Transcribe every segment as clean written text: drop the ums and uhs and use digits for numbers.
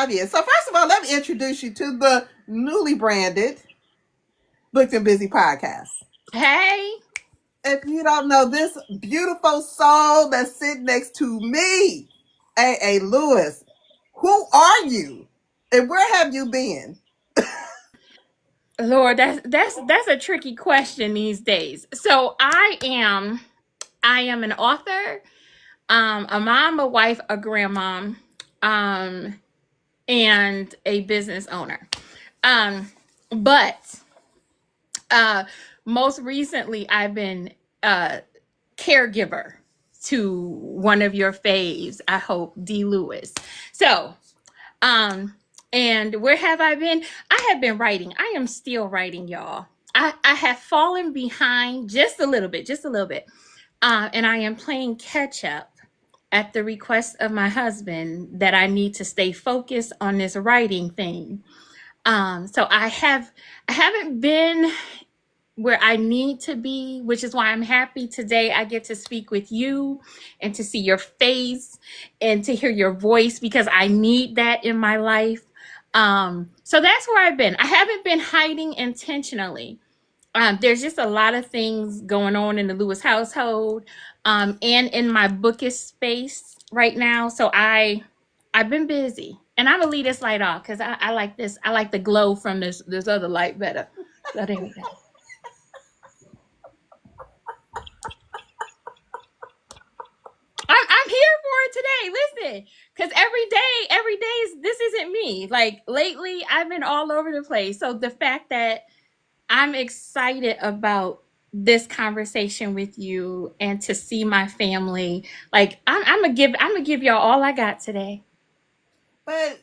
5 years. So first of all, let me introduce you to the newly branded Booked and Busy podcast. Hey. If you don't know this beautiful soul that's sitting next to me, A.A. Lewis, who are you? And where have you been? Lord, that's a tricky question these days. So I am an author, a mom, a wife, a grandmom, and a business owner. But most recently I've been a caregiver to one of your faves, I hope, D. Lewis. So and where have I been? I have been writing. I am still writing, y'all. I have fallen behind just a little bit. And I am playing catch up at the request of my husband that I need to stay focused on this writing thing. So I haven't been where I need to be, which is why I'm happy today I get to speak with you and to see your face and to hear your voice, because I need that in my life. So that's where I've been. I haven't been hiding intentionally. There's just a lot of things going on in the Lewis household, and in my bookish space right now. So I've been busy, and I'm gonna leave this light off because I like this. I like the glow from this other light better. So there we go. I'm here for it today. Listen, because every day this isn't me. Like lately, I've been all over the place. So the fact that I'm excited about this conversation with you and to see my family, like I'm gonna give y'all all I got today. But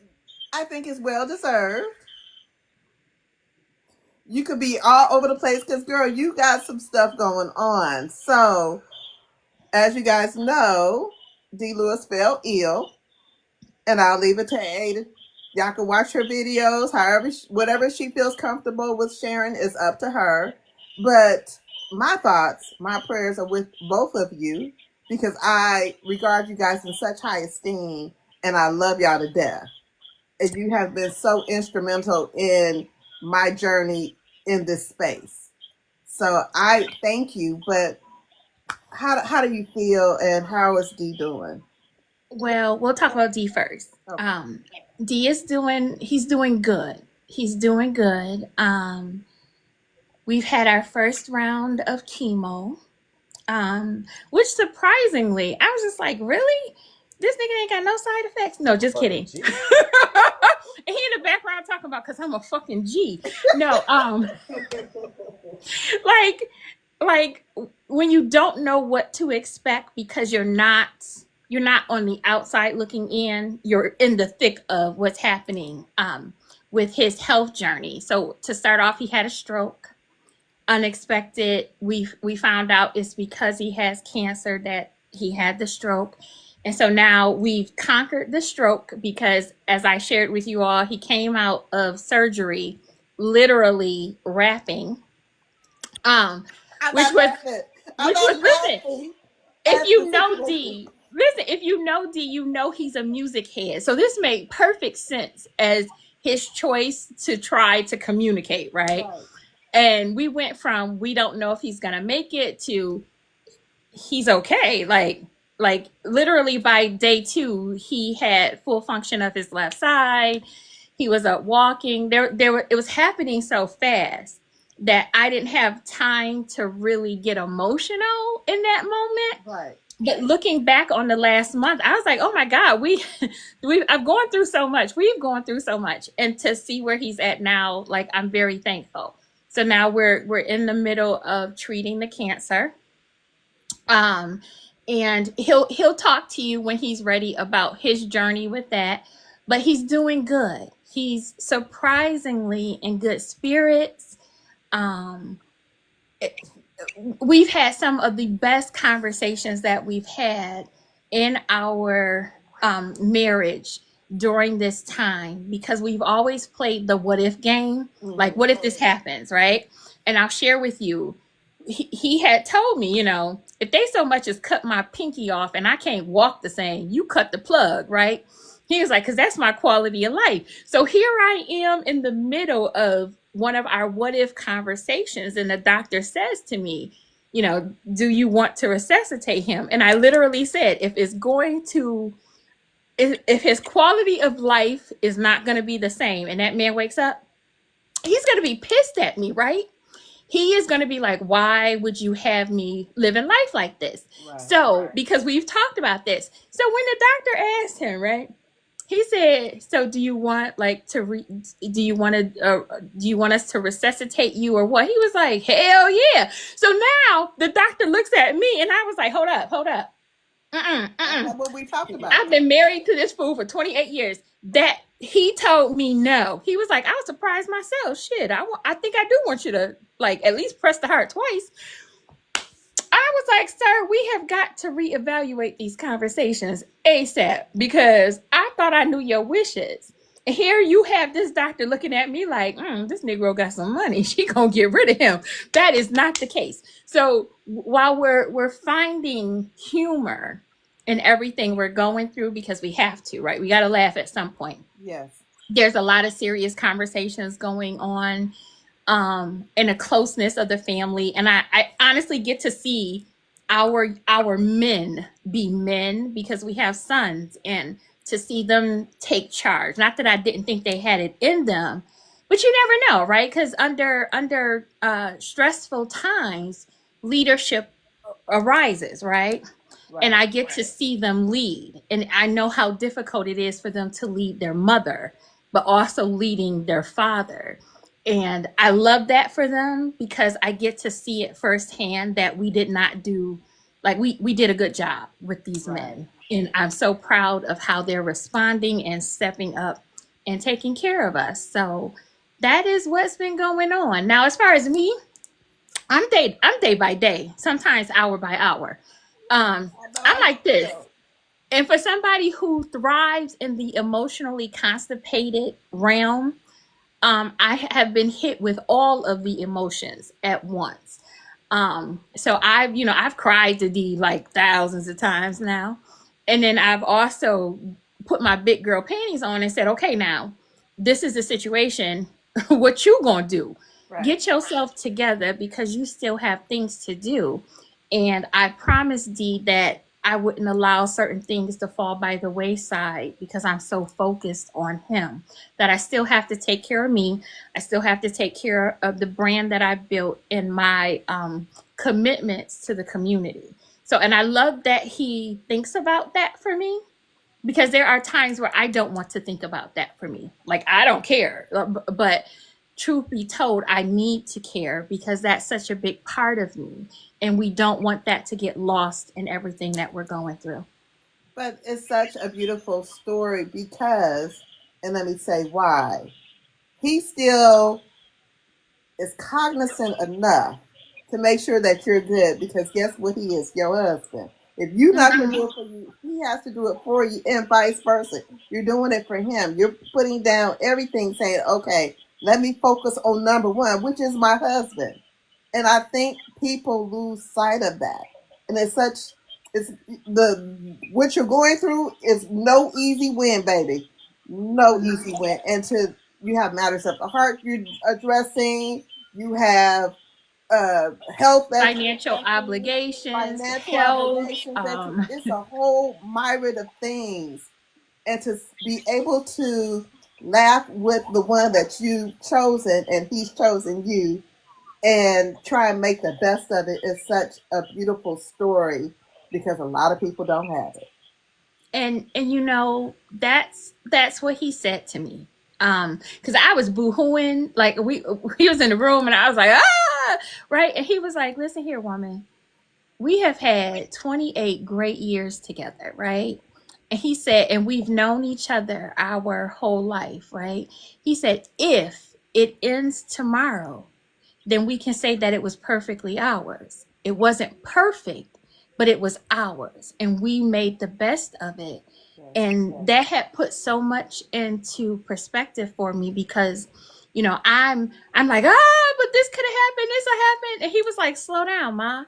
I think it's well deserved. You could be all over the place because, girl, you got some stuff going on. So, as you guys know, D. Lewis fell ill, and I'll leave it to Ada. Y'all can watch her videos, however, whatever she feels comfortable with sharing is up to her. But my thoughts, my prayers are with both of you because I regard you guys in such high esteem, and I love y'all to death. And you have been so instrumental in my journey in this space. So I thank you. But how do you feel, and how is D doing? Well, we'll talk about D first. Okay. D is he's doing good. He's doing good. We've had our first round of chemo, which surprisingly, I was just like, really? This nigga ain't got no side effects? No, just kidding. And he in the background talking about, because I'm a fucking G. No, like when you don't know what to expect because you're not on the outside looking in, you're in the thick of what's happening with his health journey. So to start off, he had a stroke. Unexpected. We found out it's because he has cancer that he had the stroke. And so now we've conquered the stroke because, as I shared with you all, he came out of surgery literally rapping. Which was listen, if you know D, you know he's a music head. So this made perfect sense as his choice to try to communicate, right? And we went from we don't know if he's gonna make it to he's okay. Like literally by day 2, he had full function of his left side. He was up walking. It was happening so fast that I didn't have time to really get emotional in that moment. Right. But looking back on the last month, I was like, oh my God, I've gone through so much. We've gone through so much. And to see where he's at now, like, I'm very thankful. So now we're in the middle of treating the cancer. And he'll talk to you when he's ready about his journey with that. But he's doing good. He's surprisingly in good spirits. We've had some of the best conversations that we've had in our marriage during this time, because we've always played the what if game. Like, what if this happens, right? And I'll share with you, he had told me, if they so much as cut my pinky off and I can't walk the same, you cut the plug, right? He was like, because that's my quality of life. So here I am in the middle of one of our what if conversations, and the doctor says to me, do you want to resuscitate him? And I literally said, if his quality of life is not going to be the same, and that man wakes up, he's going to be pissed at me, right? He is going to be like, why would you have me living life like this? Right. So, because we've talked about this. So when the doctor asked him, right, he said, so do you want do you want us to resuscitate you or what? He was like, hell yeah. So now the doctor looks at me and I was like, hold up. That's what we talked about. I've been married to this fool for 28 years. That he told me no. He was like, I was surprised myself. Shit, I think I do want you to at least press the heart twice. I was like, sir, we have got to reevaluate these conversations ASAP because I thought I knew your wishes. And here you have this doctor looking at me like, this Negro got some money. She gonna get rid of him. That is not the case. So while we're finding humor in everything we're going through, because we have to, right? We got to laugh at some point. Yes. There's a lot of serious conversations going on in a closeness of the family. And I honestly get to see our men be men because we have sons, and to see them take charge. Not that I didn't think they had it in them, but you never know, right? Because under stressful times, leadership arises, right? And I get to see them lead. And I know how difficult it is for them to lead their mother, but also leading their father. And I love that for them because I get to see it firsthand that we did not do, we did a good job with these men. And I'm so proud of how they're responding and stepping up and taking care of us. So that is what's been going on. Now, as far as me, I'm day by day, sometimes hour by hour. I'm like this. And for somebody who thrives in the emotionally constipated realm, I have been hit with all of the emotions at once. So I've cried to D like thousands of times now. And then I've also put my big girl panties on and said, okay, now this is the situation. What you gonna do? Right. Get yourself together because you still have things to do. And I promised Dee that I wouldn't allow certain things to fall by the wayside because I'm so focused on him, that I still have to take care of me. I still have to take care of the brand that I built and my commitments to the community. So, and I love that he thinks about that for me, because there are times where I don't want to think about that for me. Like, I don't care. But truth be told, I need to care because that's such a big part of me. And we don't want that to get lost in everything that we're going through. But it's such a beautiful story because, and let me say why, he still is cognizant enough to make sure that you're good, because guess what he is? Your husband. If you're not going to do it for you, he has to do it for you, and vice versa. You're doing it for him. You're putting down everything, saying, okay, let me focus on number one, which is my husband. And I think people lose sight of that. And what you're going through is no easy win, baby. No easy win. And you have matters of the heart you're addressing. You have health, financial obligations, health. It's a whole myriad of things. And to be able to laugh with the one that you've chosen and he's chosen you and try and make the best of it is such a beautiful story, because a lot of people don't have it. And that's what he said to me. Because I was boo-hooing, like he was in the room and I was like, right? And he was like, listen here, woman, we have had 28 great years together, right? And he said, and we've known each other our whole life, right? He said, if it ends tomorrow, then we can say that it was perfectly ours. It wasn't perfect, but it was ours. And we made the best of it. And that had put so much into perspective for me, because, I'm like, but this could have happened. This will happen. And he was like, slow down, Ma.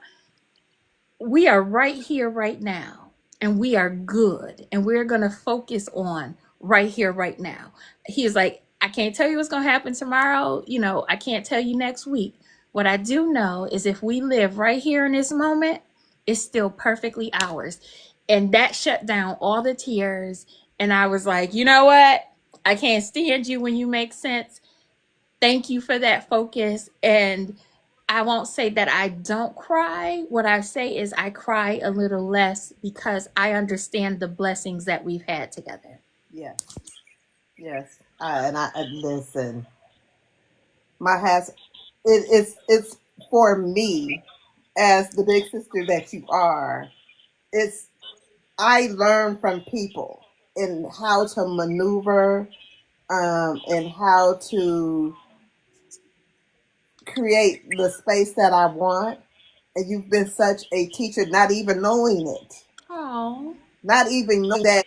We are right here, right now. And we are good. And we're going to focus on right here, right now. He was like, I can't tell you what's going to happen tomorrow. You know, I can't tell you next week. What I do know is if we live right here in this moment, it's still perfectly ours. And that shut down all the tears. And I was like, you know what? I can't stand you when you make sense. Thank you for that focus. And I won't say that I don't cry. What I say is I cry a little less because I understand the blessings that we've had together. Yes, yes. And I listen. My has it's for me as the big sister that you are. It's I learn from people and how to maneuver, and how to create the space that I want. And you've been such a teacher, not even knowing it, Oh. not even knowing that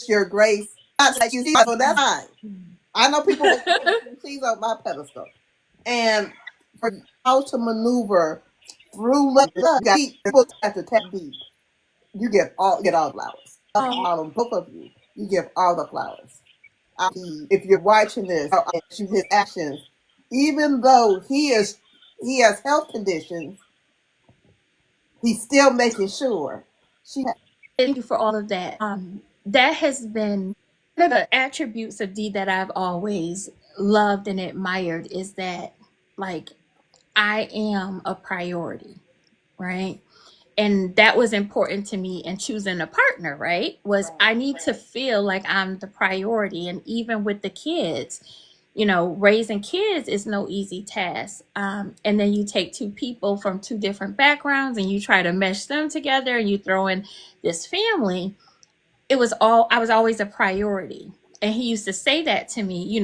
your grace. Not like you see, so that's fine. I know people will say she's on my pedestal, and for how to maneuver through love, people have to take deep. You get all flowers. Oh. All of both of you, you give all the flowers. If you're watching this, his actions, even though he has health conditions, he's still making sure she. Thank you for all of that. That has been one of the attributes of Dee that I've always loved and admired is that, like, I am a priority, right? And that was important to me in choosing a partner, right? Was I need to feel like I'm the priority. And even with the kids, you know, raising kids is no easy task. And then you take two people from two different backgrounds and you try to mesh them together and you throw in this family. I was always a priority. And he used to say that to me,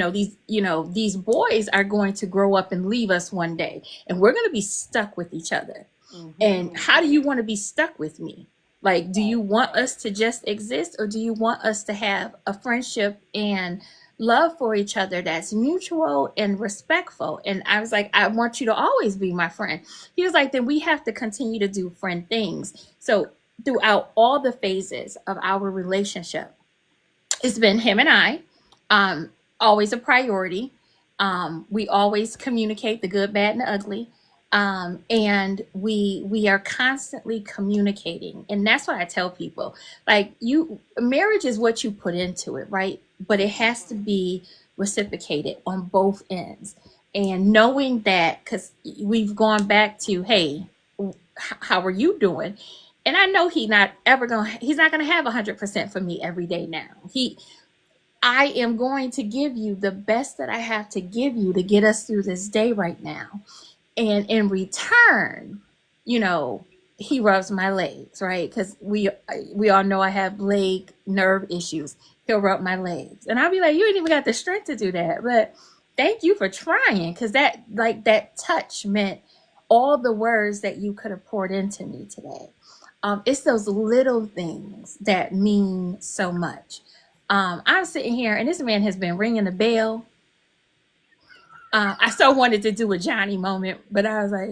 these boys are going to grow up and leave us one day and we're going to be stuck with each other. Mm-hmm. And how do you want to be stuck with me? Like, do you want us to just exist or do you want us to have a friendship and love for each other that's mutual and respectful? And I was like, I want you to always be my friend. He was like, then we have to continue to do friend things. So throughout all the phases of our relationship, it's been him and I, always a priority. We always communicate the good, bad, and the ugly. And we are constantly communicating. And that's what I tell people. Like, marriage is what you put into it, right? But it has to be reciprocated on both ends. And knowing that, because we've gone back to, hey, how are you doing? And I know he's not gonna have 100% for me every day now. I am going to give you the best that I have to give you to get us through this day right now. And in return, he rubs my legs, right? Because we all know I have leg nerve issues. He'll rub my legs. And I'll be like, you ain't even got the strength to do that. But thank you for trying, because that touch meant all the words that you could have poured into me today. It's those little things that mean so much. I'm sitting here, and this man has been ringing the bell. I so wanted to do a Johnny moment, but I was like,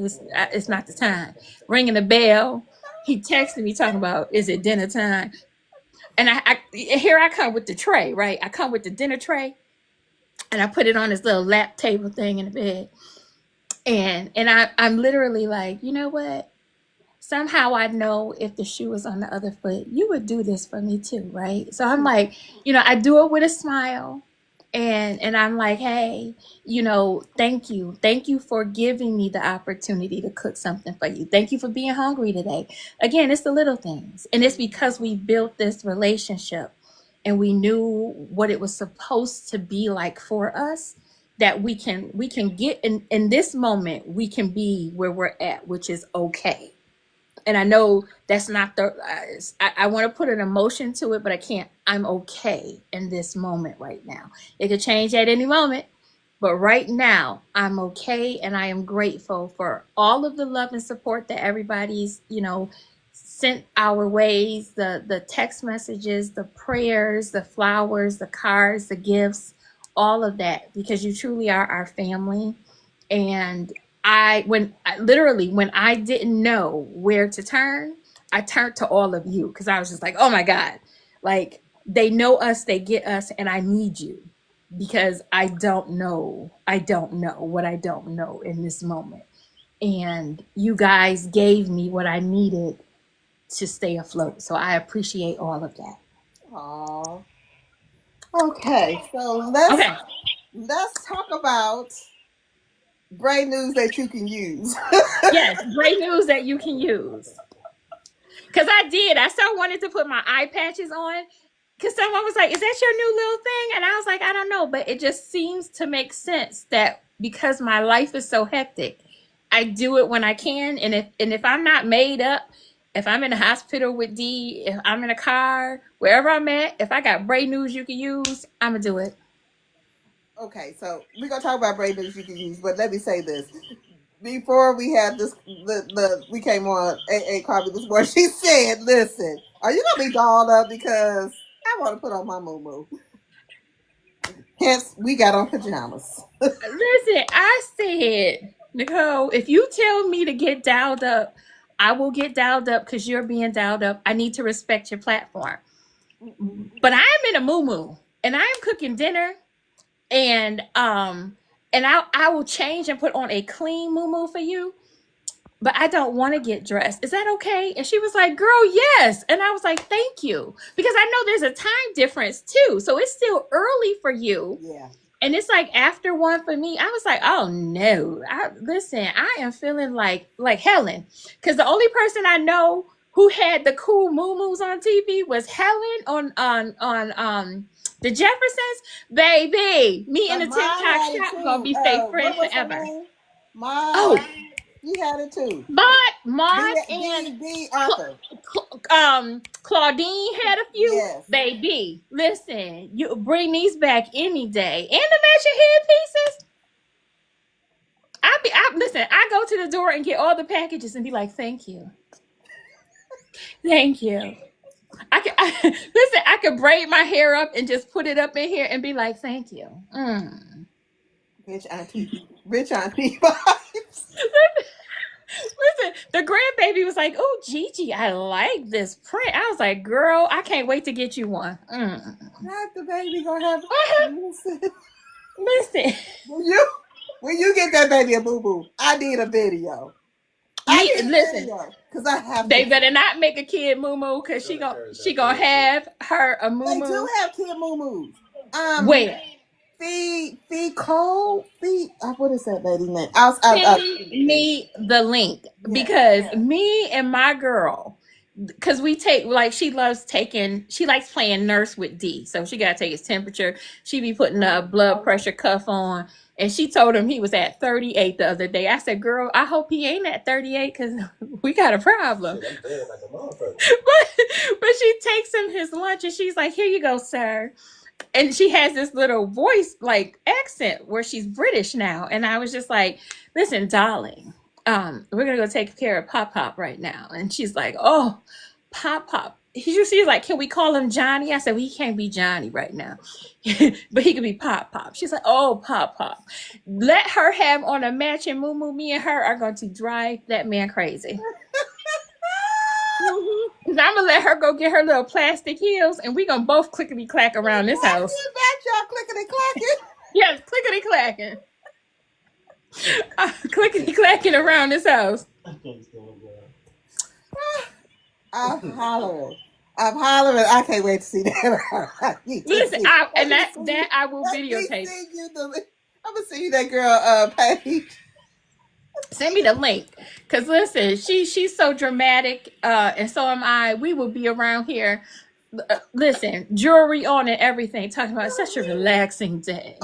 it's not the time. Ringing the bell. He texted me talking about, is it dinner time? And here I come with the tray, right? I come with the dinner tray, and I put it on this little lap table thing in the bed. And I'm literally like, you know what? Somehow I know if the shoe was on the other foot, you would do this for me too, right? So I'm like, I do it with a smile. And I'm like, hey, thank you. Thank you for giving me the opportunity to cook something for you. Thank you for being hungry today. Again, it's the little things. And it's because we built this relationship and we knew what it was supposed to be like for us, that we can get in this moment, we can be where we're at, which is okay. And I know that's not I want to put an emotion to it, but I can't. I'm okay in this moment right now. It could change at any moment, but right now I'm okay. And I am grateful for all of the love and support that everybody's, sent our ways, the text messages, the prayers, the flowers, the cards, the gifts, all of that, because you truly are our family. And when I didn't know where to turn, I turned to all of you, because I was just like, oh my God, like, they know us, they get us, and I need you because I don't know. I don't know what I don't know in this moment. And you guys gave me what I needed to stay afloat. So I appreciate all of that. Aw. Okay, so let's Okay. let's talk about BRAE news that you can use. Yes, great news that you can use. Because I did. I still wanted to put my eye patches on. Because someone was like, is that your new little thing? And I was like, I don't know. But it just seems to make sense that because my life is so hectic, I do it when I can. And if I'm not made up, if I'm in the hospital with D, if I'm in a car, wherever I'm at, if I got BRAE news you can use, I'm going to do it. Okay, so we're gonna talk about BRAE news you can use, but let me say this. Before we had this, we came on AA Coffee this morning. She said, "Listen, are you gonna be dolled up because I want to put on my moo?" Hence, we got on pajamas. Listen, I said, Nicole, if you tell me to get dialed up, I will get dialed up because you're being dialed up. I need to respect your platform. But I am in a moo and I am cooking dinner and I will change and put on a clean moo for you. But I don't want to get dressed. Is that okay? And she was like, girl, yes. And I was like, thank you. Because I know there's a time difference too. So it's still early for you. Yeah. And it's like after one for me. I was like, oh no. Listen, I am feeling like Helen. Because the only person I know who had the cool moo on TV was Helen on the Jeffersons. Baby, me and the TikTok shop gonna be safe friends what was her forever. name? Maud. Oh, You had it too. Maud and D. Arthur. Claudine had a few. Yes. Baby, listen, you bring these back any day. And the matching headpieces. Listen, I go to the door and get all the packages and be like, thank you. Thank you. Listen, I could braid my hair up and just put it up in here and be like, thank you. Rich auntie vibes. Listen, the grandbaby was like, oh, Gigi, I like this print. I was like, girl, I can't wait to get you one. Not the baby gonna have. Listen. When you get that baby a boo, I need a video. Listen, because I have. They better not make a kid moo because she gonna have her a moo. They do have kid moo. Where? What is that lady's name? Send me the link because me and my girl, because we take she likes playing nurse with D, so she gotta take his temperature. She be putting a blood pressure cuff on, and she told him he was at 38 the other day. I said, girl, I hope he ain't at 38 because we got a problem. But she takes him his lunch and she's like, here you go, sir. And she has this little voice accent where she's British now. And I was just like, listen, darling, we're going to go take care of Pop right now. And she's like, oh, Pop. She's like, can we call him Johnny? I said, well, he can't be Johnny right now, but he could be Pop. She's like, oh, Pop. Let her have on a matching moo. Me and her are going to drive that man crazy. Because I'm going to let her go get her little plastic heels, and we're going to both clickety-clack around this house. Y'all clickety-clacking? Yes, clickety-clacking. Clickety-clacking around this house. I'm hollering. I can't wait to see that. Listen, I will videotape. I'm going to send you that girl page. Send me the link. Because listen, she's so dramatic, and so am I. We will be around here. Listen, jewelry on and everything, talking about such a relaxing day.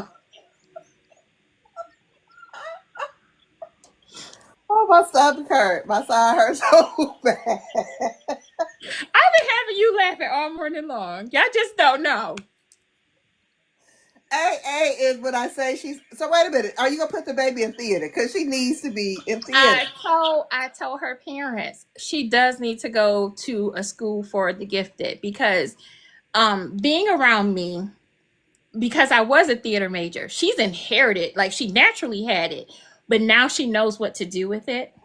Oh, my stomach hurt. My side hurts so bad. I've been having you laughing all morning long. Y'all just don't know. AA is what I say. So wait a minute. Are you gonna put the baby in theater? Because she needs to be in theater. I told her parents she does need to go to a school for the gifted because being around me, because I was a theater major, she's inherited, she naturally had it, but now she knows what to do with it.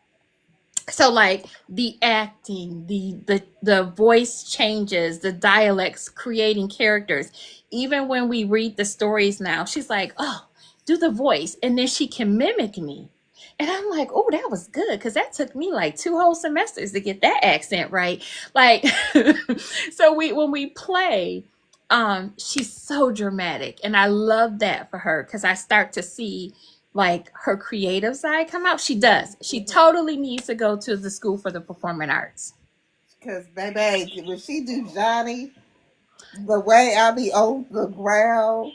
So like the acting, the voice changes, the dialects, creating characters. Even when we read the stories now, she's like, oh, do the voice, and then she can mimic me. And I'm like, oh, that was good, because that took me like 2 whole semesters to get that accent right. Like, so we when we play, she's so dramatic, and I love that for her, because I start to see like her creative side come out. She does. She totally needs to go to the school for the performing arts. Because, baby, when she do Johnny, the way I be on the ground.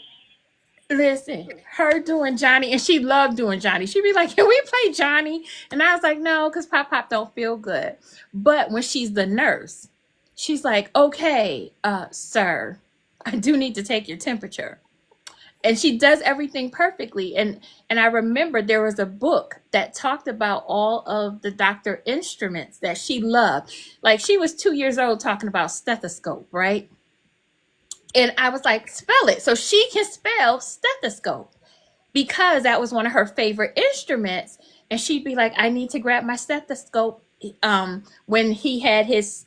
Listen, her doing Johnny, and she loved doing Johnny. She'd be like, can we play Johnny? And I was like, no, because Pop Pop don't feel good. But when she's the nurse, she's like, okay, sir, I do need to take your temperature. And she does everything perfectly. And I remember there was a book that talked about all of the doctor instruments that she loved. Like, she was 2 years old talking about stethoscope, right? And I was like, spell it. So she can spell stethoscope, because that was one of her favorite instruments. And she'd be like, I need to grab my stethoscope. When he had his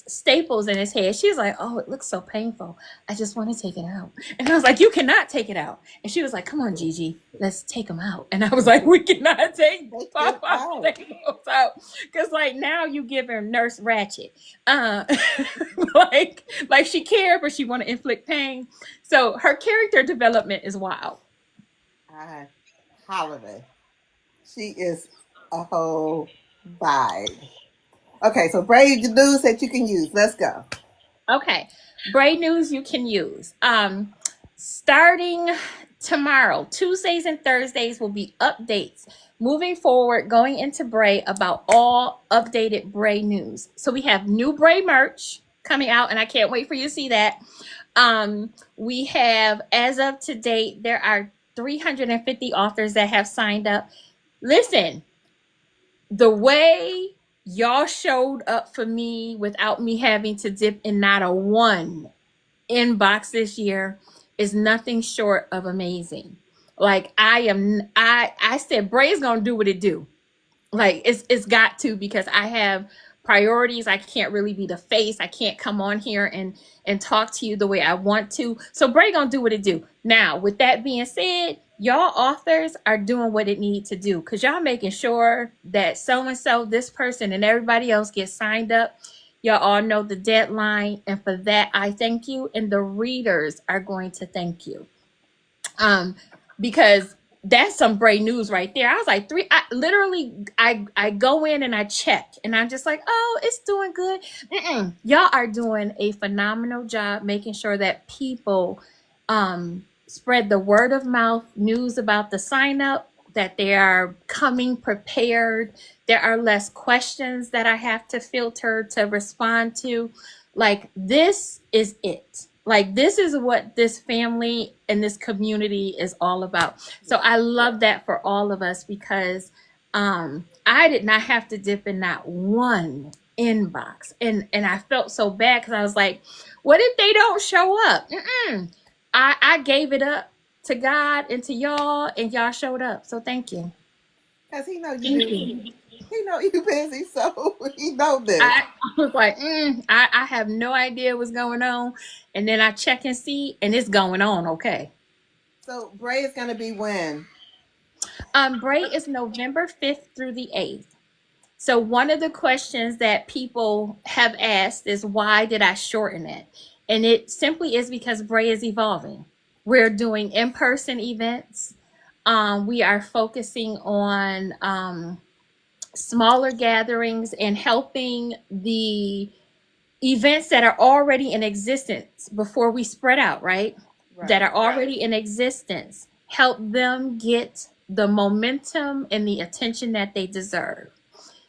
staples in his head, she was like, oh, it looks so painful, I just want to take it out. And I was like, you cannot take it out. And she was like, come on, Gigi, let's take them out. And I was like, we cannot take Papa staples out, because like now you give her Nurse Ratchet, like she cared, but she want to inflict pain. So her character development is wild. Holiday. She is a whole vibe. Okay, so BRAE news that you can use. Let's go. Okay, BRAE news you can use. Starting tomorrow, Tuesdays and Thursdays will be updates moving forward, going into BRAE, about all updated BRAE news. So we have new BRAE merch coming out, and I can't wait for you to see that. We have, as of to date, there are 350 authors that have signed up. Listen, the way y'all showed up for me without me having to dip in not a one inbox this year is nothing short of amazing. Like, I said, BRAE's gonna do what it do. Like, it's got to, because I have priorities. I can't really be the face. I can't come on here and talk to you the way I want to. So BRAE gonna do what it do. Now, with that being said, y'all authors are doing what it need to do, because y'all making sure that so-and-so, this person, and everybody else gets signed up. Y'all all know the deadline, and for that, I thank you, and the readers are going to thank you. Because that's some BRAE news right there. I was like, I go in and I check, and I'm just like, oh, it's doing good. Y'all are doing a phenomenal job making sure that people spread the word of mouth news about the sign up, that they are coming prepared. There are less questions that I have to filter to respond to. Like, this is it. Like, this is what this family and this community is all about. So I love that for all of us, because I did not have to dip in not one inbox. And I felt so bad, because I was like, what if they don't show up? I gave it up to God and to y'all, and y'all showed up. So thank you. Because he know you busy. He know you busy, so he know this. I was like, I have no idea what's going on. And then I check and see, and it's going on okay. So BRAE is going to be when? BRAE is November 5th through the 8th. So one of the questions that people have asked is, why did I shorten it? And it simply is because BRAE is evolving. We're doing in-person events. We are focusing on smaller gatherings and helping the events that are already in existence before we spread out, right? That are already in existence, help them get the momentum and the attention that they deserve.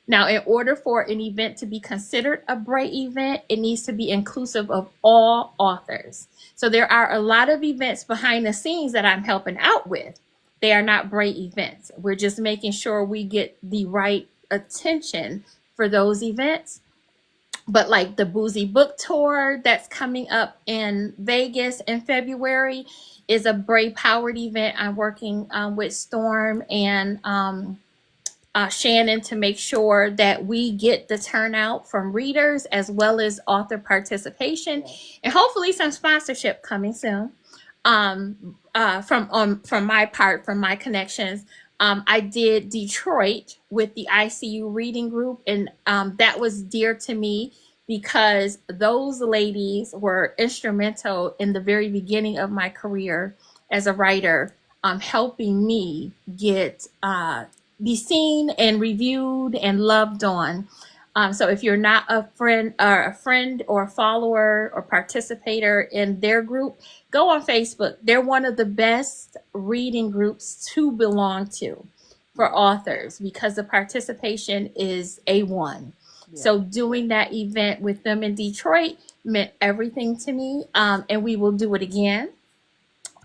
Now, in order for an event to be considered a BRAE event, it needs to be inclusive of all authors. So there are a lot of events behind the scenes that I'm helping out with. They are not BRAE events. We're just making sure we get the right attention for those events. But like the Boozy Book Tour that's coming up in Vegas in February is a BRAE powered event. I'm working with Storm and Shannon to make sure that we get the turnout from readers as well as author participation, and hopefully some sponsorship coming soon. From my part, from my connections. I did Detroit with the ICU reading group, and that was dear to me because those ladies were instrumental in the very beginning of my career as a writer, helping me get be seen and reviewed and loved on. So if you're not a friend or a follower or participator in their group, go on Facebook. They're one of the best reading groups to belong to for authors because the participation is A1. Yeah. So doing that event with them in Detroit meant everything to me, and we will do it again.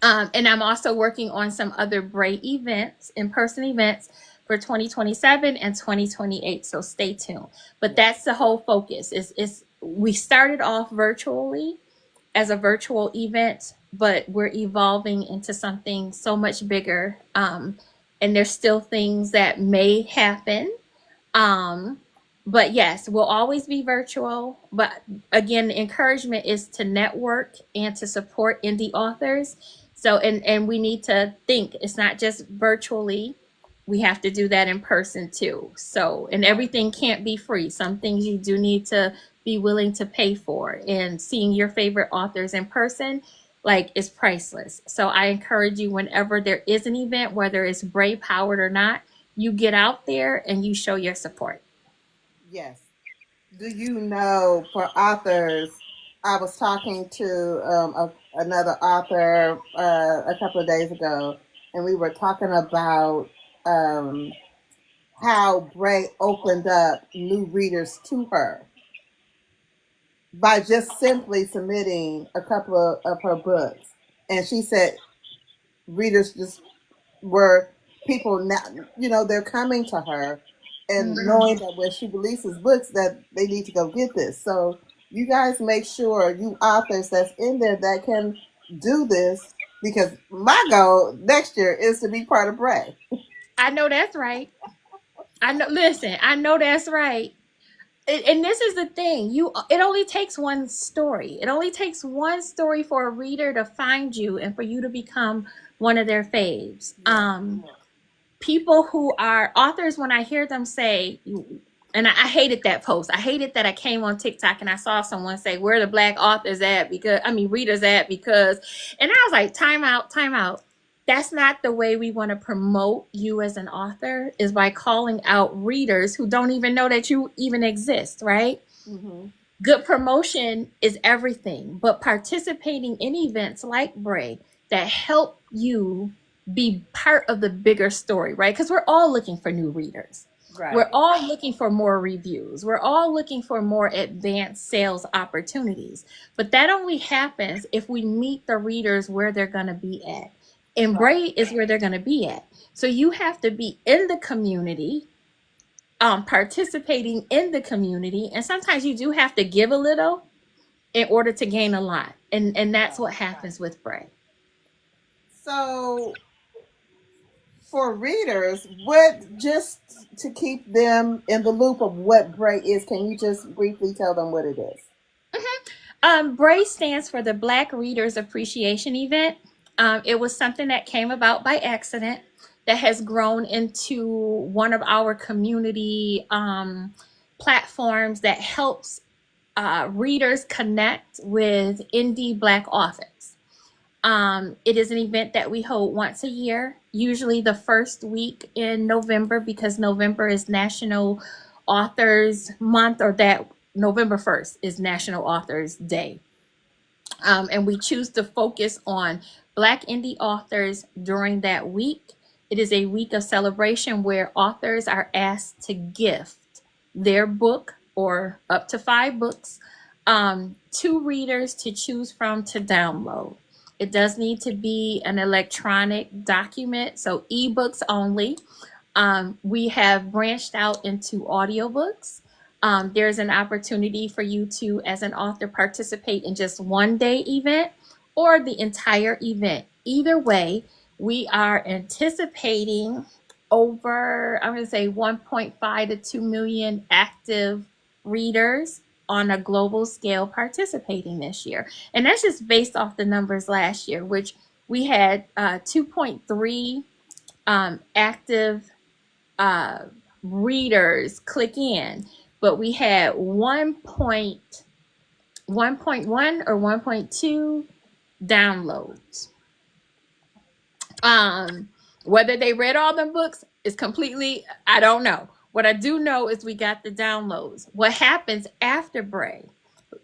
And I'm also working on some other BRAE events, in-person events, for 2027 and 2028. So stay tuned. But that's the whole focus. Is we started off virtually as a virtual event, but we're evolving into something so much bigger. And there's still things that may happen. But yes, we'll always be virtual. But again, the encouragement is to network and to support indie authors. So, and we need to think it's not just virtually. We have to do that in person too. So, and everything can't be free. Some things you do need to be willing to pay for, and seeing your favorite authors in person, like, is priceless. So I encourage you, whenever there is an event, whether it's BRAE powered or not, you get out there and you show your support. Yes. Do you know, for authors, I was talking to another author a couple of days ago, and we were talking about how BRAE opened up new readers to her by just simply submitting a couple of her books. And she said readers just were people now, they're coming to her and knowing that when she releases books that they need to go get this. So you guys make sure, you authors that's in there that can do this, because my goal next year is to be part of BRAE. I know that's right. I know that's right. And this is the thing, it only takes one story. It only takes one story for a reader to find you and for you to become one of their faves. People who are authors, when I hear them say, and I hated that post. I hated that I came on TikTok and I saw someone say, where the Black authors at? Readers at, because, and I was like, time out. That's not the way we want to promote you as an author, is by calling out readers who don't even know that you even exist, right? Mm-hmm. Good promotion is everything, but participating in events like BRAE that help you be part of the bigger story, right? Because we're all looking for new readers. Right. We're all looking for more reviews. We're all looking for more advanced sales opportunities. But that only happens if we meet the readers where they're going to be at. And BRAE is where they're going to be at. So you have to be in the community, participating in the community. And sometimes you do have to give a little in order to gain a lot. And that's what happens with BRAE. So for readers, just to keep them in the loop of what BRAE is, can you just briefly tell them what it is? Mm-hmm. BRAE stands for the Black Readers Appreciation Event. It was something that came about by accident that has grown into one of our community platforms that helps readers connect with indie Black authors. It is an event that we hold once a year, usually the first week in November, because November is National Authors Month, or that November 1st is National Authors Day. And we choose to focus on Black indie authors during that week. It is a week of celebration where authors are asked to gift their book, or up to 5 books, to readers to choose from to download. It does need to be an electronic document, so ebooks only. We have branched out into audiobooks. There's an opportunity for you to, as an author, participate in just one day event or the entire event. Either way, we are anticipating over, I'm going to say 1.5 to 2 million active readers on a global scale participating this year. And that's just based off the numbers last year, which we had 2.3 active uh, readers click in, but we had 1.1 or 1.2 downloads. Whether they read all the books is completely, I don't know. What I do know is we got the downloads. What happens after BRAE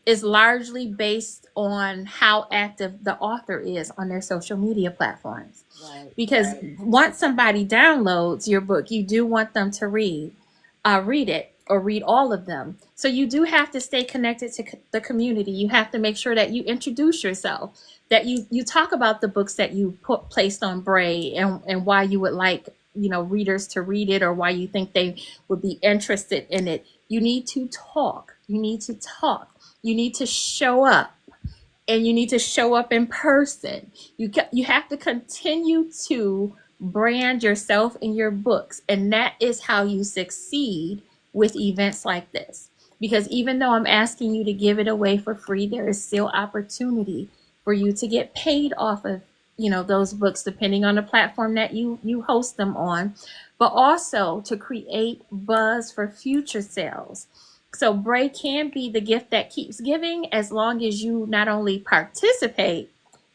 is largely based on how active the author is on their social media platforms. Right. Because once somebody downloads your book, you do want them to read it or read all of them. So you do have to stay connected to the community. You have to make sure that you introduce yourself, that you talk about the books that you placed on BRAE and why you would like, readers to read it, or why you think they would be interested in it. You need to talk. You need to talk. You need to show up, and you need to show up in person. You have to continue to brand yourself in your books, and that is how you succeed with events like this. Because even though I'm asking you to give it away for free, there is still opportunity for you to get paid off of those books, depending on the platform that you host them on, but also to create buzz for future sales. So BRAE can be the gift that keeps giving, as long as you not only participate,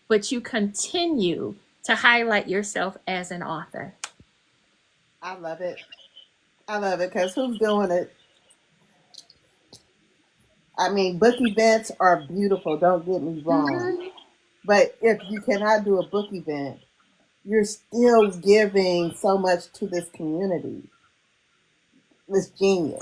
but you continue to highlight yourself as an author. I love it. I love it, because who's doing it? I mean, book events are beautiful, don't get me wrong. Mm-hmm. But if you cannot do a book event, you're still giving so much to this community. It's genius.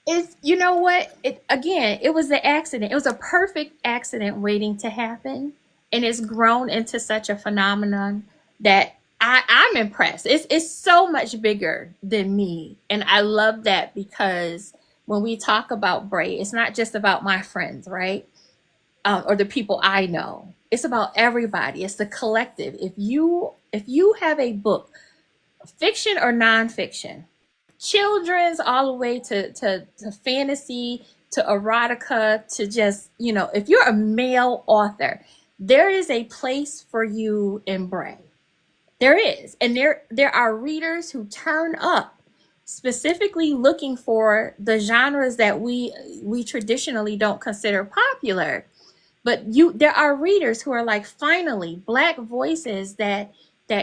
It's, you know what? It was the accident. It was a perfect accident waiting to happen. And it's grown into such a phenomenon that I'm impressed. It's so much bigger than me. And I love that, because when we talk about BRAE, it's not just about my friends, right? Or the people I know. It's about everybody. It's the collective. If you have a book, fiction or nonfiction, children's all the way to fantasy, to erotica, to just, if you're a male author, there is a place for you in BRAE. There is. And there are readers who turn up specifically looking for the genres that we traditionally don't consider popular. But there are readers who are like, finally, Black voices that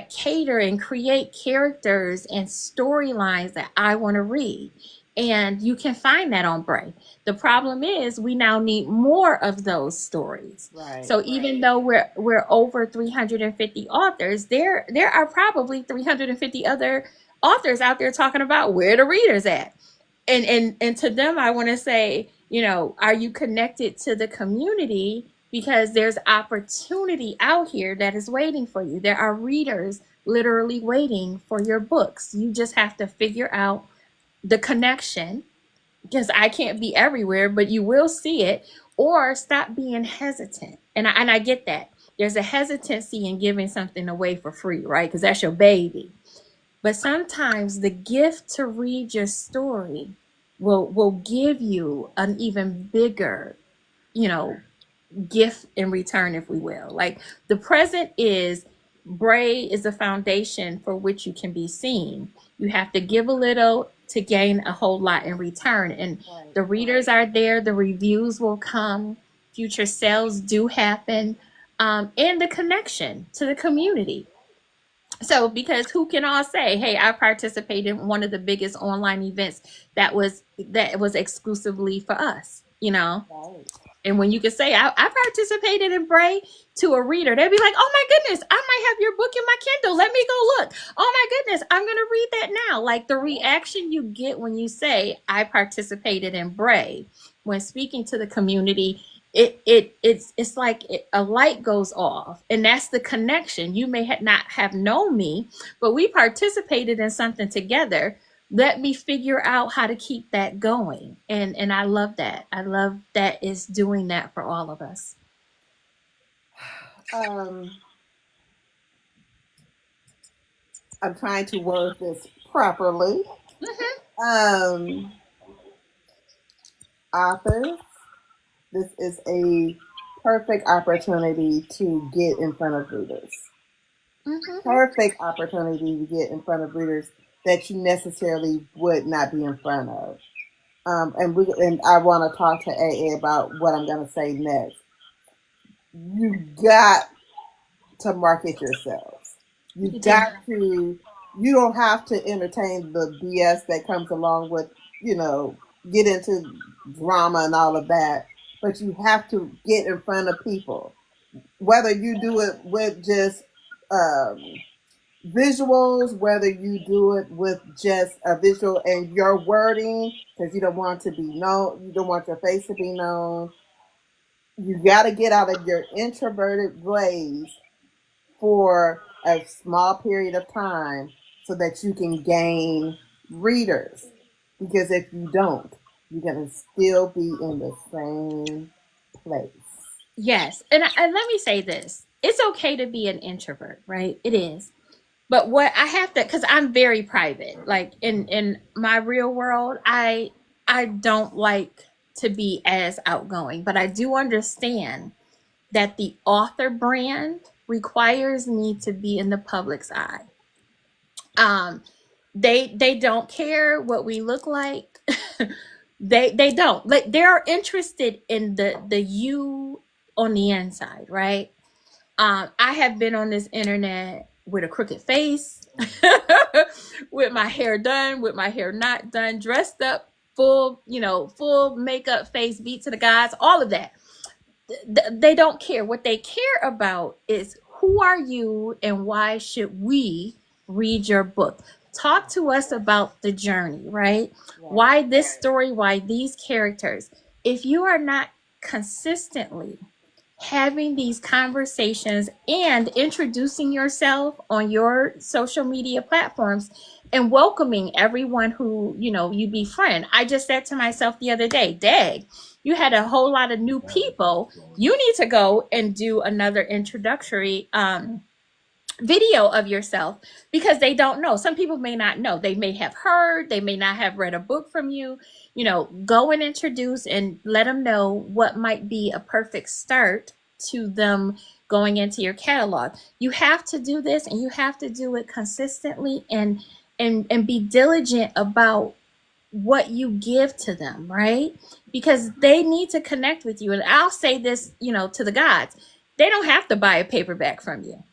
cater and create characters and storylines that I want to read. And you can find that on BRAE. The problem is we now need more of those stories. Right. So even though we're over 350 authors, there are probably 350 other authors out there talking about where the readers at. And to them, I want to say, are you connected to the community? Because there's opportunity out here that is waiting for you. There are readers literally waiting for your books. You just have to figure out the connection, because I can't be everywhere, but you will see it, or stop being hesitant. And I get that. There's a hesitancy in giving something away for free, right? Because that's your baby. But sometimes the gift to read your story will give you an even bigger, gift in return, if we will. Like, the present is, BRAE is the foundation for which you can be seen. You have to give a little to gain a whole lot in return. And the readers are there, the reviews will come, future sales do happen, and the connection to the community. So, because who can all say, hey, I participated in one of the biggest online events that was exclusively for us, Right. And when you can say, I participated in BRAE to a reader, they'd be like, oh my goodness, I might have your book in my Kindle. Let me go look. Oh my goodness, I'm going to read that now. Like, the reaction you get when you say, I participated in BRAE, when speaking to the community, it's like a light goes off, and that's the connection. You may not have known me, but we participated in something together. Let me figure out how to keep that going. And I love that. I love that it's doing that for all of us. I'm trying to word this properly. Um, Authors, this is a perfect opportunity to get in front of readers. Perfect opportunity to get in front of readers that you necessarily would not be in front of. And I want to talk to AA about what I'm going to say next. You got to market yourselves. You got to. You don't have to entertain the BS that comes along with, get into drama and all of that. But you have to get in front of people. Whether you do it with just visuals, whether you do it with just a visual and your wording, because you don't want to be known, you don't want your face to be known. You got to get out of your introverted ways for a small period of time so that you can gain readers. Because if you don't, you're going to still be in the same place. Yes. And let me say this. It's okay to be an introvert, right? It is. But what I have to, because I'm very private, like in my real world, I don't like to be as outgoing, but I do understand that the author brand requires me to be in the public's eye. They don't care what we look like. they don't, like, they're interested in the you on the inside, right? I have been on this internet with a crooked face, with my hair done, with my hair not done, dressed up, full makeup, face beat to the gods, all of that. They don't care. What they care about is, who are you and why should we read your book? Talk to us about the journey, right? Why this story? Why these characters? If you are not consistently having these conversations and introducing yourself on your social media platforms and welcoming everyone who you befriend. I just said to myself the other day, dag, you had a whole lot of new people. You need to go and do another introductory video of yourself, because they don't know. Some people may not know. They may have heard, they may not have read a book from you. Go and introduce and let them know what might be a perfect start to them going into your catalog. You have to do this, and you have to do it consistently, and be diligent about what you give to them, right? Because they need to connect with you. And I'll say this, to the gods, they don't have to buy a paperback from you.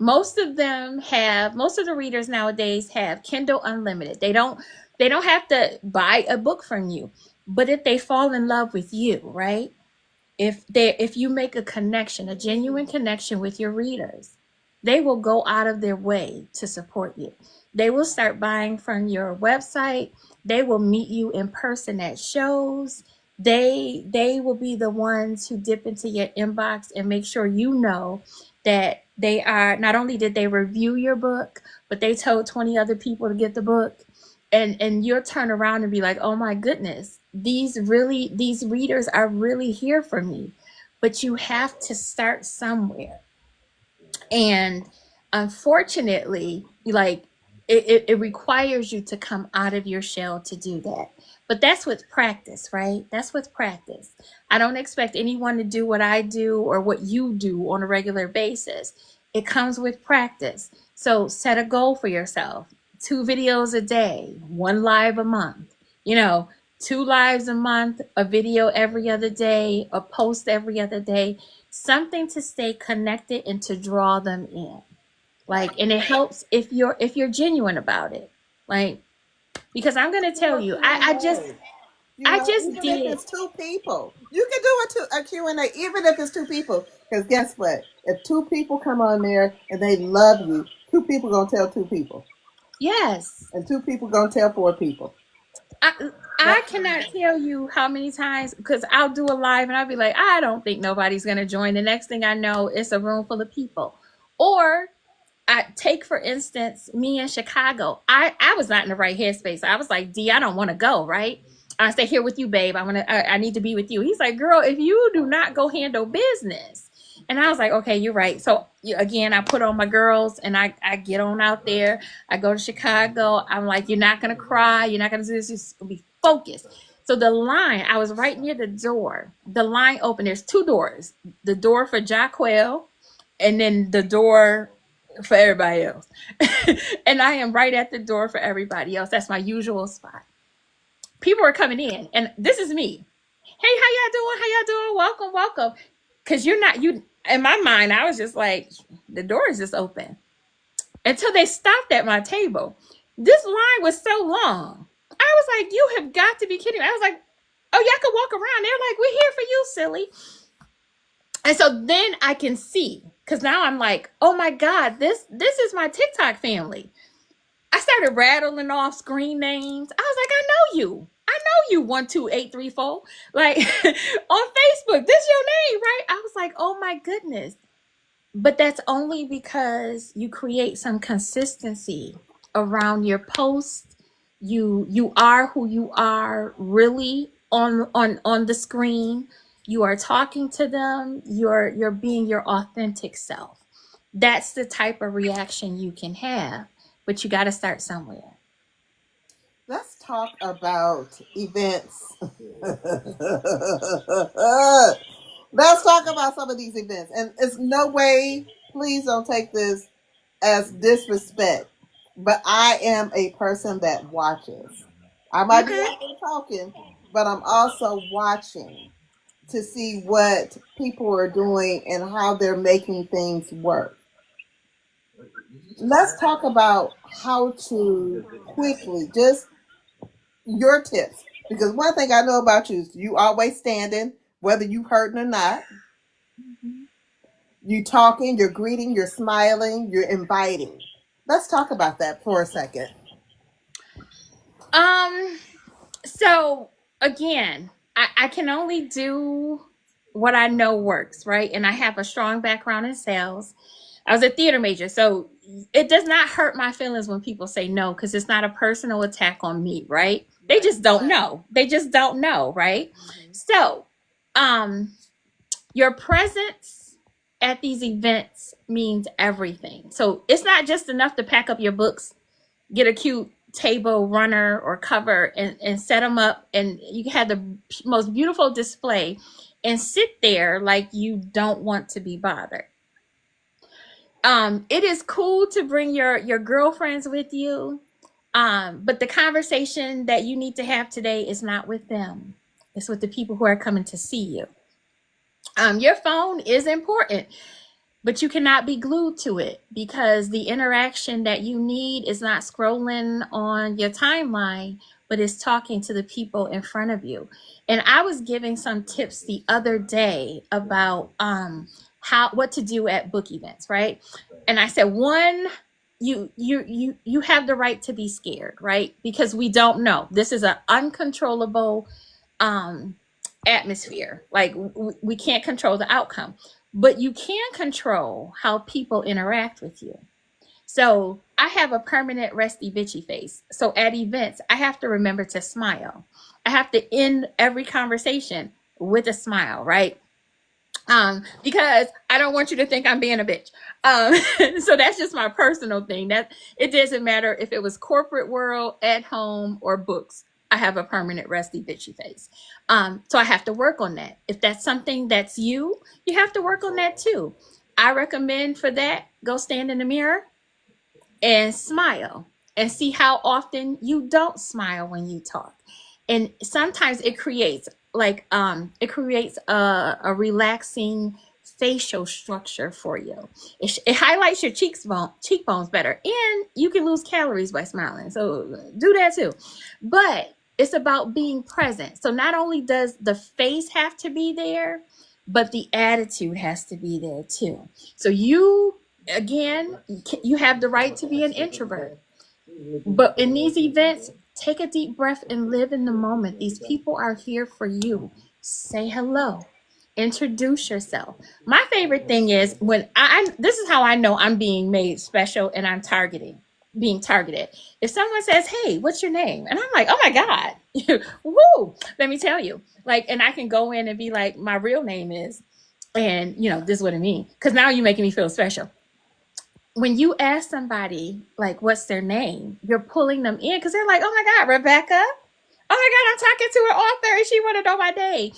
Most of the readers nowadays have Kindle Unlimited. They don't have to buy a book from you. But if they fall in love with you, right? If you make a connection, a genuine connection with your readers, they will go out of their way to support you. They will start buying from your website. They will meet you in person at shows. They will be the ones who dip into your inbox and make sure that they are, not only did they review your book, but they told 20 other people to get the book. And you'll turn around and be like, oh my goodness, these readers are really here for me. But you have to start somewhere. And unfortunately, like, it requires you to come out of your shell to do that. But that's with practice, right? That's with practice. I don't expect anyone to do what I do or what you do on a regular basis. It comes with practice. So set a goal for yourself. 2 videos a day, 1 live a month, 2 lives a month, a video every other day, a post every other day, something to stay connected and to draw them in. And it helps if you're genuine about it. Because I'm going to tell you, I just even did. If it's 2 people, you can do a Q&A, even if it's 2 people. Because guess what? If 2 people come on there and they love you, 2 people going to tell 2 people. Yes. And 2 people going to tell 4 people. I cannot tell you how many times, because I'll do a live and I'll be like, I don't think nobody's going to join. The next thing I know, it's a room full of people. Or I take, for instance, me in Chicago. I was not in the right headspace. I was like, D, I don't want to go, right? I stay here with you, babe. I need to be with you. He's like, girl, if you do not go handle business And I was like, okay, you're right. So again, I put on my girls and I get on out there. I go to Chicago. I'm like, you're not going to cry. You're not going to do this. You're just going to be focused. So the line, I was right near the door. The line opened. There's two doors. The door for Jaquel and then the door for everybody else. And I am right at the door for everybody else. That's my usual spot. People are coming in and this is me. Hey, how y'all doing? How y'all doing? Welcome, welcome. Cause you're not, you, in my mind, I was just like, the door is just open. Until they stopped at my table. This line was so long. I was like, you have got to be kidding me. I was like, oh, y'all can walk around. They're like, we're here for you, silly. And so then I can see, because now I'm like, oh my God, this is my TikTok family. I started rattling off screen names. I was like, I know you. I know you 12834. Like on Facebook, this your name, right? I was like, oh my goodness. But that's only because you create some consistency around your posts. You are who you are really on the screen. You are talking to them. You're being your authentic self. That's the type of reaction you can have, but you got to start somewhere. Let's talk about events. Let's talk about some of these events. And it's no way, please don't take this as disrespect, but I am a person that watches. I might be out there talking, but I'm also watching to see what people are doing and how they're making things work. Let's talk about how to quickly, just your tips. Because one thing I know about you is you always standing, whether you hurting or not. You talking, you're greeting, you're smiling, you're inviting. Let's talk about that for a second. So again, I can only do what I know works, right? And I have a strong background in sales. I was a theater major, so it does not hurt my feelings when people say no, because it's not a personal attack on me, right? They just don't know. They just don't know, right? So, your presence at these events means everything. So it's not just enough to pack up your books, get a cute table runner or cover and set them up, and you can have the most beautiful display and sit there like you don't want to be bothered. It is cool to bring your girlfriends with you, but the conversation that you need to have today is not with them. It's with the people who are coming to see you. Your phone is important, but you cannot be glued to it, because the interaction that you need is not scrolling on your timeline, but it's talking to the people in front of you. And I was giving some tips the other day about what to do at book events, right? And I said, one, you have the right to be scared, right? Because we don't know. This is an uncontrollable atmosphere. Like we can't control the outcome, but you can control how people interact with you. So I have a permanent resty bitchy face. So at events, I have to remember to smile. I have to end every conversation with a smile, right? Because I don't want you to think I'm being a bitch. So that's just my personal thing. That it doesn't matter if it was corporate world, at home, or books. I have a permanent resty bitchy face. So I have to work on that. If that's something that's you have to work on that too. I recommend for that, go stand in the mirror and smile and see how often you don't smile when you talk. And sometimes it creates a relaxing facial structure for you. It highlights your cheekbones better, and you can lose calories by smiling. So do that too. But it's about being present. So not only does the face have to be there, but the attitude has to be there too. So you have the right to be an introvert. But in these events, take a deep breath and live in the moment. These people are here for you. Say hello. Introduce yourself. My favorite thing is when this is how I know I'm being made special and I'm being targeted. If someone says, "Hey, what's your name?" And I'm like, "Oh my God." Woo! Let me tell you. And I can go in and be like, "My real name is," And this is what I mean. Because now you're making me feel special. When you ask somebody like what's their name, you're pulling them in because they're like, oh my God, Rebecca. Oh my God, I'm talking to an author and she want to know my name.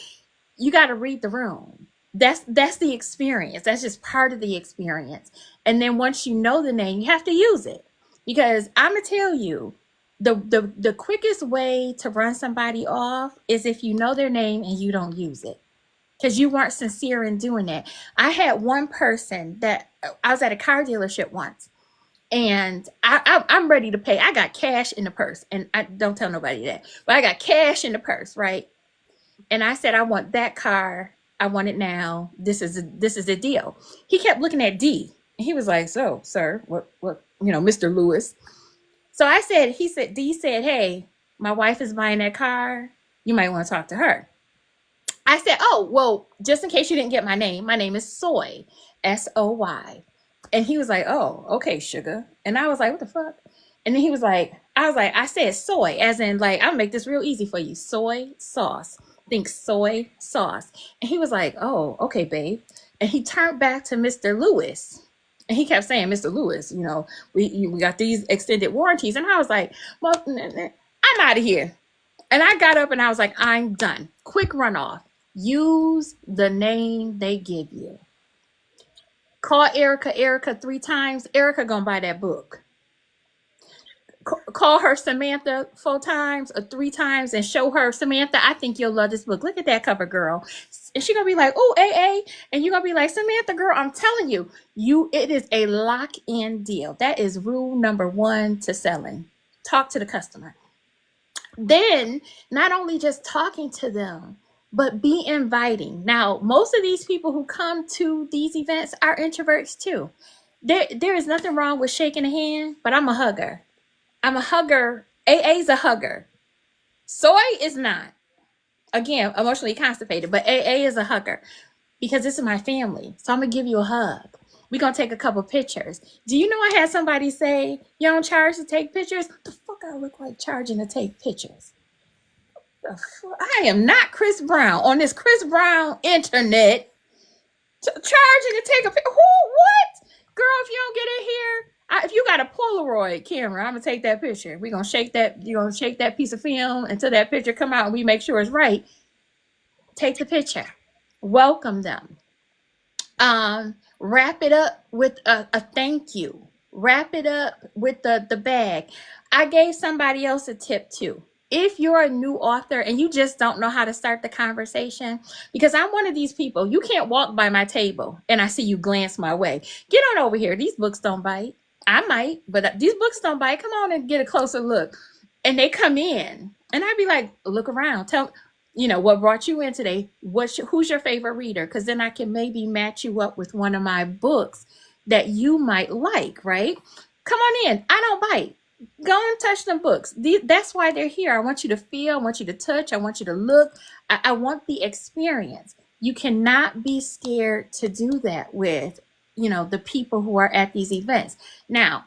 You got to read the room. That's the experience. That's just part of the experience. And then once you know the name, you have to use it. Because I'm gonna tell you, the quickest way to run somebody off is if you know their name and you don't use it. Because you weren't sincere in doing that. I had one person that I was at a car dealership once, and I'm ready to pay. I got cash in the purse, and I don't tell nobody that, but I got cash in the purse, right? And I said, I want that car. I want it now. This is a deal. He kept looking at D. And he was like, so, sir, what, Mr. Lewis. So D said, hey, my wife is buying that car. You might want to talk to her. I said, oh, well, just in case you didn't get my name is Soy, Soy. And he was like, oh, okay, sugar. And I was like, what the fuck? And then I said soy, as in like, I'll make this real easy for you. Soy sauce. Think soy sauce. And he was like, oh, okay, babe. And he turned back to Mr. Lewis. And he kept saying, Mr. Lewis, we got these extended warranties. And I was like, well, I'm out of here. And I got up and I was like, I'm done. Quick runoff. Use the name they give you. Call Erica 3 times. Erica gonna buy that book. Call her Samantha 4 times or 3 times and show her, Samantha, I think you'll love this book. Look at that cover, girl. And she's gonna be like, oh, AA. And you're gonna be like, Samantha, girl, I'm telling you, it is a lock-in deal. That is rule number 1 to selling. Talk to the customer. Then not only just talking to them, but be inviting. Now, most of these people who come to these events are introverts too. There is nothing wrong with shaking a hand, but I'm a hugger. I'm a hugger. AA's a hugger. Soy is not. Again, emotionally constipated, but AA is a hugger because this is my family. So I'm going to give you a hug. We're going to take a couple pictures. Do you know I had somebody say, you don't charge to take pictures? What the fuck I look like charging to take pictures? I am not Chris Brown on this Chris Brown internet charging to take a picture. What? Girl, if you don't get in here, if you got a Polaroid camera, I'm going to take that picture. We're going to shake that, you're going to shake that piece of film until that picture come out and we make sure it's right. Take the picture. Welcome them. Wrap it up with a thank you. Wrap it up with the bag. I gave somebody else a tip too. If you're a new author and you just don't know how to start the conversation, because I'm one of these people, you can't walk by my table and I see you glance my way. Get on over here. These books don't bite. I might, but these books don't bite. Come on and get a closer look. And they come in and I'd be like, look around. Tell what brought you in today? Who's your favorite reader? Because then I can maybe match you up with one of my books that you might like, right? Come on in. I don't bite. Go and touch them books. That's why they're here. I want you to feel. I want you to touch. I want you to look. I want the experience. You cannot be scared to do that with, the people who are at these events. Now,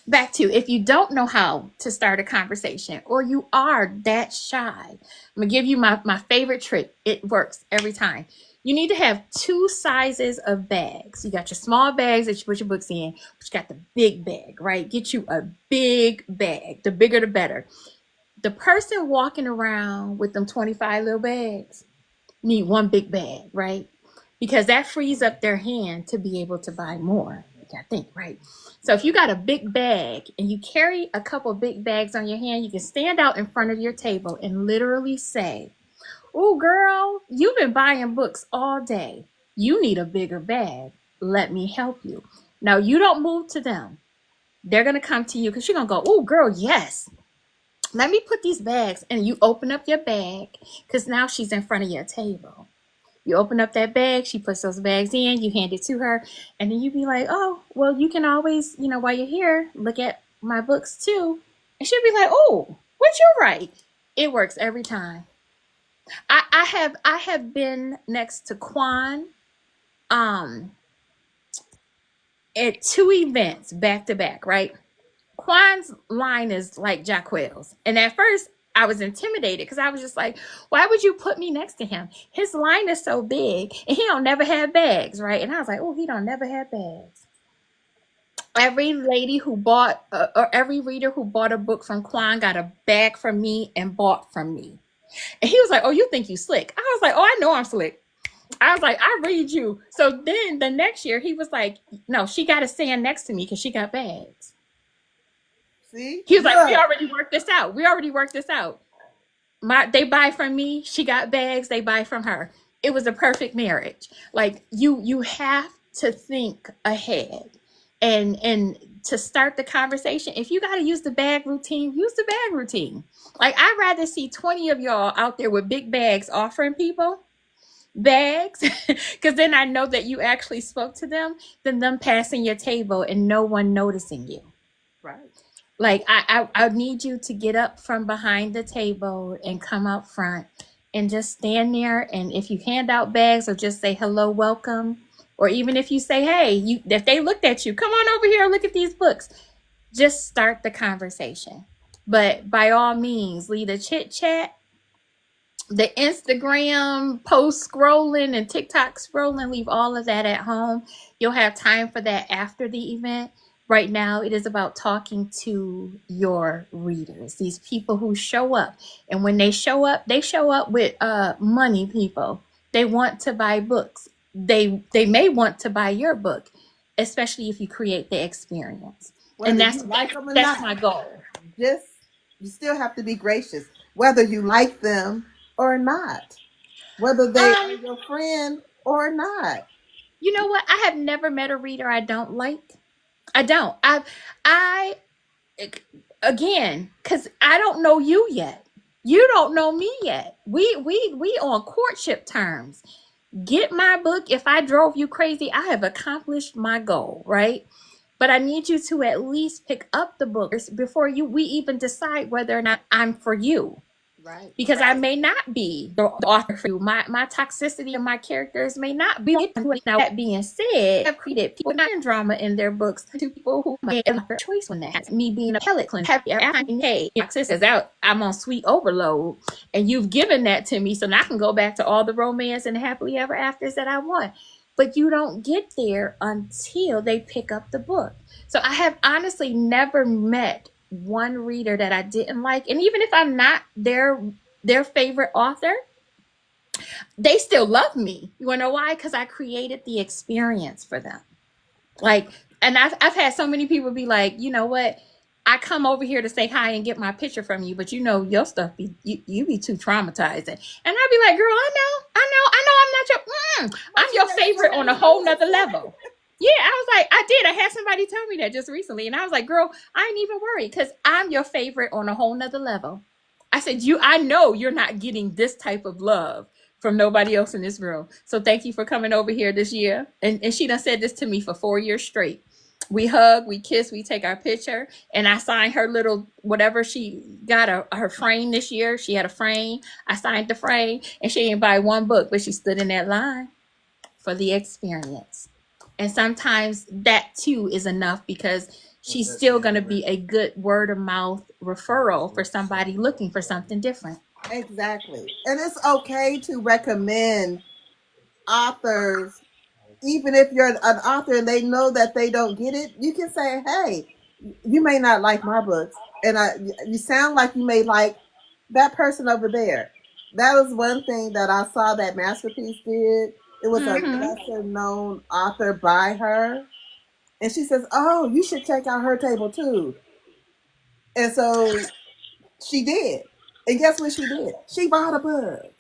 back to, if you don't know how to start a conversation or you are that shy, I'm going to give you my favorite trick. It works every time. You need to have 2 sizes of bags. You got your small bags that you put your books in, but you got the big bag, right? Get you a big bag. The bigger, the better. The person walking around with them 25 little bags need 1 big bag, right? Because that frees up their hand to be able to buy more. I think, right? So if you got a big bag and you carry a couple big bags on your hand, you can stand out in front of your table and literally say, oh, girl, you've been buying books all day. You need a bigger bag. Let me help you. Now, you don't move to them. They're going to come to you because you're going to go, oh, girl, yes. Let me put these bags. And you open up your bag because now she's in front of your table. You open up that bag. She puts those bags in. You hand it to her. And then you be like, oh, well, you can always, while you're here, look at my books too. And she'll be like, oh, what you write? It works every time. I have been next to Quan at 2 events back to back, right? Quan's line is like Jacquel's. And at first I was intimidated because I was just like, why would you put me next to him? His line is so big and he don't never have bags, right? And I was like, oh, he don't never have bags. Every lady who bought or every reader who bought a book from Quan got a bag from me and bought from me. And he was like, oh, you think you slick? I was like, oh, I know I'm slick. I was like, I read you. So then the next year he was like, no, she got to stand next to me because she got bags. See? He was like, we already worked this out. We already worked this out. They buy from me. She got bags. They buy from her. It was a perfect marriage. Like you have to think ahead and to start the conversation. If you got to use the bag routine, use the bag routine. Like I'd rather see 20 of y'all out there with big bags offering people bags because then I know that you actually spoke to them than them passing your table and no one noticing you. Right. Like I need you to get up from behind the table and come out front and just stand there. And if you hand out bags or just say hello, welcome, or even if you say, hey, if they looked at you, come on over here, look at these books. Just start the conversation. But by all means, leave the chit chat, the Instagram post scrolling and TikTok scrolling, leave all of that at home. You'll have time for that after the event. Right now, it is about talking to your readers, these people who show up. And when they show up with money people. They want to buy books. They may want to buy your book, especially if you create the experience. Whether and that's like them or that's not, my goal. you still have to be gracious, whether you like them or not, whether they are your friend or not. You know what? I have never met a reader I don't like. I don't. I again, because I don't know you yet. You don't know me yet. We on courtship terms. Get my book. If I drove you crazy, I have accomplished my goal, right? But I need you to at least pick up the books before we even decide whether or not I'm for you. Right. Because I may not be the author for you. My toxicity of my characters may not be. Now, that being said, I've created people not in drama in their books to people who made a choice when that happens. Me being a pellet cleanser. Hey, toxicity out. I'm on sweet overload, and you've given that to me, so now I can go back to all the romance and happily ever afters that I want. But you don't get there until they pick up the book. So I have honestly never met one reader that I didn't like. And even if I'm not their favorite author, they still love me. You want to know why? Because I created the experience for them. Like, and I've had so many people be like, you know what? I come over here to say hi and get my picture from you, but you know your stuff you be too traumatizing. And I'd be like, girl, I know, I'm not your I'm your favorite on a whole nother level. Yeah, I was like, I did. I had somebody tell me that just recently. And I was like, girl, I ain't even worried because I'm your favorite on a whole nother level. I said, I know you're not getting this type of love from nobody else in this room. So thank you for coming over here this year. And she done said this to me for 4 years straight. We hug, we kiss, we take our picture. And I signed her little, whatever she got, her frame this year. She had a frame. I signed the frame. And she didn't buy one book, but she stood in that line for the experience. And sometimes that too is enough because she's still going to be a good word of mouth referral for somebody looking for something different. Exactly. And it's okay to recommend authors, even if you're an author and they know that they don't get it. You can say, hey, you may not like my books, and you sound like you may like that person over there. That was one thing that I saw that Masterpiece did. It was a lesser known author by her. And she says, oh, you should check out her table too. And so she did. And guess what she did? She bought a book.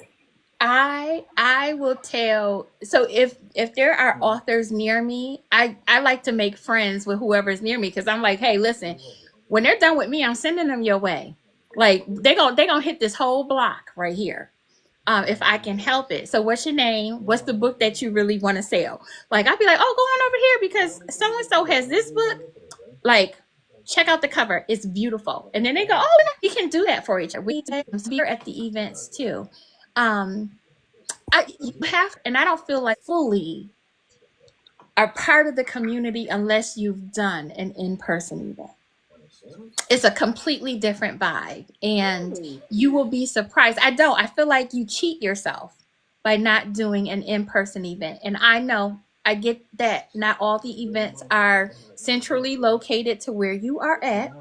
I will tell. So if there are authors near me, I like to make friends with whoever's near me because I'm like, hey, listen, when they're done with me, I'm sending them your way. Like they gonna hit this whole block right here. If I can help it. So what's your name? What's the book that you really want to sell? Like I'll be like, oh, go on over here because so-and-so has this book. Like, check out the cover. It's beautiful. And then they go, oh, we can do that for each other. We are at the events too. You have, and I don't feel like fully are part of the community unless you've done an in-person event. It's a completely different vibe, and you will be surprised. I feel like you cheat yourself by not doing an in-person event. And I know, I get that not all the events are centrally located to where you are at.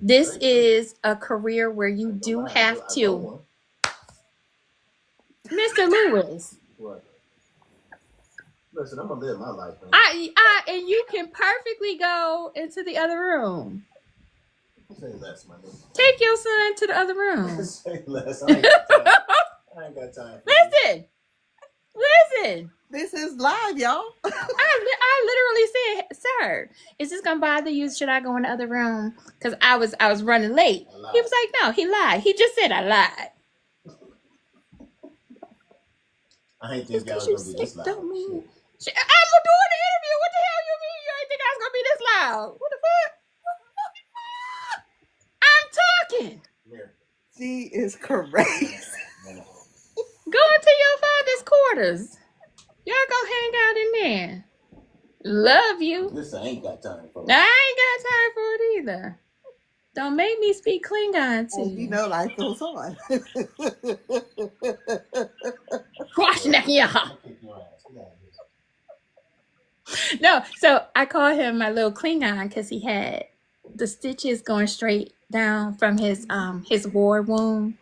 This is a career where you do have to, Mr. Lewis. Listen, I'm gonna live my life, man. And you can perfectly go into the other room. Say less, my nigga. Take your son to the other room. Say less. I ain't got time. Listen. This is live, y'all. I literally said, "Sir, is this gonna bother you? Should I go in the other room?" Because I was running late. He was like, "No, he lied. He just said I lied." I ain't think y'all was gonna be this loud. Don't mean. I'm doing the interview. What the hell you mean? You ain't think I was gonna be this loud? What the fuck? I'm talking. She is crazy. Go into your father's quarters. Y'all go hang out in there. Love you. Listen, I ain't got time for it. I ain't got time for it either. Don't make me speak Klingon to you. You know, life goes on. No, so I call him my little Klingon because he had the stitches going straight down from his war wound.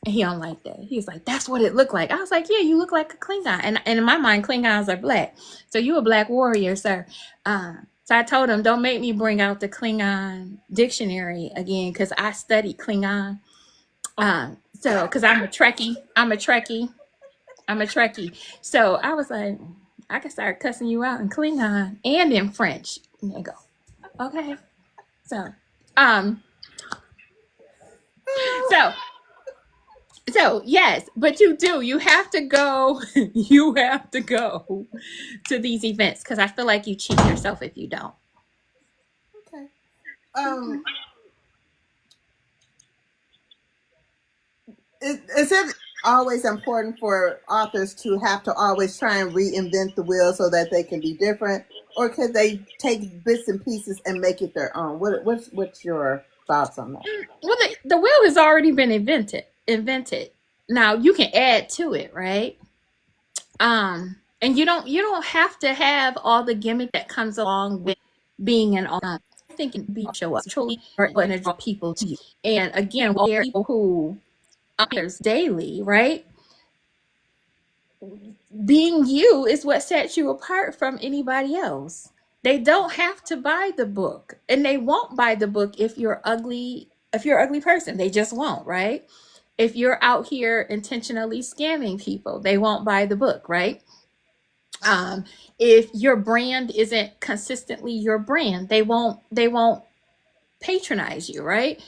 And he don't like that. He was like, "That's what it looked like." I was like, "Yeah, you look like a Klingon." And in my mind, Klingons are black. So you a black warrior, sir. So I told him, don't make me bring out the Klingon dictionary again, because I studied Klingon. So because I'm a Trekkie. So I was like, I can start cussing you out in Klingon and in French. And they go, okay. So yes, but you have to go to these events, because I feel like you cheat yourself if you don't. Okay. Is it always important for authors to have to always try and reinvent the wheel so that they can be different, or could they take bits and pieces and make it their own? What's your thoughts on that? Well, the wheel has already been invented. Now you can add to it, right? And you don't have to have all the gimmick that comes along with being an author. I think it be show up truly going to draw people to you. And again, there are people who authors daily, right? Being you is what sets you apart from anybody else. They don't have to buy the book, and they won't buy the book if you're ugly. If you're an ugly person, they just won't, right? If you're out here intentionally scamming people, they won't buy the book, right? If your brand isn't consistently your brand, they won't patronize you, right?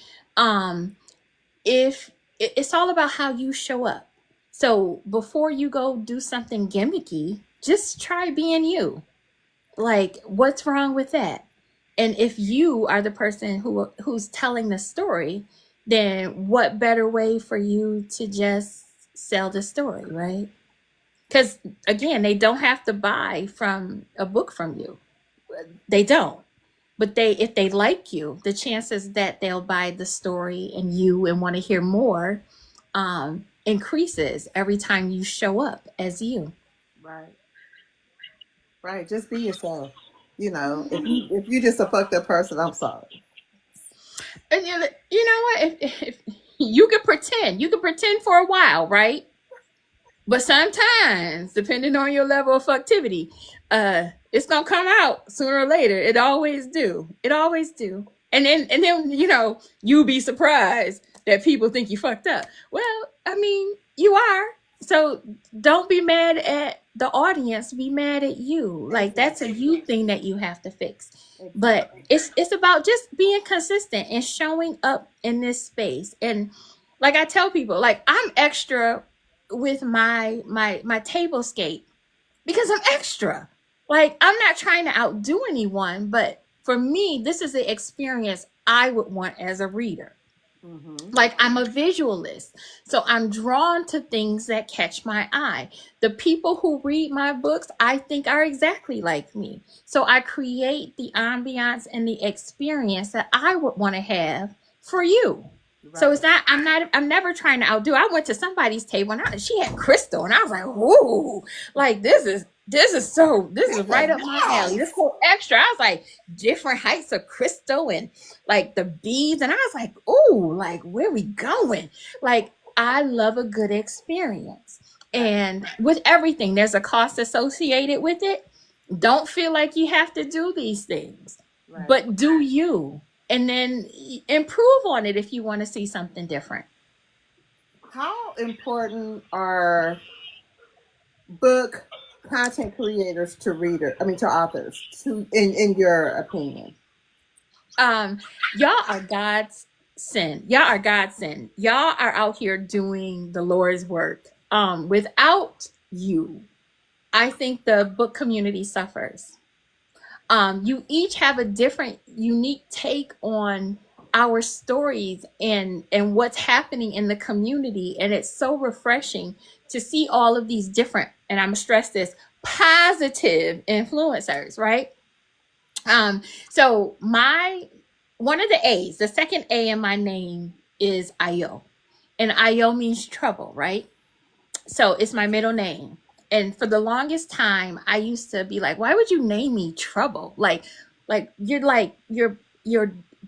If it's all about how you show up. So before you go do something gimmicky, just try being you. Like, what's wrong with that? And if you are the person who's telling the story, then what better way for you to just sell the story, right? Because again, they don't have to buy from a book from you. They don't. But if they like you, the chances that they'll buy the story and you and want to hear more increases every time you show up as you. Right. Just be yourself. If you just a fucked up person, I'm sorry. And you know what? If you can pretend for a while, right? But sometimes, depending on your level of fucktivity, it's gonna come out sooner or later. It always do. And then you'll be surprised that people think you fucked up. Well, I mean, you are. So don't be mad at the audience. Be mad at you. Like, that's a you thing that you have to fix. But it's about just being consistent and showing up in this space. And like I tell people, like, I'm extra with my table scape because I'm extra. Like, I'm not trying to outdo anyone, but for me, this is the experience I would want as a reader. Like, I'm a visualist, so I'm drawn to things that catch my eye. The people who read my books, I think, are exactly like me. So I create the ambiance and the experience that I would want to have for you. Right. So it's not, I'm never trying to outdo. I went to somebody's table and she had crystal, and I was like, ooh, like this is right up my alley. This whole extra. I was like, different heights of crystal and like the beads, and I was like, ooh, like where we going? Like, I love a good experience. And with everything, there's a cost associated with it. Don't feel like you have to do these things, but do you, and then improve on it if you want to see something different. How important are book content creators to authors, in your opinion? Y'all are God's send. Y'all are God's send. Y'all are out here doing the Lord's work. Without you, I think the book community suffers. You each have a different, unique take on our stories and what's happening in the community, and it's so refreshing to see all of these different, and I'm gonna stress this, positive influencers, right? So one of the A's, the second A in my name is Ayo, and Ayo means trouble, right? So it's my middle name. And for the longest time, I used to be like, why would you name me Trouble? Like you're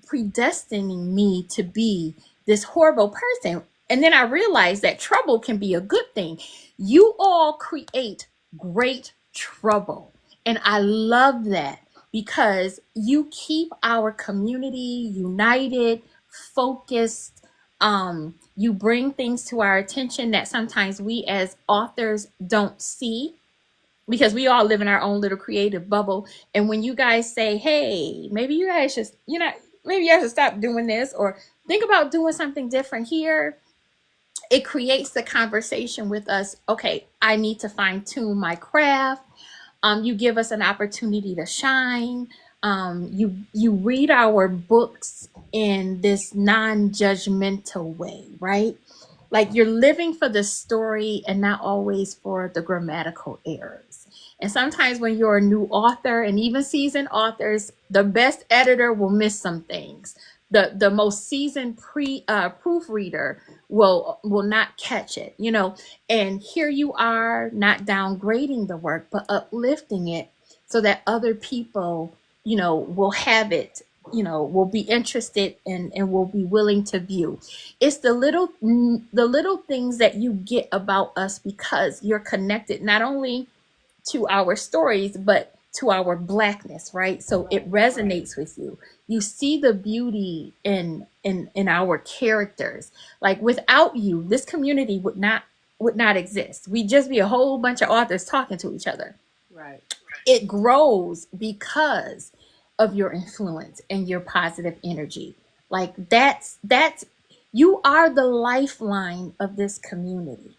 predestining me to be this horrible person. And then I realized that trouble can be a good thing. You all create great trouble. And I love that because you keep our community united, focused. You bring things to our attention that sometimes we as authors don't see, because we all live in our own little creative bubble. And when you guys say, hey, maybe you guys should, maybe you guys should stop doing this, or think about doing something different here, it creates the conversation with us. Okay, I need to fine tune my craft. You give us an opportunity to shine. You read our books in this non-judgmental way, right? Like, you're living for the story and not always for the grammatical errors. And sometimes when you're a new author, and even seasoned authors, the best editor will miss some things. The most seasoned proofreader will not catch it, and here you are, not downgrading the work, but uplifting it so that other people, will have it, will be interested and will be willing to view. It's the little things that you get about us because you're connected not only to our stories, but to our Blackness, right? So it resonates with you. You see the beauty in our characters. Like, without you, this community would not exist. We'd just be a whole bunch of authors talking to each other. Right. It grows because of your influence and your positive energy. Like, that's you are the lifeline of this community.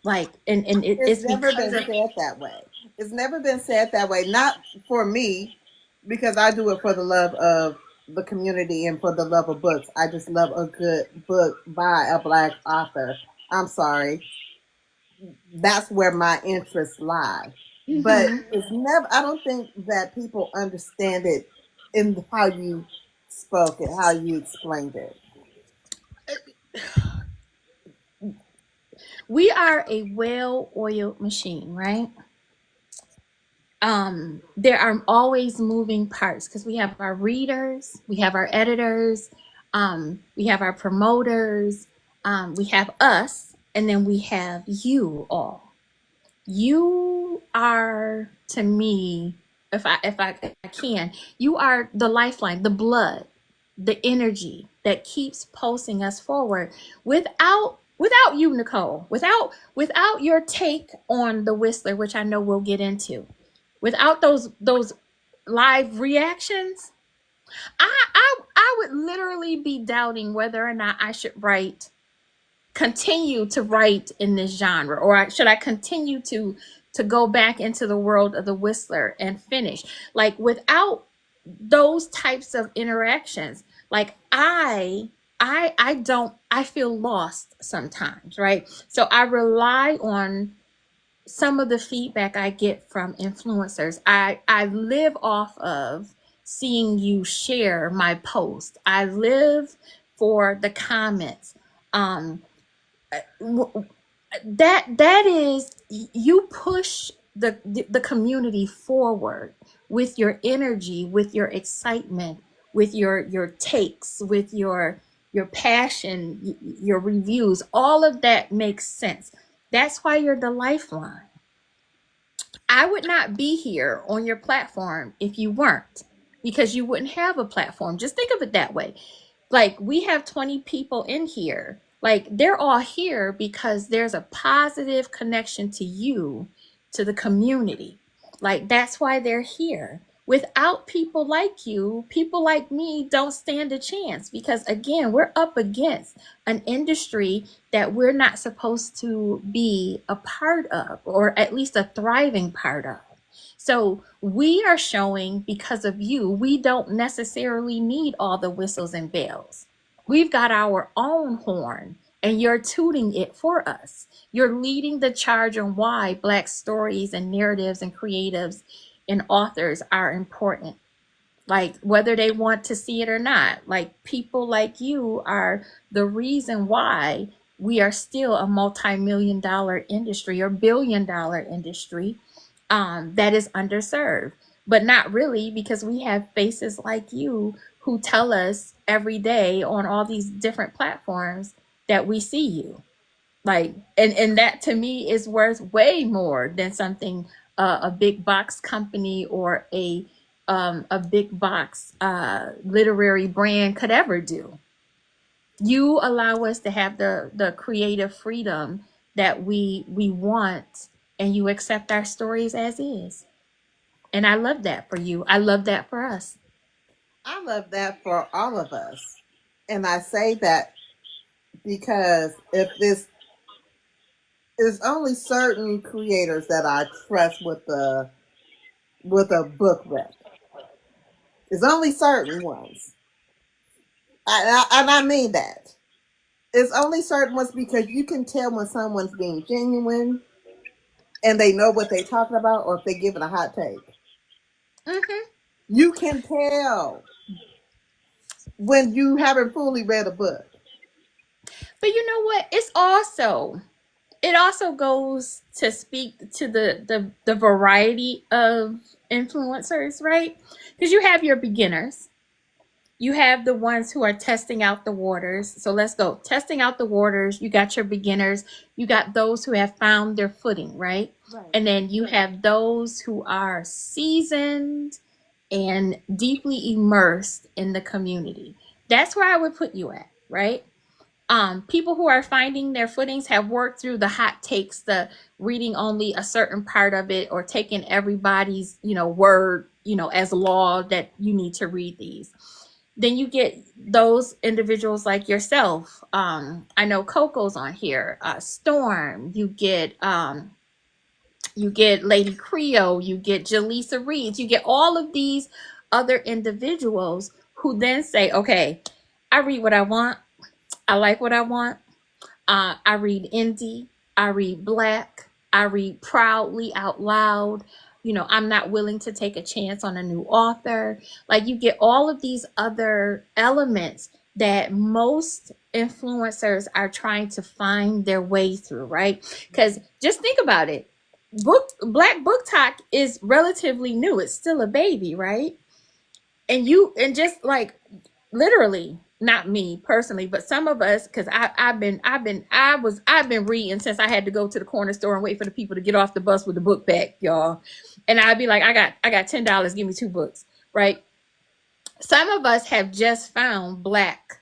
Like, and it's never been said that way. It's never been said that way. Not for me, because I do it for the love of the community and for the love of books. I just love a good book by a Black author. I'm sorry. That's where my interests lie. Mm-hmm. But it's never, I don't think that people understand it in how you spoke it, how you explained it. We are a well-oiled machine, right? There are always moving parts because we have our readers, we have our editors, we have our promoters, we have us, and then we have you all. You are, to me, if I can, you are the lifeline, the blood, the energy that keeps pulsing us forward. Without you, Nicole, without your take on The Whistler, which I know we'll get into, without those live reactions, I would literally be doubting whether or not I should continue to write in this genre, or should I continue to go back into the world of The Whistler and finish. Like, without those types of interactions, like, I I feel lost sometimes, right? So I rely on some of the feedback I get from influencers. I live off of seeing you share my post. I live for the comments. Um, that is, you push the community forward with your energy, with your excitement, with your takes, with your passion, your reviews. All of that makes sense. That's why you're the lifeline. I would not be here on your platform if you weren't, because you wouldn't have a platform. Just think of it that way. Like, we have 20 people in here. Like, they're all here because there's a positive connection to you, to the community. Like, that's why they're here. Without people like you, people like me don't stand a chance, because again, we're up against an industry that we're not supposed to be a part of, or at least a thriving part of. So we are showing, because of you, we don't necessarily need all the whistles and bells. We've got our own horn, and you're tooting it for us. You're leading the charge on why Black stories and narratives and creatives and authors are important. Like, whether they want to see it or not, like, people like you are the reason why we are still a multi-million-dollar industry or billion-dollar industry that is underserved. But not really, because we have faces like you who tell us every day on all these different platforms that we see you. Like, and that to me is worth way more than something a big box company or a big box literary brand could ever do. You allow us to have the creative freedom that we want, and you accept our stories as is. And I love that for you. I love that for us. I love that for all of us. And I say that because if this there's only certain creators that I trust with a book rep. There's only certain ones. And I mean that. It's only certain ones, because you can tell when someone's being genuine and they know what they're talking about, or if they're giving a hot take. Mm-hmm. You can tell when you haven't fully read a book. But you know what? It also goes to speak to the variety of influencers, right? Because you have your beginners. You have the ones who are testing out the waters. So let's go. Testing out the waters. You got your beginners. You got those who have found their footing, right? And then you have those who are seasoned and deeply immersed in the community. That's where I would put you at, right? People who are finding their footings have worked through the hot takes, the reading only a certain part of it, or taking everybody's, word, as law that you need to read these. Then you get those individuals like yourself. I know Coco's on here. Storm. You get Lady Creole. You get Jaleesa Reeds. You get all of these other individuals who then say, "Okay, I read what I want. I like what I want. I read indie. I read Black. I read proudly out loud. I'm not willing to take a chance on a new author." Like, you get all of these other elements that most influencers are trying to find their way through, right? Because just think about it. Black Book Talk is relatively new. It's still a baby, right? And just like, literally, not me personally, but some of us, because I've been reading since I had to go to the corner store and wait for the people to get off the bus with the book bag, y'all. And I'd be like, I got $10, give me 2 books, right? Some of us have just found Black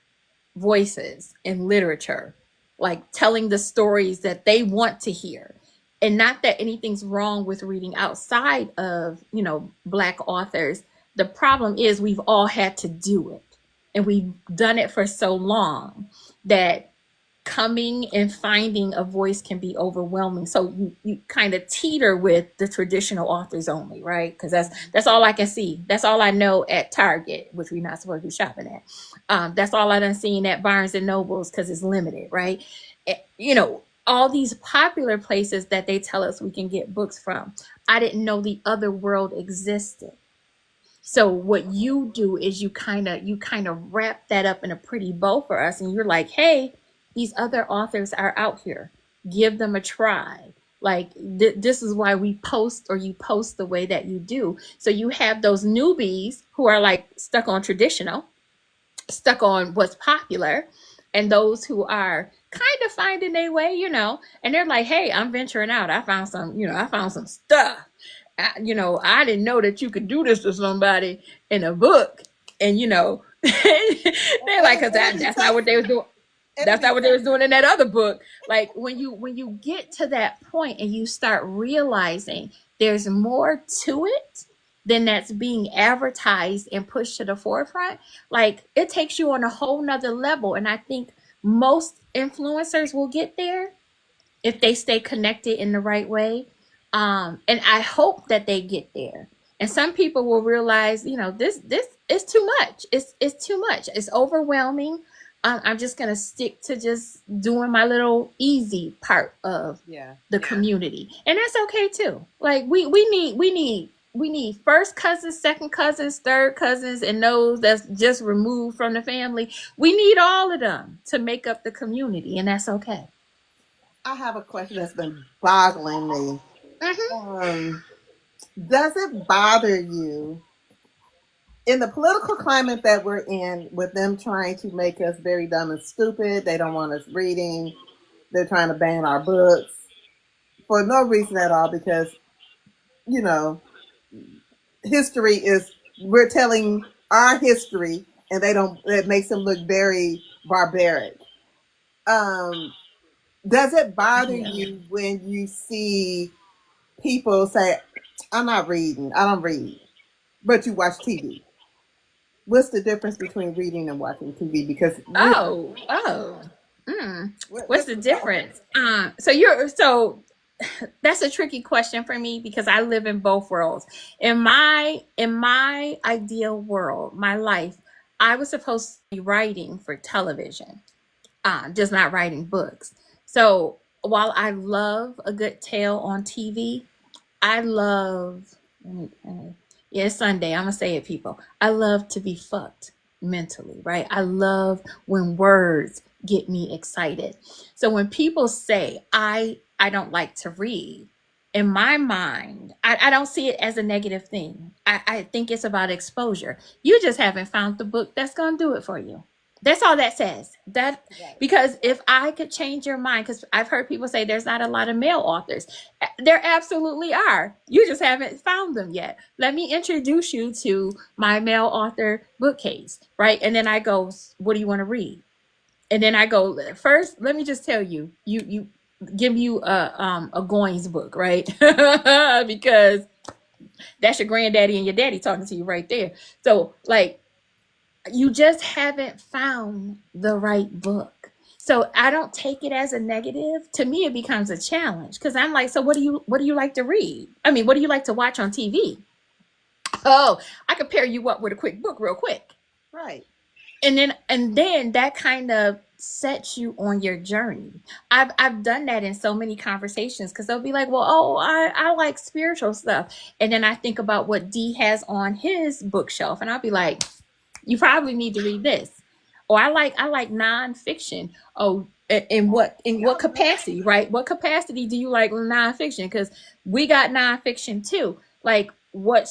voices in literature, like telling the stories that they want to hear. And not that anything's wrong with reading outside of, Black authors. The problem is we've all had to do it. And we've done it for so long that coming and finding a voice can be overwhelming. So you kind of teeter with the traditional authors only, right? Because that's all I can see. That's all I know at Target, which we're not supposed to be shopping at. That's all I done seen at Barnes and Nobles because it's limited, right? You know, all these popular places that they tell us we can get books from. I didn't know the other world existed. So what you do is you kind of wrap that up in a pretty bow for us, and you're like, hey, these other authors are out here. Give them a try. Like this is why we post, or you post the way that you do. So you have those newbies who are like stuck on traditional, stuck on what's popular, and those who are kind of finding their way, you know, and they're like, hey, I'm venturing out. I found some stuff. I didn't know that you could do this to somebody in a book. And, you know, they're like, because that's not what they was doing. That's not what they was doing in that other book. Like when you get to that point and you start realizing there's more to it than that's being advertised and pushed to the forefront, like it takes you on a whole nother level. And I think most influencers will get there if they stay connected in the right way. And I hope that they get there. And some people will realize, you know, this is too much. It's too much. It's overwhelming. I'm just gonna stick to just doing my little easy part of the community, and that's okay too. Like we need first cousins, second cousins, third cousins, and those that's just removed from the family. We need all of them to make up the community, and that's okay. I have a question that's been boggling me. Mm-hmm. Does it bother you in the political climate that we're in, with them trying to make us very dumb and stupid? They don't want us reading. They're trying to ban our books for no reason at all, because, you know, history is, we're telling our history, and it makes them look very barbaric. Does it bother you when you see people say, I'm not reading, I don't read, but you watch TV? What's the difference between reading and watching TV? Because what's the difference? So that's a tricky question for me, because I live in both worlds. In my ideal world, my life, I was supposed to be writing for television, just not writing books. So while I love a good tale on TV, I love, it's Sunday, I'm gonna say it, people. I love to be fucked mentally, right? I love when words get me excited. So when people say I don't like to read, in my mind, I don't see it as a negative thing. I think it's about exposure. You just haven't found the book that's gonna do it for you. That's all that says. Because if I could change your mind, because I've heard people say there's not a lot of male authors. There absolutely are. You just haven't found them yet. Let me introduce you to my male author bookcase, right? And then I go, what do you want to read? And then I go, first, let me just tell you, you give you a Goins book, right? Because that's your granddaddy and your daddy talking to you right there. So like, you just haven't found the right book. So I don't take it as a negative. To me, it becomes a challenge, because I'm like, so what do you like to read? I mean, what do you like to watch on TV? Oh, I could pair you up with a quick book real quick. Right. And then that kind of sets you on your journey. I've done that in so many conversations, because they'll be like, well, I like spiritual stuff. And then I think about what D has on his bookshelf, and I'll be like, you probably need to read this. Or I like nonfiction. Oh, in what capacity, right? What capacity do you like nonfiction? Because we got nonfiction too. Like what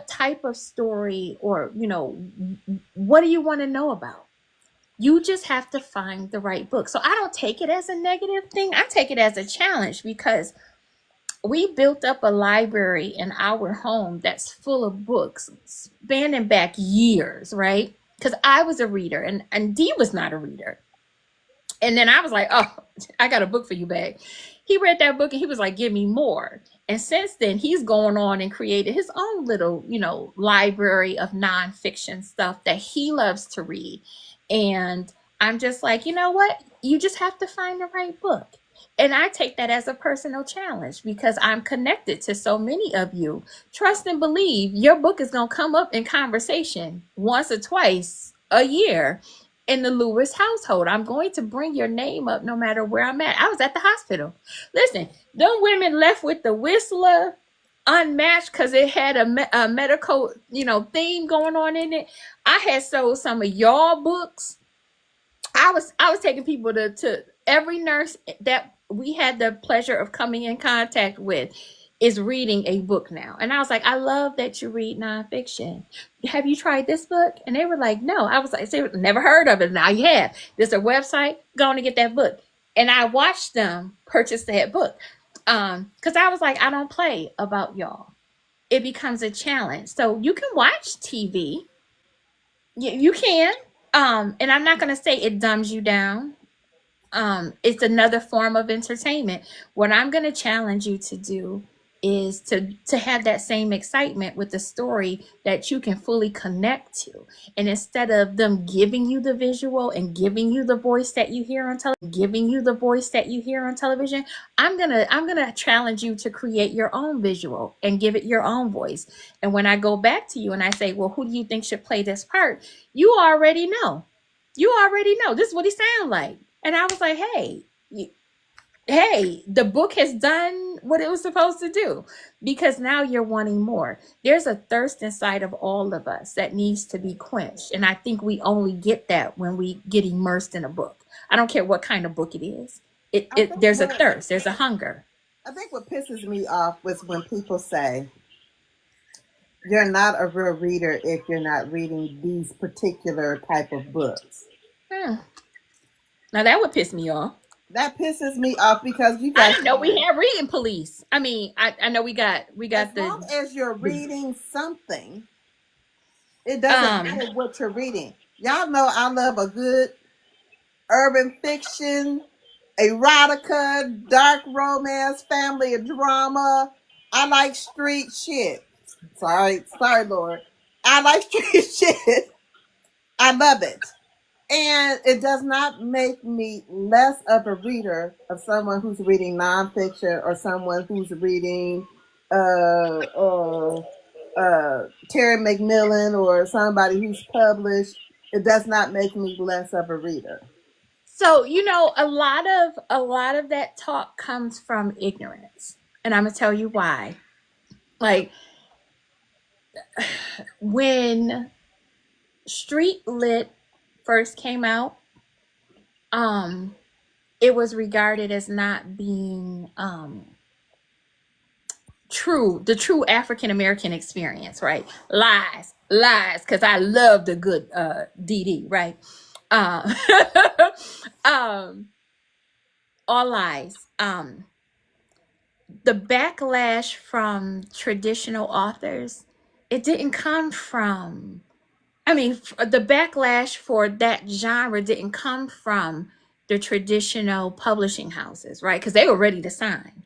type of story, or, you know, what do you want to know about? You just have to find the right book. So I don't take it as a negative thing. I take it as a challenge, because we built up a library in our home that's full of books spanning back years, right? Because I was a reader, and Dee was not a reader. And then I was like, oh, I got a book for you, babe. He read that book and he was like, give me more. And since then, he's gone on and created his own little, you know, library of nonfiction stuff that he loves to read. And I'm just like, you know what? you just have to find the right book. And I take that as a personal challenge because I'm connected to so many of you. Trust and believe your book is going to come up in conversation once or twice a year in the Lewis household. I'm going to bring your name up no matter where I'm at. I was at the hospital. Listen, them women left with the Whistler unmatched because it had a medical, theme going on in it. I had sold some of y'all books. I was taking people to every nurse that we had the pleasure of coming in contact with is reading a book now. And I was like, I love that you read nonfiction. Have you tried this book? And they were like, no. I was like, never heard of it. Now you have. There's a website. Go on and get that book. And I watched them purchase that book. Because I was like, I don't play about y'all. It becomes a challenge. So you can watch TV. You can. And I'm not going to say it dumbs you down. It's another form of entertainment. What I'm going to challenge you to do is to have that same excitement with the story that you can fully connect to. And instead of them giving you the visual and giving you the voice that you hear on television, I'm gonna challenge you to create your own visual and give it your own voice. And when I go back to you and I say, well, who do you think should play this part? You already know. This is what he sounds like. And I was like, hey, the book has done what it was supposed to do, because now you're wanting more. There's a thirst inside of all of us that needs to be quenched. And I think we only get that when we get immersed in a book. I don't care what kind of book it is. There's a thirst. There's a hunger. I think what pisses me off was when people say, you're not a real reader if you're not reading these particular type of books. Now that would piss me off. That pisses me off because you guys. I didn't know we had reading police. I mean, I know we got as long as you're reading something, it doesn't matter what you're reading. Y'all know I love a good urban fiction, erotica, dark romance, family drama. I like street shit. Sorry, Lord. I like street shit. I love it. And it does not make me less of a reader of someone who's reading nonfiction or someone who's reading Terry McMillan or somebody who's published. It does not make me less of a reader. So, a lot of that talk comes from ignorance. And I'm going to tell you why. Like, when street lit first came out, it was regarded as not being the true African American experience, right? Lies, because I love the good DD, right? All lies. The backlash from traditional authors, it didn't come from, the backlash for that genre didn't come from the traditional publishing houses, right? Because they were ready to sign.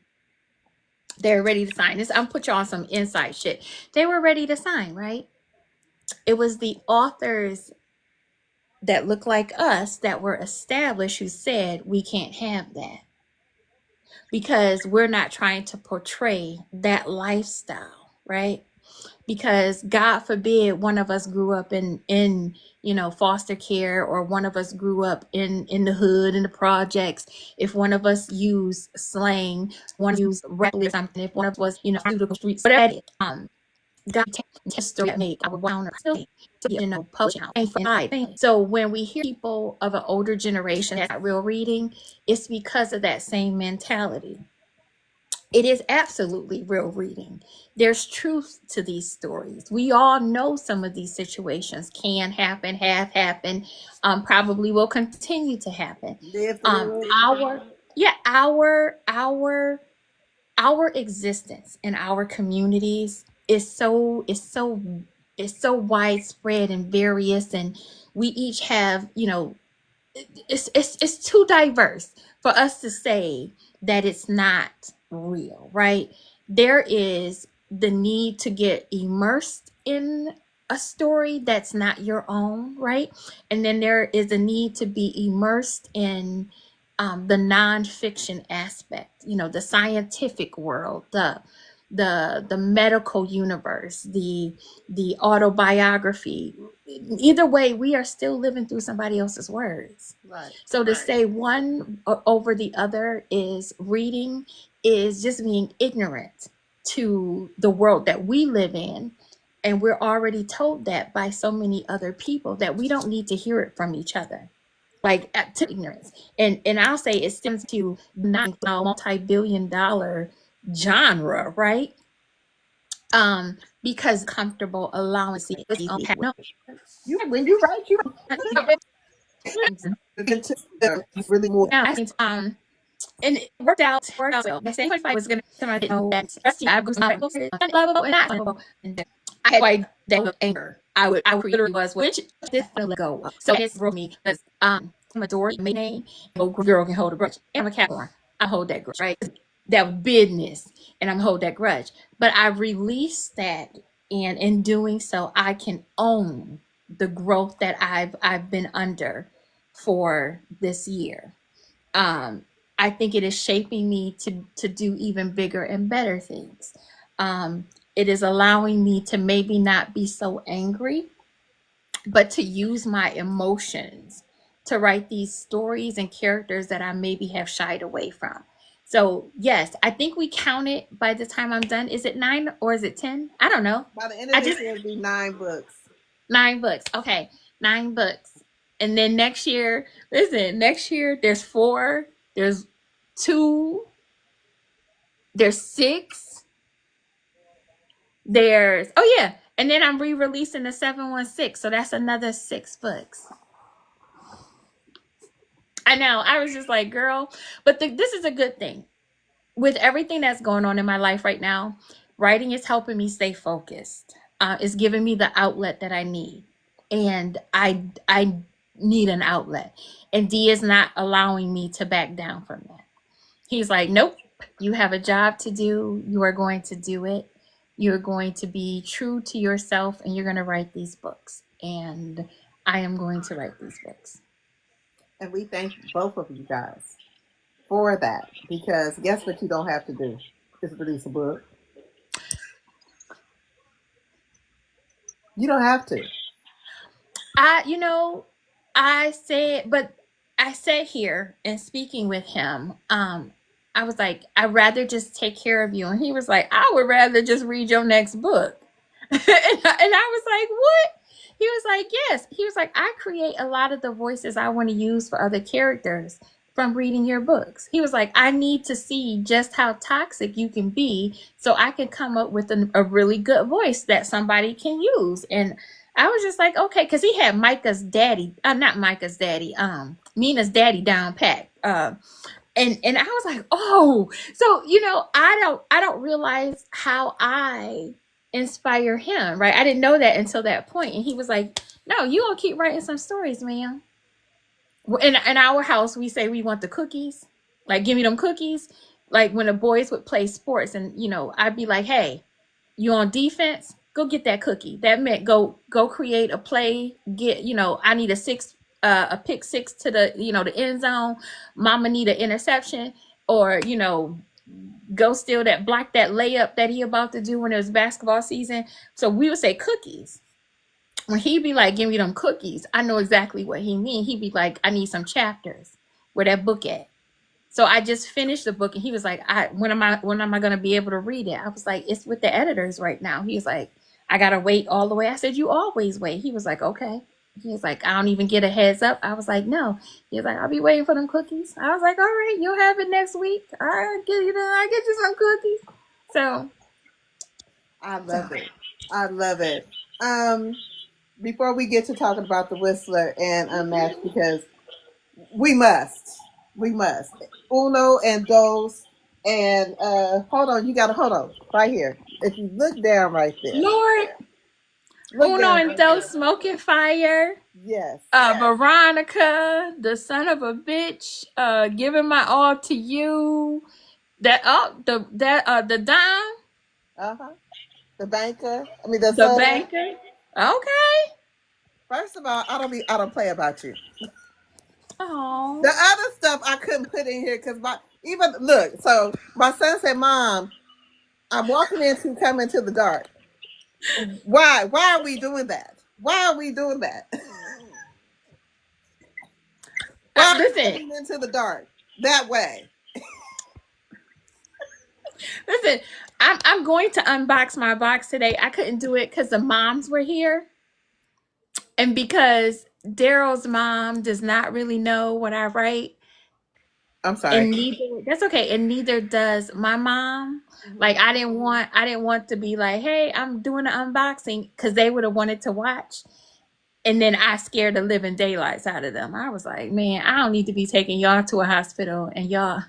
This. I'm put you on some inside shit. They were ready to sign, right? It was the authors that look like us that were established who said we can't have that because we're not trying to portray that lifestyle, right? Because God forbid one of us grew up in foster care, or one of us grew up in the hood, in the projects. If one of us used slang, one used rap or something, if one of us, pseudo streets, whatever it is, God history that made our publishing house. So when we hear people of an older generation that's not real reading, it's because of that same mentality. It is absolutely real reading. There's truth to these stories. We all know some of these situations can happen, have happened, probably will continue to happen. Our existence in our communities is so widespread and various, and we each have, it's too diverse for us to say that it's not real, right? There is the need to get immersed in a story that's not your own, right? And then there is a need to be immersed in the nonfiction aspect, the scientific world, the medical universe, the autobiography. Either way, we are still living through somebody else's words. Right. So to say one over the other is reading is just being ignorant to the world that we live in. And we're already told that by so many other people that we don't need to hear it from each other. Like to ignorance. And I'll say it stems to not a multi-billion-dollar genre, right? Because comfortable allowing no, when you write, you really more. and it worked out well. The same point was gonna somebody know that I was not lovable and not lovable. And I had quite that of anger. I would literally was which this let go. So it's broke me because I'm a Dory name. No girl can hold a grudge. I'm a Capricorn. I hold that grudge, right? That business, and I'm hold that grudge. But I released that, and in doing so, I can own the growth that I've been under for this year. I think it is shaping me to do even bigger and better things. It is allowing me to maybe not be so angry, but to use my emotions to write these stories and characters that I maybe have shied away from. So yes, I think we count it by the time I'm done. Is it 9 or is it 10? I don't know. By the end of this year, it'll be 9 books. 9 books. Okay, 9 books. And then next year, next year there's 4, there's 2, there's 6, there's and then I'm re-releasing the 716, so that's another 6 books. I know, I was just like, girl, but this is a good thing. With everything that's going on in my life right now, writing is helping me stay focused. It's giving me the outlet that I need, and I need an outlet, and D is not allowing me to back down from that. He's like, nope, you have a job to do. You are going to do it. You're going to be true to yourself, and you're going to write these books. And I am going to write these books. And we thank both of you guys for that, because guess what you don't have to do is release a book. You don't have to. I said here and speaking with him, I was like, I'd rather just take care of you. And he was like, I would rather just read your next book. and I was like, what? He was like, yes. He was like, I create a lot of the voices I want to use for other characters from reading your books. He was like, I need to see just how toxic you can be so I can come up with a really good voice that somebody can use. And I was just like, okay, because he had Micah's daddy, not Micah's daddy, Mina's daddy down pat. And I was like, oh, so I don't realize how I inspire him, right? I didn't know that until that point. And he was like, no, you gonna keep writing some stories, man. In our house, we say we want the cookies. Like, give me them cookies. Like when the boys would play sports, and I'd be like, hey, you on defense? Go get that cookie. That meant go create a play. Get I need a pick 6 to the the end zone. Mama need an interception, or go steal that, block that layup that he about to do when it was basketball season. So we would say cookies. When he'd be like, give me them cookies, I know exactly what he mean. He'd be like, I need some chapters. Where that book at? So I just finished the book, and he was like, when am I going to be able to read it? I was like, it's with the editors right now. He was like, I got to wait all the way. I said, you always wait. He was like, okay. He was like, I don't even get a heads up. I was like, no. He was like, I'll be waiting for them cookies. I was like, all right, you'll have it next week. I'll get you some cookies. So I love it. Before we get to talking about the Whistler and Unmatched, because we must. Uno and dos, and hold on, right here. If you look down right there. Lord, Uno and dos, Smoking Fire. Yes. Veronica, the son of a bitch, giving my all to you. The Don. The banker. The banker. Okay. First of all, I don't play about you. Oh. The other stuff I couldn't put in here because so my son said, "Mom, I'm walking into coming to the dark. Why? Why are we doing that? Why are we doing that? Why are we Listen, coming into the dark that way?" listen. I'm going to unbox my box today. I couldn't do it because the moms were here, and because Daryl's mom does not really know what I write. I'm sorry. And neither that's okay, and neither does my mom. Like I didn't want to be like, hey, I'm doing an unboxing, because they would have wanted to watch. And then I scared the living daylights out of them. I was like, man, I don't need to be taking y'all to a hospital and y'all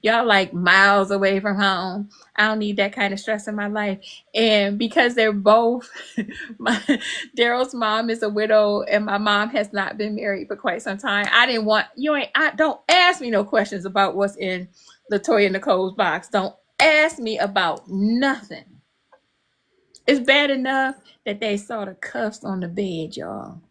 like miles away from home. I don't need that kind of stress in my life. And because they're both, Daryl's mom is a widow and my mom has not been married for quite some time. Don't ask me no questions about what's in Latoya Nicole's box. Don't ask me about nothing. It's bad enough that they saw the cuffs on the bed, y'all.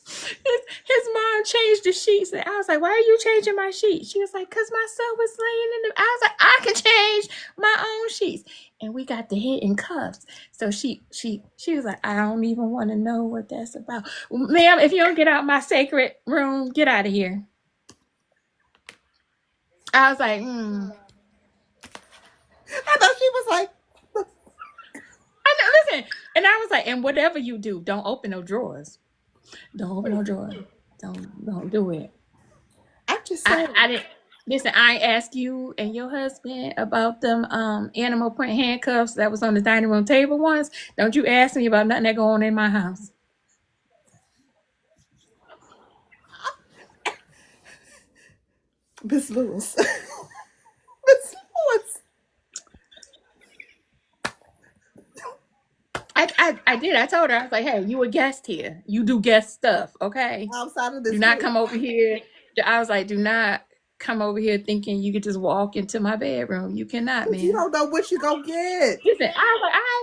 His mom changed the sheets, and I was like, "Why are you changing my sheets?" She was like, "Cause my son was laying in the." I was like, "I can change my own sheets," and we got the head in cuffs. So she was like, "I don't even want to know what that's about, ma'am. If you don't get out my sacred room, get out of here." I was like, I thought she was like, I know, listen, and I was like, and whatever you do, don't open no drawers. Don't open no drawers. Don't do it. I'm just saying. I didn't listen. I asked you and your husband about them animal print handcuffs that was on the dining room table once. Don't you ask me about nothing that go on in my house. Miss Lewis. Miss Lewis. I did. I told her, I was like, hey, you a guest here. You do guest stuff, okay? Outside of this, Do not come over here. I was like, do not come over here thinking you could just walk into my bedroom. You cannot, man. You don't know what you gonna get. Listen, I was like, I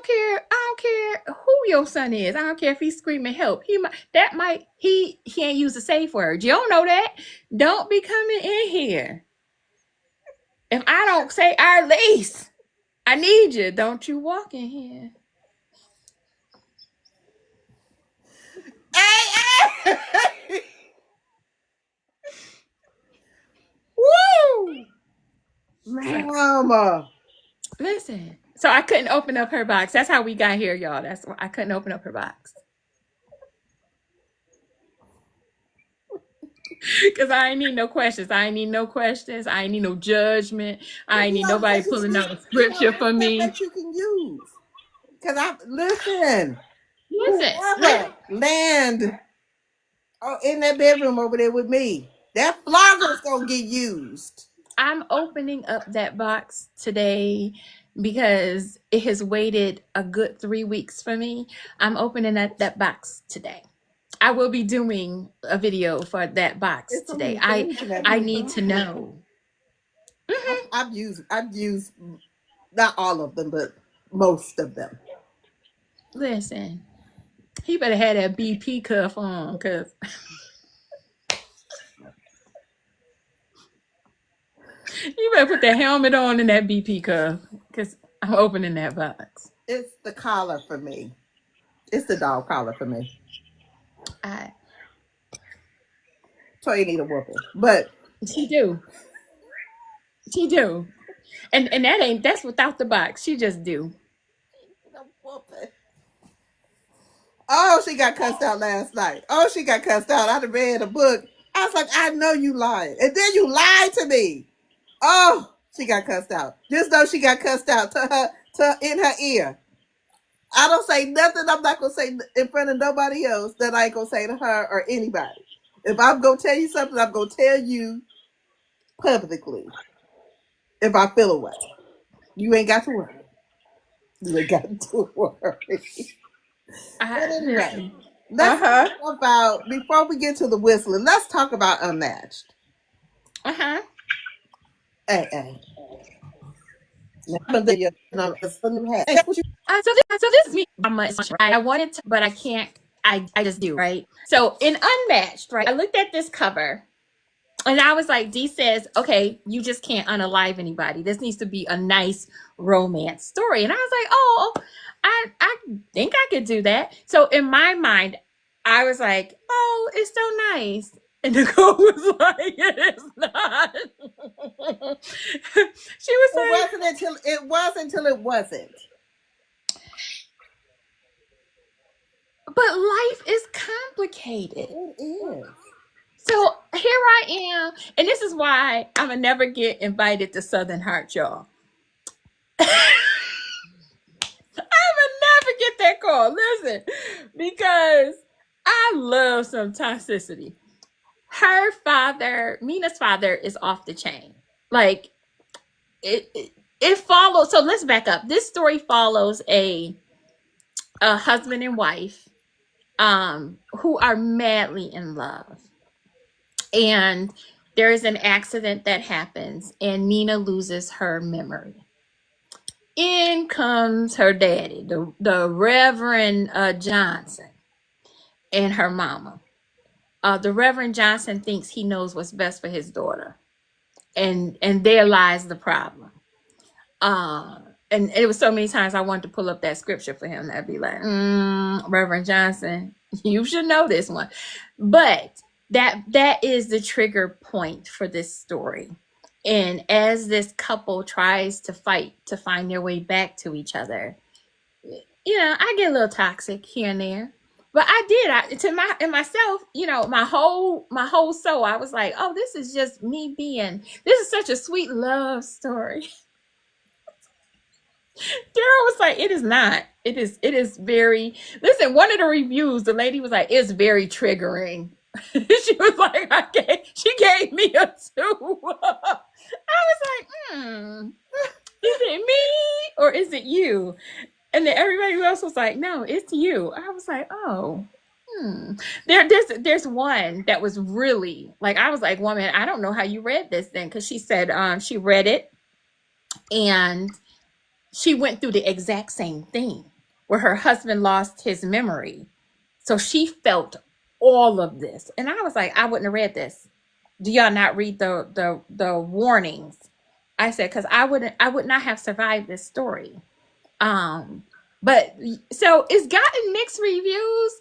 don't care who your son is. I don't care if he's screaming help. He ain't use a safe word. You don't know that. Don't be coming in here. If I don't say our lease, I need you. Don't you walk in here. Hey! Woo! Mama. Listen. So I couldn't open up her box. That's how we got here, y'all. That's why I couldn't open up her box. Because I ain't need no questions. I ain't need no questions. I ain't need no judgment. I ain't need nobody pulling out a scripture for me. That you can use. Because listen. Listen. Land in that bedroom over there with me. That flogger's going to get used. I'm opening up that box today because it has waited a good 3 weeks for me. I'm opening that box today. I will be doing a video for that box today. I need to know. Mm-hmm. I've used not all of them, but most of them. Listen, he better have that BP cuff on, because you better put the helmet on and that BP cuff, because I'm opening that box. It's the collar for me. It's the dog collar for me. So you need a whooping, but she do, and that's without the box. She just do. Oh, she got cussed out last night. Oh, she got cussed out. I'd have read a book. I was like, I know you lied, and then you lied to me. Oh, she got cussed out. Just know she got cussed out in her ear. I don't say nothing I'm not gonna say in front of nobody else that I ain't gonna say to her or anybody. If I'm gonna tell you something, I'm gonna tell you publicly. If I feel away, you ain't got to worry. You ain't got to worry. But anyway, let's talk about, before we get to the whistling, let's talk about Unmatched. Hey. So this is me. I wanted to, but I can't I just do, right? So in Unmatched, right, I looked at this cover and I was like, Dee says, okay, you just can't unalive anybody. This needs to be a nice romance story. And I was like, oh, I think I could do that. So in my mind, I was like, oh, it's so nice. And Nicole was like, it is not. She was like, It was until it wasn't. But life is complicated. It is. So here I am, and this is why I'm gonna never get invited to Southern Heart, y'all. I would never get that call. Listen, because I love some toxicity. Her father, Mina's father, is off the chain. Like it follows. So let's back up. This story follows a husband and wife who are madly in love. And there is an accident that happens, and Mina loses her memory. In comes her daddy, the Reverend Johnson, and her mama. The Reverend Johnson thinks he knows what's best for his daughter, and there lies the problem. And it was so many times I wanted to pull up that scripture for him. I'd be like, Reverend Johnson, you should know this one. But that is the trigger point for this story. And as this couple tries to fight to find their way back to each other, you know, I get a little toxic here and there. But in myself, you know, my whole soul, I was like, oh, this is just me this is such a sweet love story. Daryl was like, it is not. It is very, listen, one of the reviews, the lady was like, it's very triggering. She was like, she gave me a 2. I was like, is it me or is it you? And then everybody else was like, no, it's you. I was like, oh. There's one that was really, like, I was like, woman, I don't know how you read this then, because she said she read it and she went through the exact same thing where her husband lost his memory. So she felt all of this. And I was like, I wouldn't have read this. Do y'all not read the warnings? I said, because I would not have survived this story. But so it's gotten mixed reviews.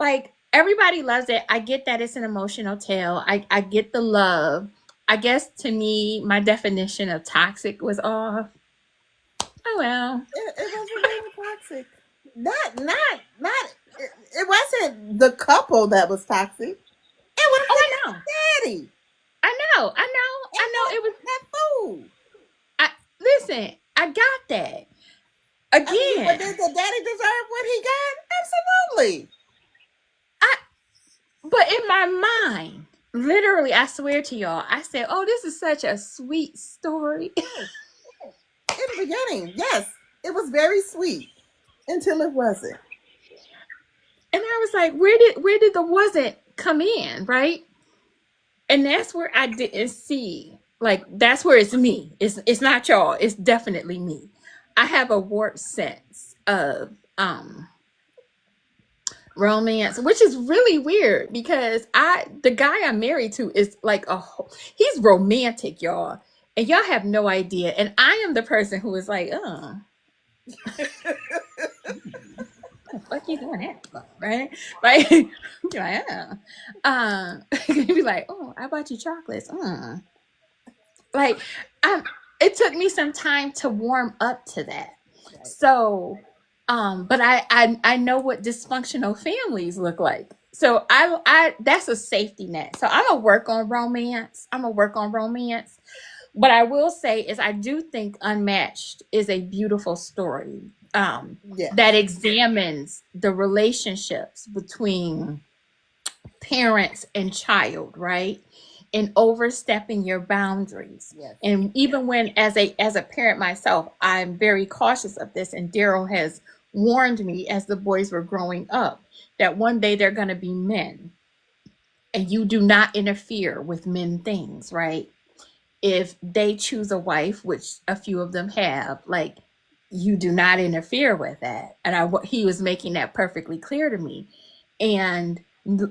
Like, everybody loves it. I get that it's an emotional tale. I get the love. I guess to me, my definition of toxic was off. Oh well. It wasn't really toxic. Not. It wasn't the couple that was toxic. It was I know. daddy. I know. It was that fool. Listen, I got that. Again. But did the daddy deserve what he got? Absolutely. But in my mind, literally, I swear to y'all, I said, oh, this is such a sweet story. In the beginning, yes, it was very sweet until it wasn't. And I was like, where did the wasn't come in, right? And that's where I didn't see, like, that's where it's me. It's not y'all. It's definitely me. I have a warped sense of romance, which is really weird because the guy I'm married to is like he's romantic, y'all. And y'all have no idea. And I am the person who is like, what the fuck you doing that for, right? Like, you're like, you'd be like, oh, I bought you chocolates. Like, it took me some time to warm up to that. So, but I know what dysfunctional families look like. So I that's a safety net. So I'm gonna work on romance. What I will say is I do think Unmatched is a beautiful story that examines the relationships between parents and child, right? And overstepping your boundaries. Yes. And even when, as a parent myself, I'm very cautious of this. And Daryl has warned me as the boys were growing up that one day they're going to be men. And you do not interfere with men things, right? If they choose a wife, which a few of them have, like, you do not interfere with that. And he was making that perfectly clear to me. and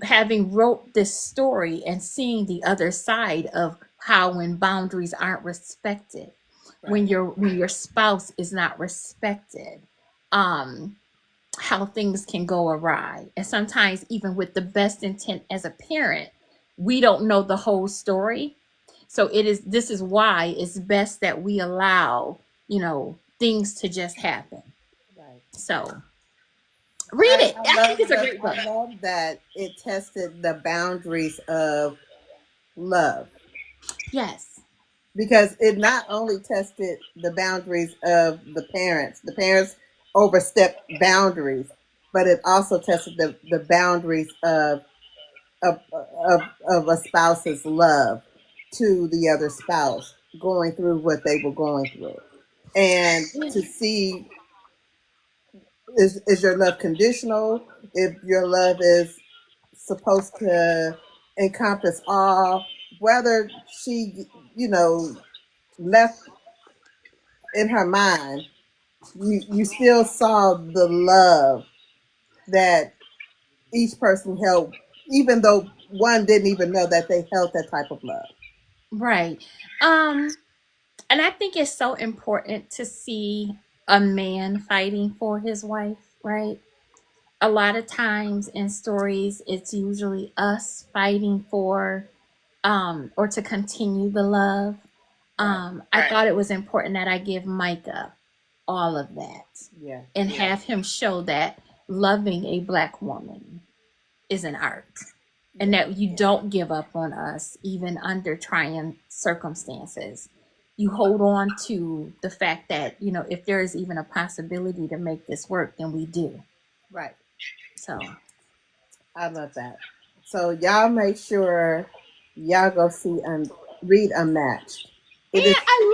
having wrote this story and seeing the other side of how when boundaries aren't respected, when your spouse is not respected, um how things can go awry. And sometimes even with the best intent as a parent, we don't know the whole story. So this is why it's best that we allow, things to just happen. Right. So read it. I think it's a great book. I love that it tested the boundaries of love. Yes. Because it not only tested the boundaries of the parents overstepped boundaries, but it also tested the boundaries of, of a spouse's love to the other spouse going through what they were going through. And to see, is your love conditional? If your love is supposed to encompass all, whether she, left in her mind, you still saw the love that each person held, even though one didn't even know that they held that type of love. Right. And I think it's so important to see a man fighting for his wife, right? A lot of times in stories, it's usually us fighting for or to continue the love. I thought it was important that I give Micah all of that. Yeah. And have him show that loving a Black woman is an art. And that you don't give up on us even under trying circumstances. You hold on to the fact that, if there is even a possibility to make this work, then we do. Right. So I love that. So y'all make sure y'all go see and read Unmatched. I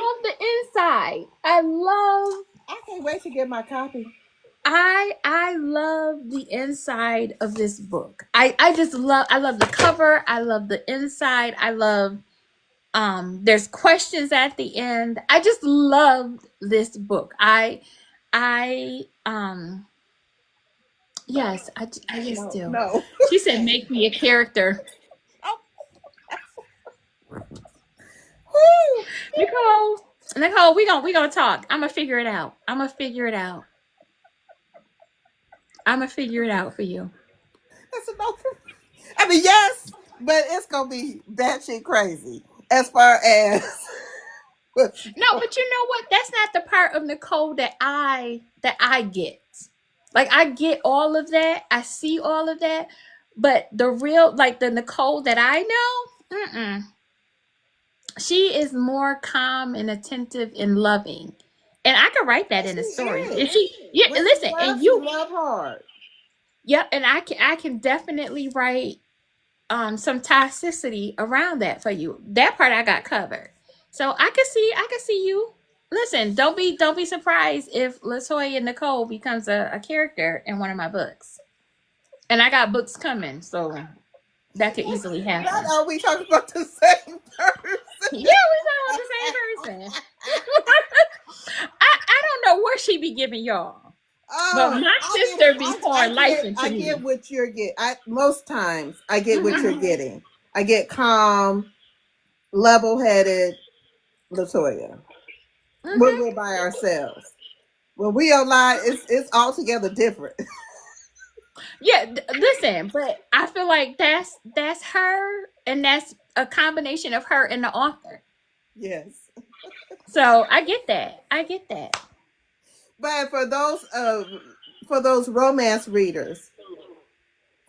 love the inside. I can't wait to get my copy. I love the inside of this book. I love the cover. I love the inside. I love there's questions at the end. I just loved this book. Yes, I just do. No. She said make me a character. Nicole, we gonna talk. I'm gonna figure it out. I'm gonna figure it out for you. That's a no for me. I mean, yes, but it's gonna be batshit crazy as far as No, but you know what? That's not the part of Nicole that I get. Like I get all of that. I see all of that. But the real, like the Nicole that I know, she is more calm and attentive and loving. And I could write that in a story. If listen, and you love hard. Yep, and I can definitely write some toxicity around that for you. That part I got covered. So I can see you. Listen, don't be surprised if LaToya Nicole becomes a character in one of my books. And I got books coming, so that could easily happen. Not are we talking about the same person? Yeah, we're talking about the same person. I don't know where she be giving y'all. But my sister be pouring life into me. I get what you're getting. Most times I get what you're getting. I get calm, level-headed LaToya. When we're by ourselves. When we online, it's altogether different. Yeah, listen, but I feel like that's her, and that's a combination of her and the author. Yes. So I get that. But for those romance readers,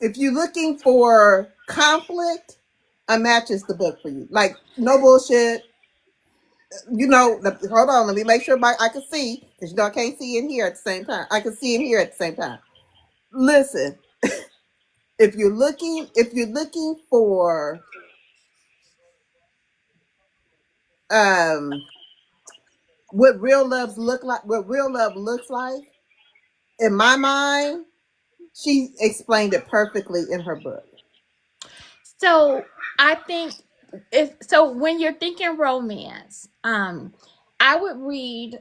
if you're looking for conflict, Unmatched is the book for you. Like, no bullshit. Hold on, let me make sure I can see, because I can't see in here at the same time. I can see in here at the same time. Listen, if you're looking for what real love looks like, in my mind, she explained it perfectly in her book. So I think when you're thinking romance, I would read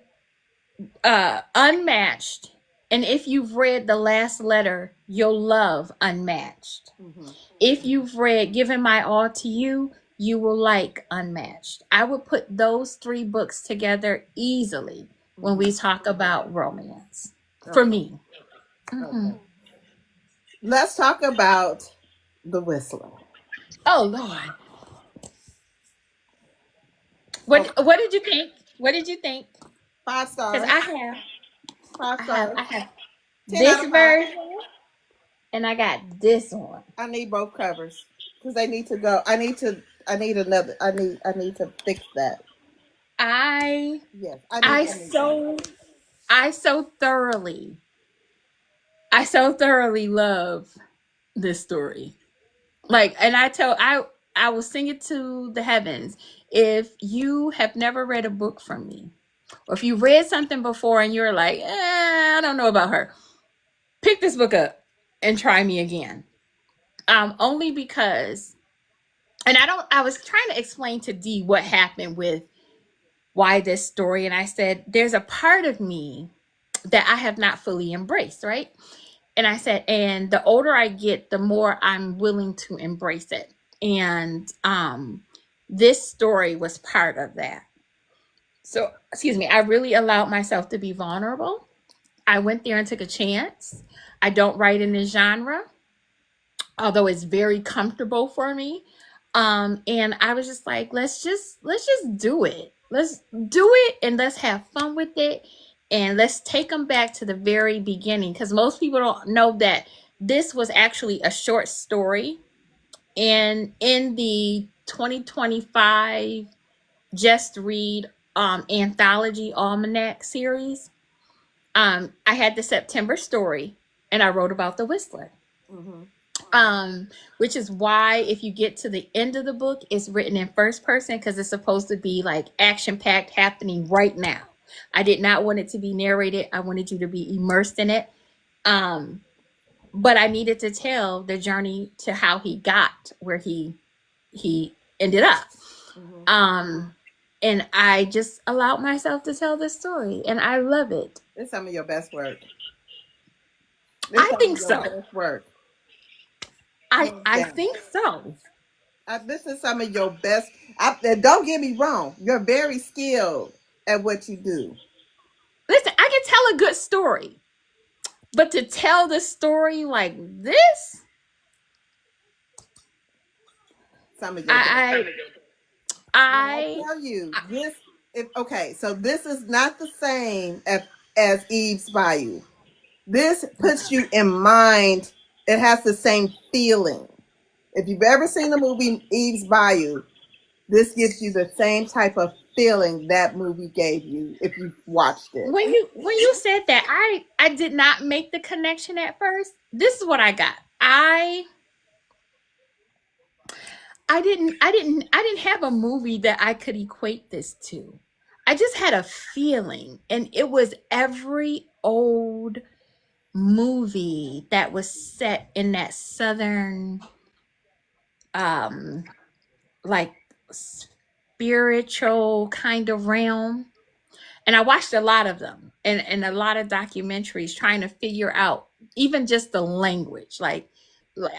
Unmatched And if you've read The Last Letter, you'll love Unmatched. Mm-hmm. If you've read Giving My All to You, you will like Unmatched. I would put those 3 books together easily when we talk about romance. For me. Okay. Let's talk about The Whistler. Oh Lord. What did you think? What did you think? 5 Because stars. I have 5 stars. I have 10 out this of 5. version and I got this one. I need both covers because they need to go. I need another. I need to fix that. Yes, I so thoroughly love this story. Like, and I will sing it to the heavens. If you have never read a book from me, or if you read something before and you're like, I don't know about her, pick this book up and try me again. Only because, and I was trying to explain to Dee what happened with why this story, and I said, there's a part of me that I have not fully embraced, right? And I said, and the older I get, the more I'm willing to embrace it. And this story was part of that. So, excuse me, I really allowed myself to be vulnerable. I went there and took a chance. I don't write in this genre, although it's very comfortable for me. And I was just like, let's just do it. Let's do it and let's have fun with it. And let's take them back to the very beginning, because most people don't know that this was actually a short story. And in the 2025 Just Read anthology almanac series, I had the September story and I wrote about the Whistler. Which is why if you get to the end of the book, it's written in first person, because it's supposed to be like action packed, happening right now. I did not want it to be narrated. I wanted you to be immersed in it. But I needed to tell the journey to how he got where he ended up. And I just allowed myself to tell this story, and I love it. It's some of your best work. I think so. Best work. I think so. This is some of your best. Don't get me wrong. You're very skilled at what you do. Listen, I can tell a good story, but to tell the story like this, some of your I tell you this. Okay, so this is not the same as Eve's Bayou. This puts you in mind. It has the same feeling. If you've ever seen the movie Eve's Bayou, this gives you the same type of feeling that movie gave you if you watched it. When you said that, I did not make the connection at first. This is what I got. I didn't have a movie that I could equate this to. I just had a feeling, and it was every old movie that was set in that southern like spiritual kind of realm. And I watched a lot of them and a lot of documentaries trying to figure out even just the language. Like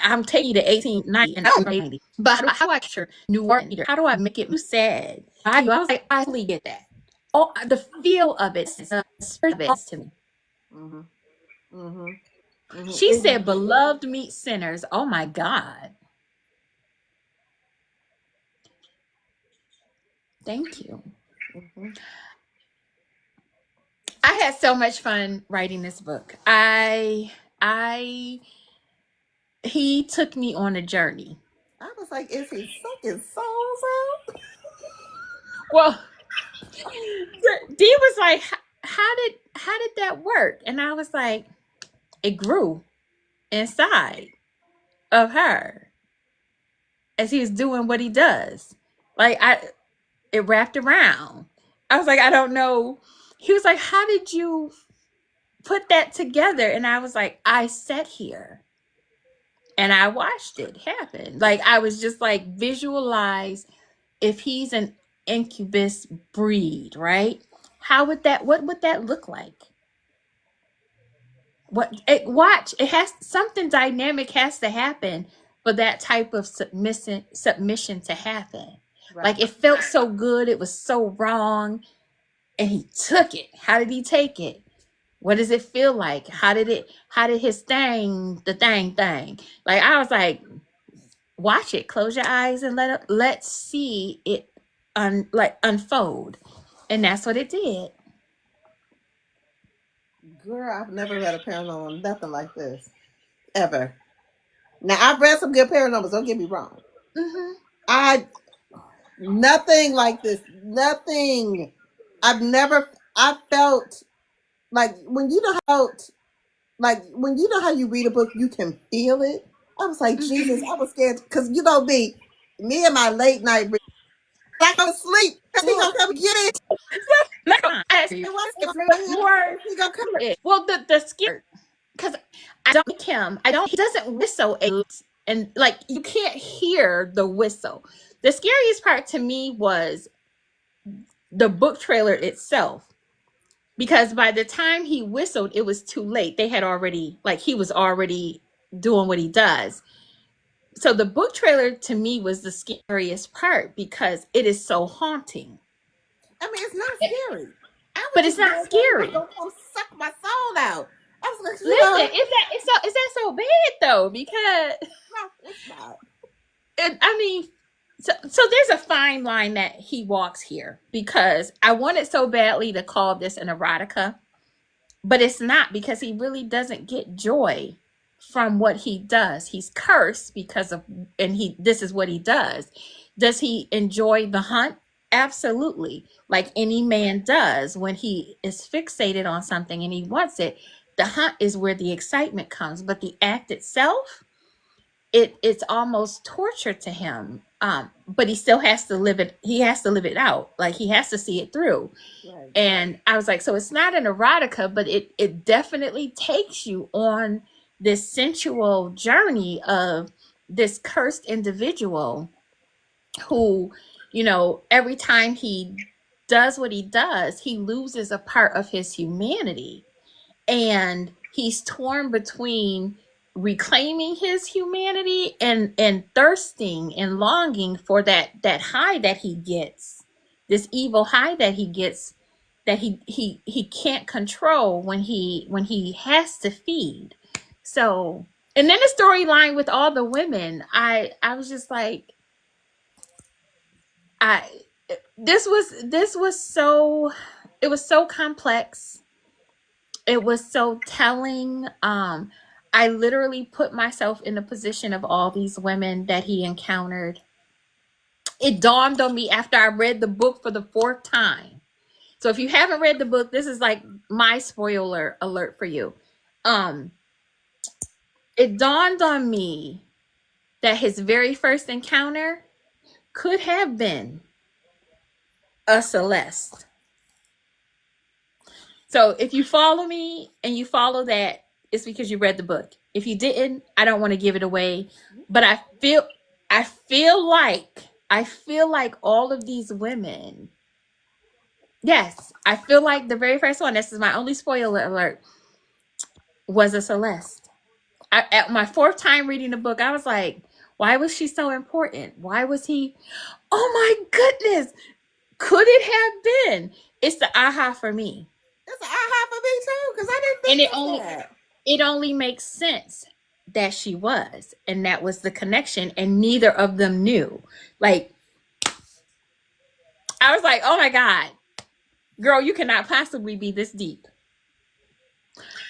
I'm taking you to 1890 and 1890, but how do I capture New Orleans? How do I make it sad? I was like, I totally get that. Oh, the feel of it is a service to me. She said, "Beloved meet sinners." Oh my God! Thank you. I had so much fun writing this book. He took me on a journey. I was like, is he sucking souls out? Well, Dee was like, how did that work? And I was like, it grew inside of her as he was doing what he does. Like it wrapped around. I was like, I don't know. He was like, how did you put that together? And I was like, I sat here and I watched it happen. Like I was just like, visualize if he's an incubus breed, right? What would that look like? watch, it has something dynamic has to happen for that type of submission to happen. Right. Like, it felt so good, it was so wrong, and he took it. How did he take it? What does it feel like? How did his the thing? Like, I was like, watch it, close your eyes and let's see it unfold. And that's what it did. Girl, I've never read a paranormal, nothing like this. Ever. Now, I've read some good paranormals, don't get me wrong. Mm-hmm. Nothing like this. Nothing. I felt like when you know how you read a book, you can feel it. I was like, Jesus, I was scared because me and my late night. I go to sleep because he gonna come get it. Well, the scare, because I don't like him. He doesn't whistle and like you can't hear the whistle. The scariest part to me was the book trailer itself. Because by the time he whistled, it was too late. They had already, he was already doing what he does. So the book trailer to me was the scariest part because it is so haunting. I mean, it's not scary. But it's not scary. It's gonna suck my soul out. I was like, listen, is that so bad though? Because no, it's not. I mean, so there's a fine line that he walks here because I wanted so badly to call this an erotica, but it's not because he really doesn't get joy from what he does. He's cursed because of, and this is what he does. Does he enjoy the hunt? Absolutely. Like any man does when he is fixated on something and he wants it. The hunt is where the excitement comes, but the act itself, it's almost torture to him. But he still has to live it. He has to live it out. Like he has to see it through. Right. And I was like, so it's not an erotica, but it definitely takes you on this sensual journey of this cursed individual who, every time he does what he does, he loses a part of his humanity. And he's torn between reclaiming his humanity and thirsting and longing for that high that he gets, this evil high that he gets, that he can't control when he has to feed. So, and then the storyline with all the women, I was just like, this was so, it was so complex. It was so telling. I literally put myself in the position of all these women that he encountered. It dawned on me after I read the book for the 4th time. So if you haven't read the book, this is like my spoiler alert for you. It dawned on me that his very first encounter could have been a Celeste. So if you follow me and you follow that, it's because you read the book. If you didn't, I don't want to give it away. But I feel like all of these women, yes, I feel like the very first one, this is my only spoiler alert, was a Celeste. At my 4th time reading the book, I was like, why was she so important? Why was he? Oh my goodness. Could it have been? It's the aha for me. It's an aha for me too, because I didn't think that. It only makes sense that she was, and that was the connection, and neither of them knew. Like, I was like, oh my God, girl, you cannot possibly be this deep.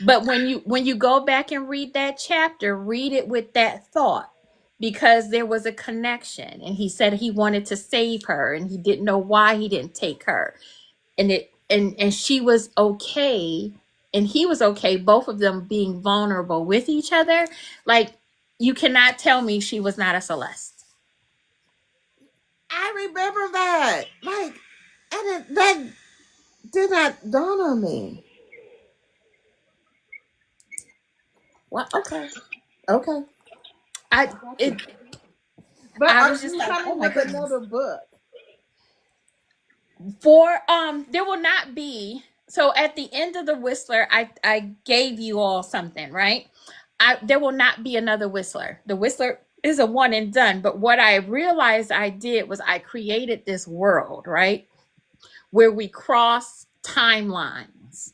But when you go back and read that chapter, read it with that thought, because there was a connection, and he said he wanted to save her, and he didn't know why he didn't take her, and she was okay, and he was okay, both of them being vulnerable with each other. Like, you cannot tell me she was not a Celeste. I remember that. Like, and that did not dawn on me. Well, okay. But I was just like, oh my goodness. Another book. For there will not be So at the end of the Whistler, I gave you all something, right? There will not be another Whistler. The Whistler is a one and done. But what I realized I did was I created this world, right? Where we cross timelines.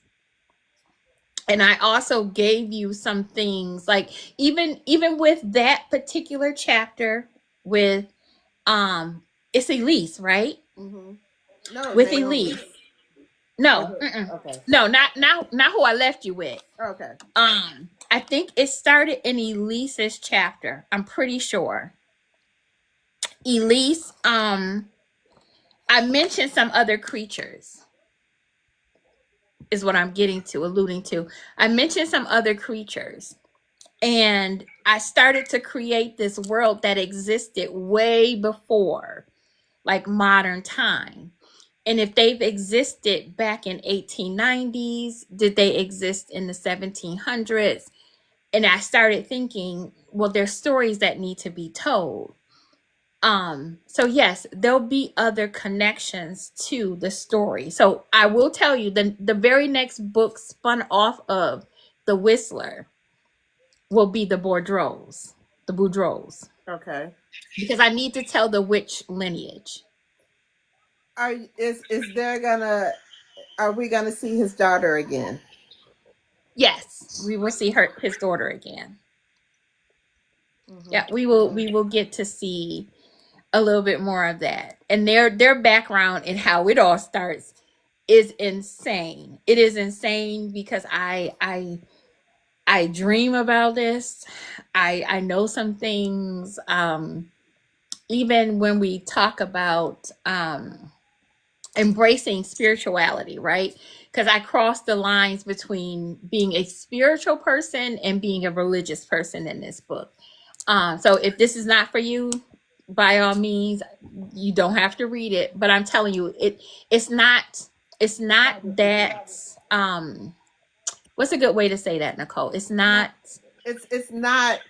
And I also gave you some things like even with that particular chapter with it's Elise, right? Mm-hmm. No, With Naomi. Elise. No, Okay. no, not who I left you with. Okay. I think it started in Elise's chapter. I'm pretty sure. Elise, I mentioned some other creatures, is what I'm alluding to. I mentioned some other creatures. And I started to create this world that existed way before, like modern time. And if they've existed back in 1890s, did they exist in the 1700s? And I started thinking, well, there's stories that need to be told. So yes, there'll be other connections to the story. So I will tell you, the very next book spun off of The Whistler will be the Boudreaux. Okay. Because I need to tell the witch lineage. Are we gonna see his daughter again? Yes, we will see his daughter again. Mm-hmm. Yeah, we will get to see a little bit more of that. And their background and how it all starts is insane. It is insane because I dream about this. I know some things. Even when we talk about embracing spirituality, right? Because I cross the lines between being a spiritual person and being a religious person in this book. So if this is not for you, by all means, you don't have to read it. But I'm telling you, it's not that. What's a good way to say that, Nicole? It's not. It's not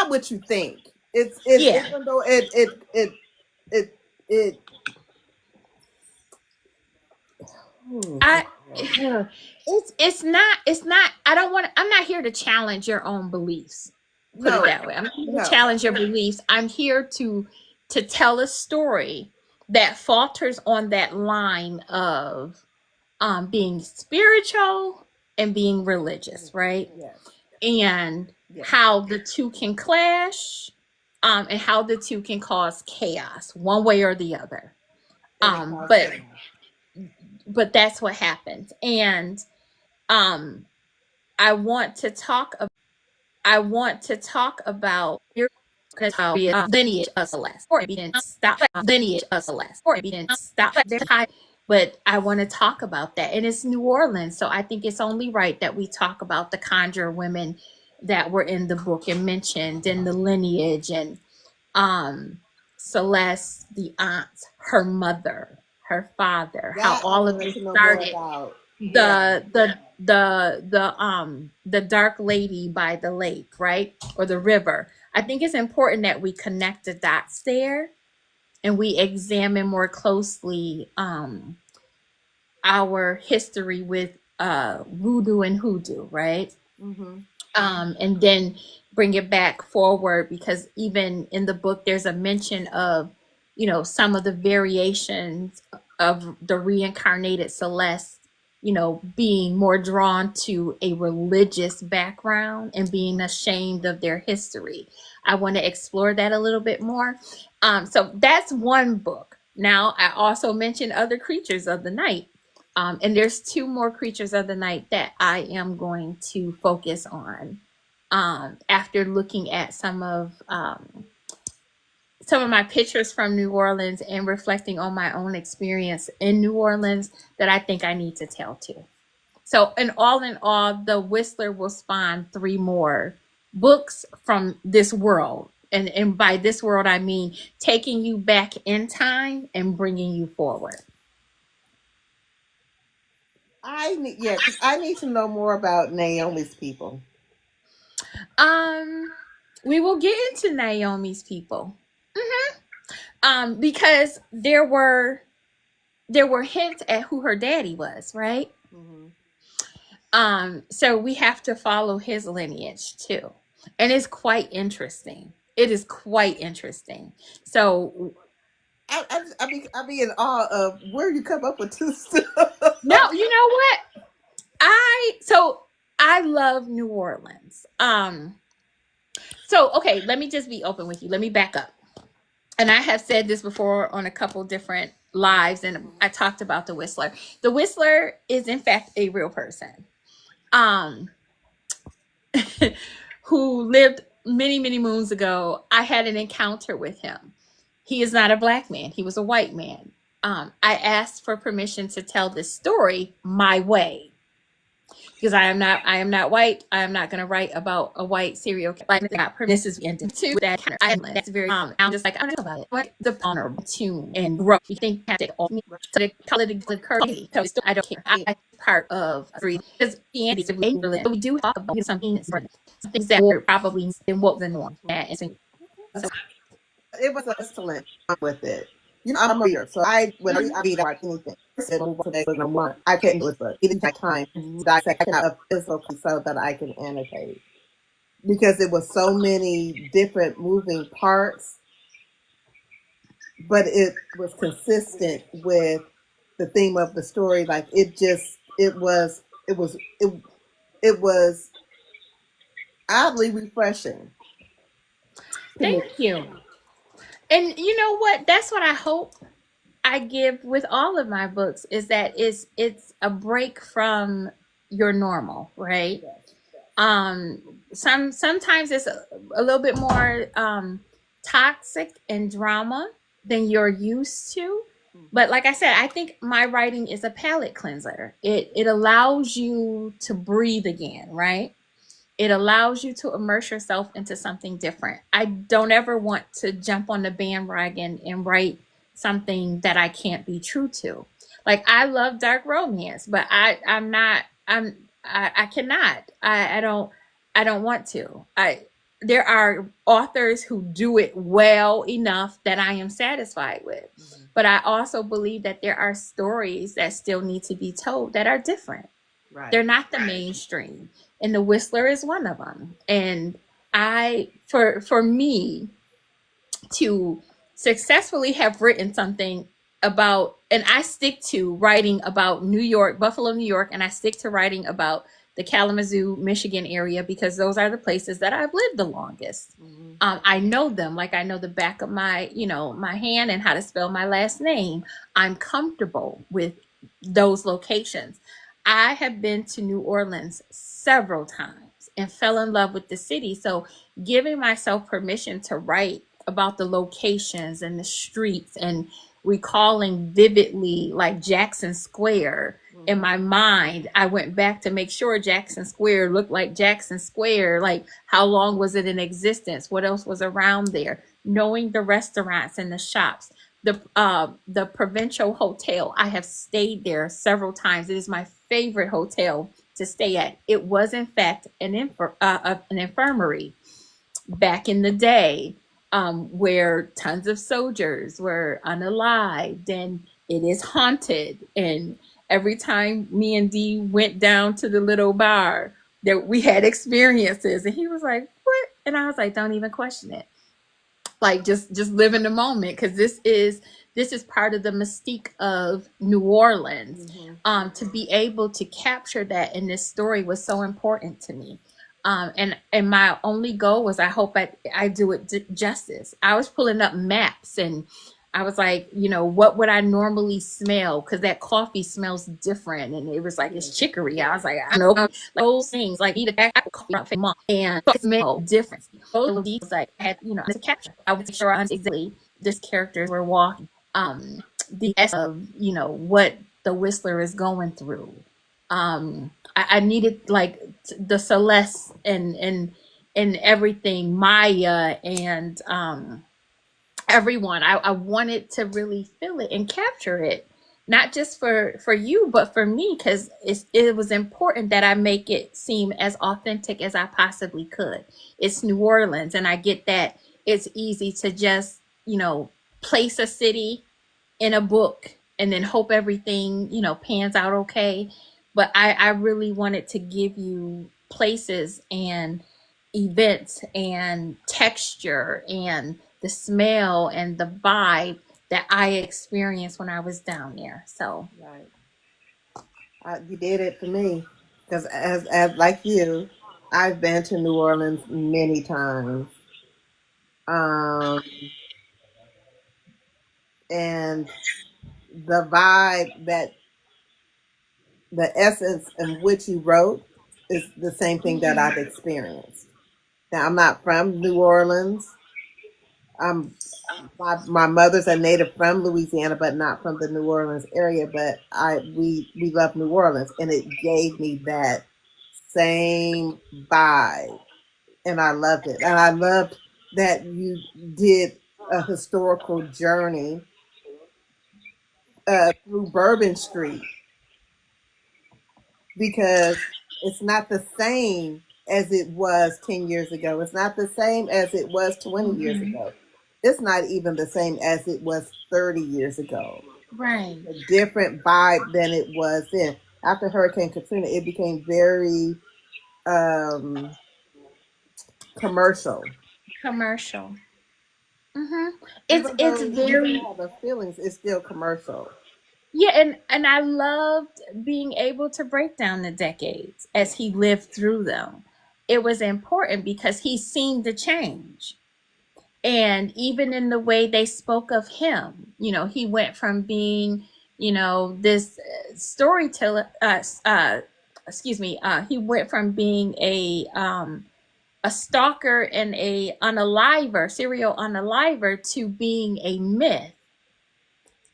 what you think. It's Yeah. even though it It's not I'm not here to challenge your own beliefs. Put it that way. I'm not here to challenge your beliefs. I'm here to tell a story that falters on that line of being spiritual and being religious, right? Yes. And how the two can clash, and how the two can cause chaos one way or the other. But that's what happens. And I want to talk about your lineage of Celeste, or it didn't stop lineage of Celeste, or it didn't stop there. But I want to talk about that, and it's New Orleans, so I think it's only right that we talk about the conjure women that were in the book and mentioned, and the lineage, and Celeste, the aunt, her mother, her father, how all of it started. The dark lady by the lake, right? Or the river. I think it's important that we connect the dots there and we examine more closely our history with voodoo and hoodoo, right? Mm-hmm. And then bring it back forward, because even in the book there's a mention of, some of the variations of the reincarnated Celeste, being more drawn to a religious background and being ashamed of their history. I want to explore that a little bit more. So that's one book. Now, I also mentioned other creatures of the night. And there's two more creatures of the night that I am going to focus on after looking at some of my pictures from New Orleans and reflecting on my own experience in New Orleans that I think I need to tell too. So in all, the Whistler will spawn 3 more books from this world. And by this world, I mean taking you back in time and bringing you forward. Because I need to know more about Naomi's people. We will get into Naomi's people. Because there were there were hints at who her daddy was, right? So we have to follow his lineage too. And it's quite interesting. It is quite interesting. So I be in awe of where you come up with this stuff. no, you know what? I love New Orleans. So okay, let me just be open with you. Let me back up. And I have said this before on a couple different lives, and I talked about the Whistler. The Whistler is in fact a real person. Who lived many, many moons ago. I had an encounter with him. He is not a black man. He was a white man. I asked for permission to tell this story my way. Because I am not white. I am not going to write about a white serial killer. This is ending to that kind of island. That's very I'm just like, I don't know about it. What the honorable tune and growth you think have to all me to the call it a curly. I don't care. I part of three because the Andes of England. But we do talk about something that were probably in what the norm. So It was excellent with it. You know, I'm a reader, so I read about anything. I can't do it, but even take time to dissect a physical so that I can annotate. Because it was so many different moving parts, but it was consistent with the theme of the story. Like it was oddly refreshing. Thank you. And you know what? That's what I hope I give with all of my books is that it's a break from your normal, right? Sometimes it's a little bit more toxic and drama than you're used to. But like I said, I think my writing is a palate cleanser. It allows you to breathe again, right? It allows you to immerse yourself into something different. I don't ever want to jump on the bandwagon and write something that I can't be true to. Like I love dark romance, but I cannot. I don't want to. There are authors who do it well enough that I am satisfied with. Mm-hmm. But I also believe that there are stories that still need to be told that are different. Right. They're not the mainstream. And The Whistler is one of them. And for me to successfully have written something about, and I stick to writing about New York, Buffalo, New York, and I stick to writing about the Kalamazoo, Michigan area because those are the places that I've lived the longest. Mm-hmm. I know them like I know the back of my hand and how to spell my last name. I'm comfortable with those locations. I have been to New Orleans several times and fell in love with the city. So giving myself permission to write about the locations and the streets and recalling vividly like Jackson Square in my mind, I went back to make sure Jackson Square looked like Jackson Square. Like how long was it in existence? What else was around there? Knowing the restaurants and the shops. The Provincial Hotel, I have stayed there several times. It is my favorite hotel to stay at. It was in fact an infirmary back in the day, where tons of soldiers were unalived, and it is haunted. And every time me and Dee went down to the little bar, that we had experiences, and he was like, "What?" And I was like, "Don't even question it. Like just live in the moment, because this is part of the mystique of New Orleans." Mm-hmm. To be able to capture that in this story was so important to me. And my only goal was, I hope I do it justice. I was pulling up maps and I was like, what would I normally smell? Because that coffee smells different. And it was like, it's chicory. I was like, I don't know, those things, like eat a bag of coffee for a month and smell different. Those details I had, to capture. I was sure I exactly this characters were walking. The essence of, what the Whistler is going through. I needed like the Celeste and everything, Maya and everyone. I wanted to really feel it and capture it, not just for you, but for me, because it was important that I make it seem as authentic as I possibly could. It's New Orleans, and I get that it's easy to just place a city in a book and then hope everything, pans out okay. But I really wanted to give you places and events and texture and the smell and the vibe that I experienced when I was down there. So Right. You did it for me. Because as like you, I've been to New Orleans many times. Um, and the vibe that the essence in which you wrote is the same thing that I've experienced. Now, I'm not from New Orleans. My mother's a native from Louisiana, but not from the New Orleans area. But we love New Orleans, and it gave me that same vibe, and I loved it. And I loved that you did a historical journey through Bourbon Street, because it's not the same as it was 10 years ago. It's not the same as it was 20 years ago. It's not even the same as it was 30 years ago. right. A different vibe than it was then. After Hurricane Katrina, it became very commercial. Commercial. It's Even it's though you very still have the feelings, it's still commercial. yeah, and I loved being able to break down the decades as he lived through them. It was important because he seen the change. And even in the way they spoke of him, he went from being, this storyteller, excuse me, he went from being a stalker and a unaliver, serial unaliver, to being a myth.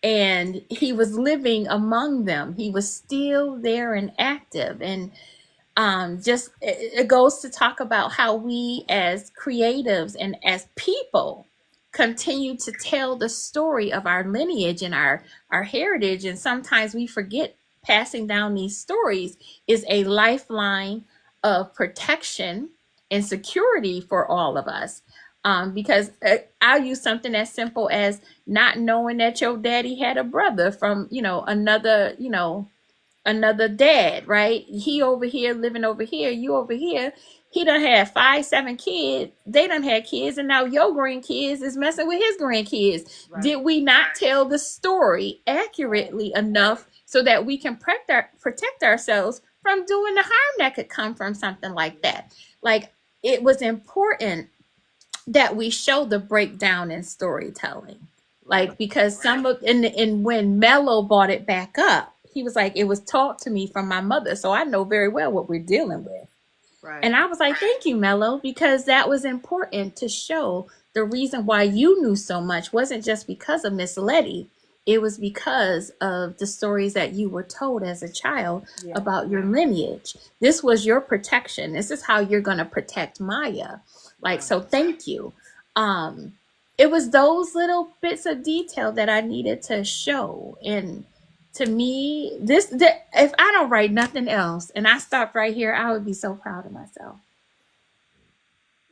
And he was living among them. He was still there and active. And just it goes to talk about how we as creatives and as people continue to tell the story of our lineage and our heritage, and sometimes we forget passing down these stories is a lifeline of protection and security for all of us. Because I'll use something as simple as not knowing that your daddy had a brother from another dad, right? He over here living over here, you over here. He done had 5, 7 kids. They done had kids, and now your grandkids is messing with his grandkids. Right. Did we not tell the story accurately enough so that we can protect ourselves from doing the harm that could come from something like that? Like, it was important that we show the breakdown in storytelling. Like, because some of and when Mello brought it back up, he was like, it was taught to me from my mother, so I know very well what we're dealing with. Right. And I was like, thank you, Mello, because that was important to show the reason why you knew so much wasn't just because of Miss Letty. It was because of the stories that you were told as a child about your lineage. This was your protection. This is how you're going to protect Maya. Like, so thank you. It was those little bits of detail that I needed to show. And to me, if I don't write nothing else and I stopped right here, I would be so proud of myself.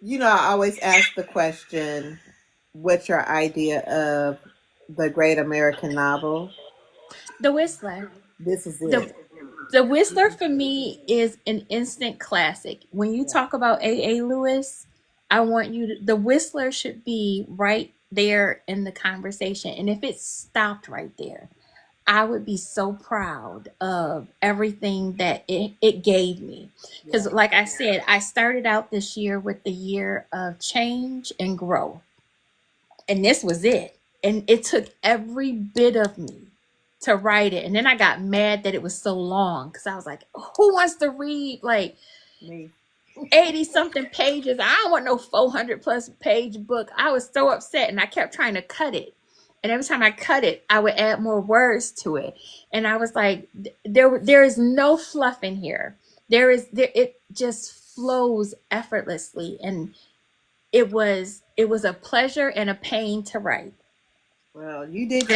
I always ask the question, what's your idea of the great American novel? The Whistler. This is it. The Whistler for me is an instant classic. When you talk about A.A. Lewis, I want the Whistler should be right there in the conversation. And if it stopped right there, I would be so proud of everything that it gave me. Because like I said, I started out this year with the year of change and growth. And this was it. And it took every bit of me to write it. And then I got mad that it was so long, because I was like, who wants to read like Me. 80 something pages? I don't want no 400 plus page book. I was so upset, and I kept trying to cut it. And every time I cut it, I would add more words to it. And I was like, there is no fluff in here. It just flows effortlessly. And it was a pleasure and a pain to write. Well, you did.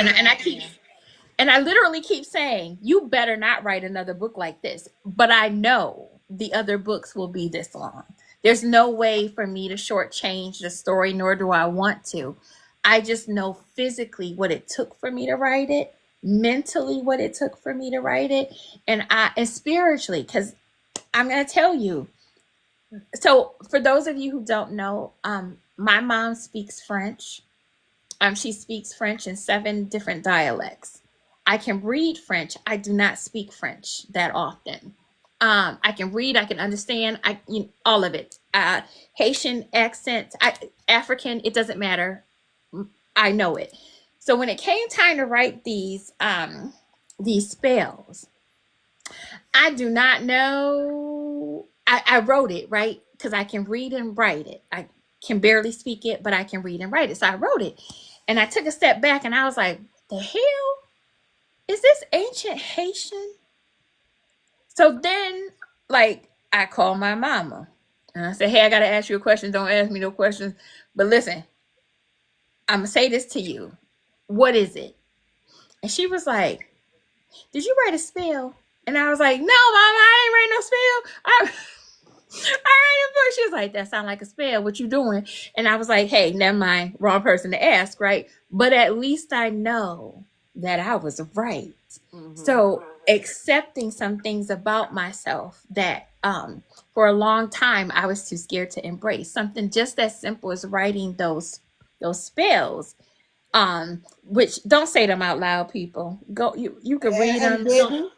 And I literally keep saying, you better not write another book like this. But I know the other books will be this long. There's no way for me to shortchange the story, nor do I want to. I just know physically what it took for me to write it. mentally what it took for me to write it, and spiritually, because I'm gonna tell you. So for those of you who don't know, my mom speaks French. She speaks French in 7 different dialects. I can read French. I do not speak French that often. I can read, I can understand, all of it. Haitian accent, African, it doesn't matter. I know it. So when it came time to write these spells, I do not know. I wrote it, right? Because I can read and write it. I can barely speak it, but I can read and write it. So I wrote it. And I took a step back and I was like, the hell? Is this ancient Haitian? So then, like, I called my mama. And I said, hey, I got to ask you a question. Don't ask me no questions. But listen, I'm going to say this to you. What is it? And she was like, did you write a spell? And I was like, no, mama, I ain't write no spell. I write a book. She was like, that sounds like a spell. What you doing? And I was like, hey, never mind. Wrong person to ask, right? But at least I know that I was right. Mm-hmm. So accepting some things about myself that for a long time I was too scared to embrace. Something just as simple as writing those spells. Which don't say them out loud, people. Go, you can read them.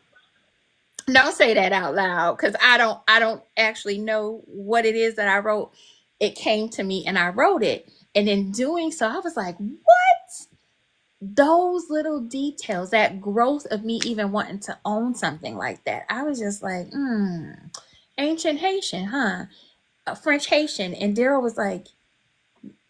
Don't say that out loud, because I don't actually know what it is that I wrote. It came to me and I wrote it. And in doing so, I was like, what? Those little details, that growth of me even wanting to own something like that. I was just like, ancient Haitian, huh? French Haitian. And Daryl was like,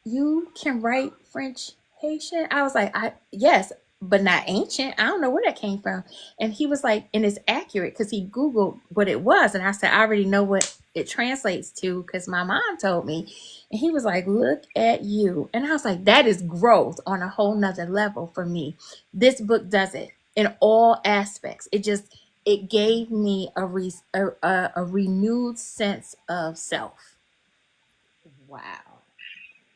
you can write French Haitian? I was like, yes, but not ancient. I don't know where that came from. And he was like, and it's accurate, because he Googled what it was. And I said, I already know what it translates to, because my mom told me. And he was like, look at you. And I was like, that is growth on a whole nother level for me. This book does it in all aspects. It gave me a renewed sense of self. Wow.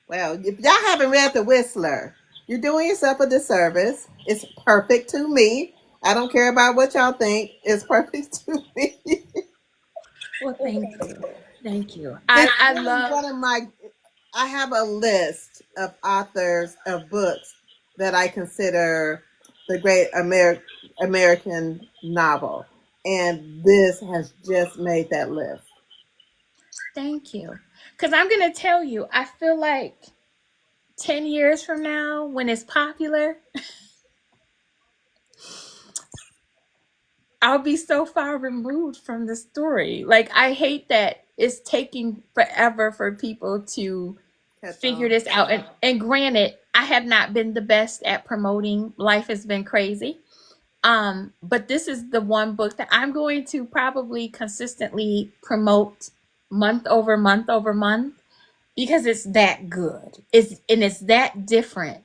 Well, if y'all haven't read The Whistler, you're doing yourself a disservice. It's perfect to me. I don't care about what y'all think. It's perfect to me. Well, thank you. Thank you. I love. I have a list of authors of books that I consider the great American novel. And this has just made that list. Thank you. Because I'm going to tell you, I feel like 10 years from now, when it's popular, I'll be so far removed from the story. Like, I hate that it's taking forever for people to figure this out. And granted, I have not been the best at promoting. Life has been crazy. But this is the one book that I'm going to probably consistently promote month over month over month, because it's that good. It's that different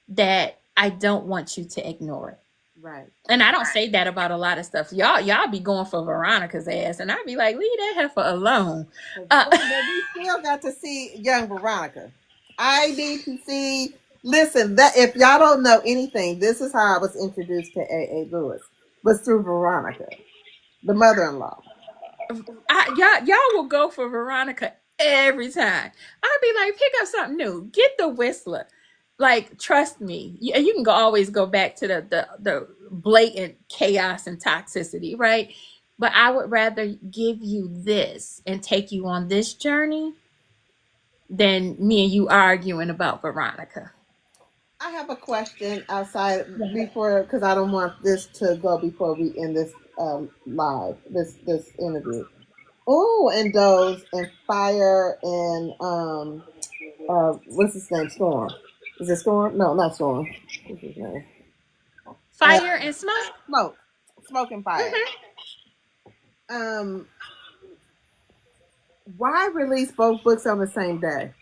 that I don't want you to ignore it. Right. And I don't say that about a lot of stuff. Y'all be going for Veronica's ass, and I'd be like, leave that heifer alone. But we still got to see young Veronica. I need to see. Listen, that if y'all don't know anything, this is how I was introduced to A.A. Lewis. Was through Veronica, the mother-in-law. Y'all will go for Veronica every time. I'd be like, pick up something new. Get The Whistler. Like, trust me. You can always go back to the blatant chaos and toxicity, right? But I would rather give you this and take you on this journey than me and you arguing about Veronica. I have a question outside before, because I don't want this to go before we end this live, this interview. Oh, and those and fire and what's his name? Storm. Is it Storm? No, not Storm. What's his name? Fire and Smoke. Smoke and Fire. Mm-hmm. Why release both books on the same day?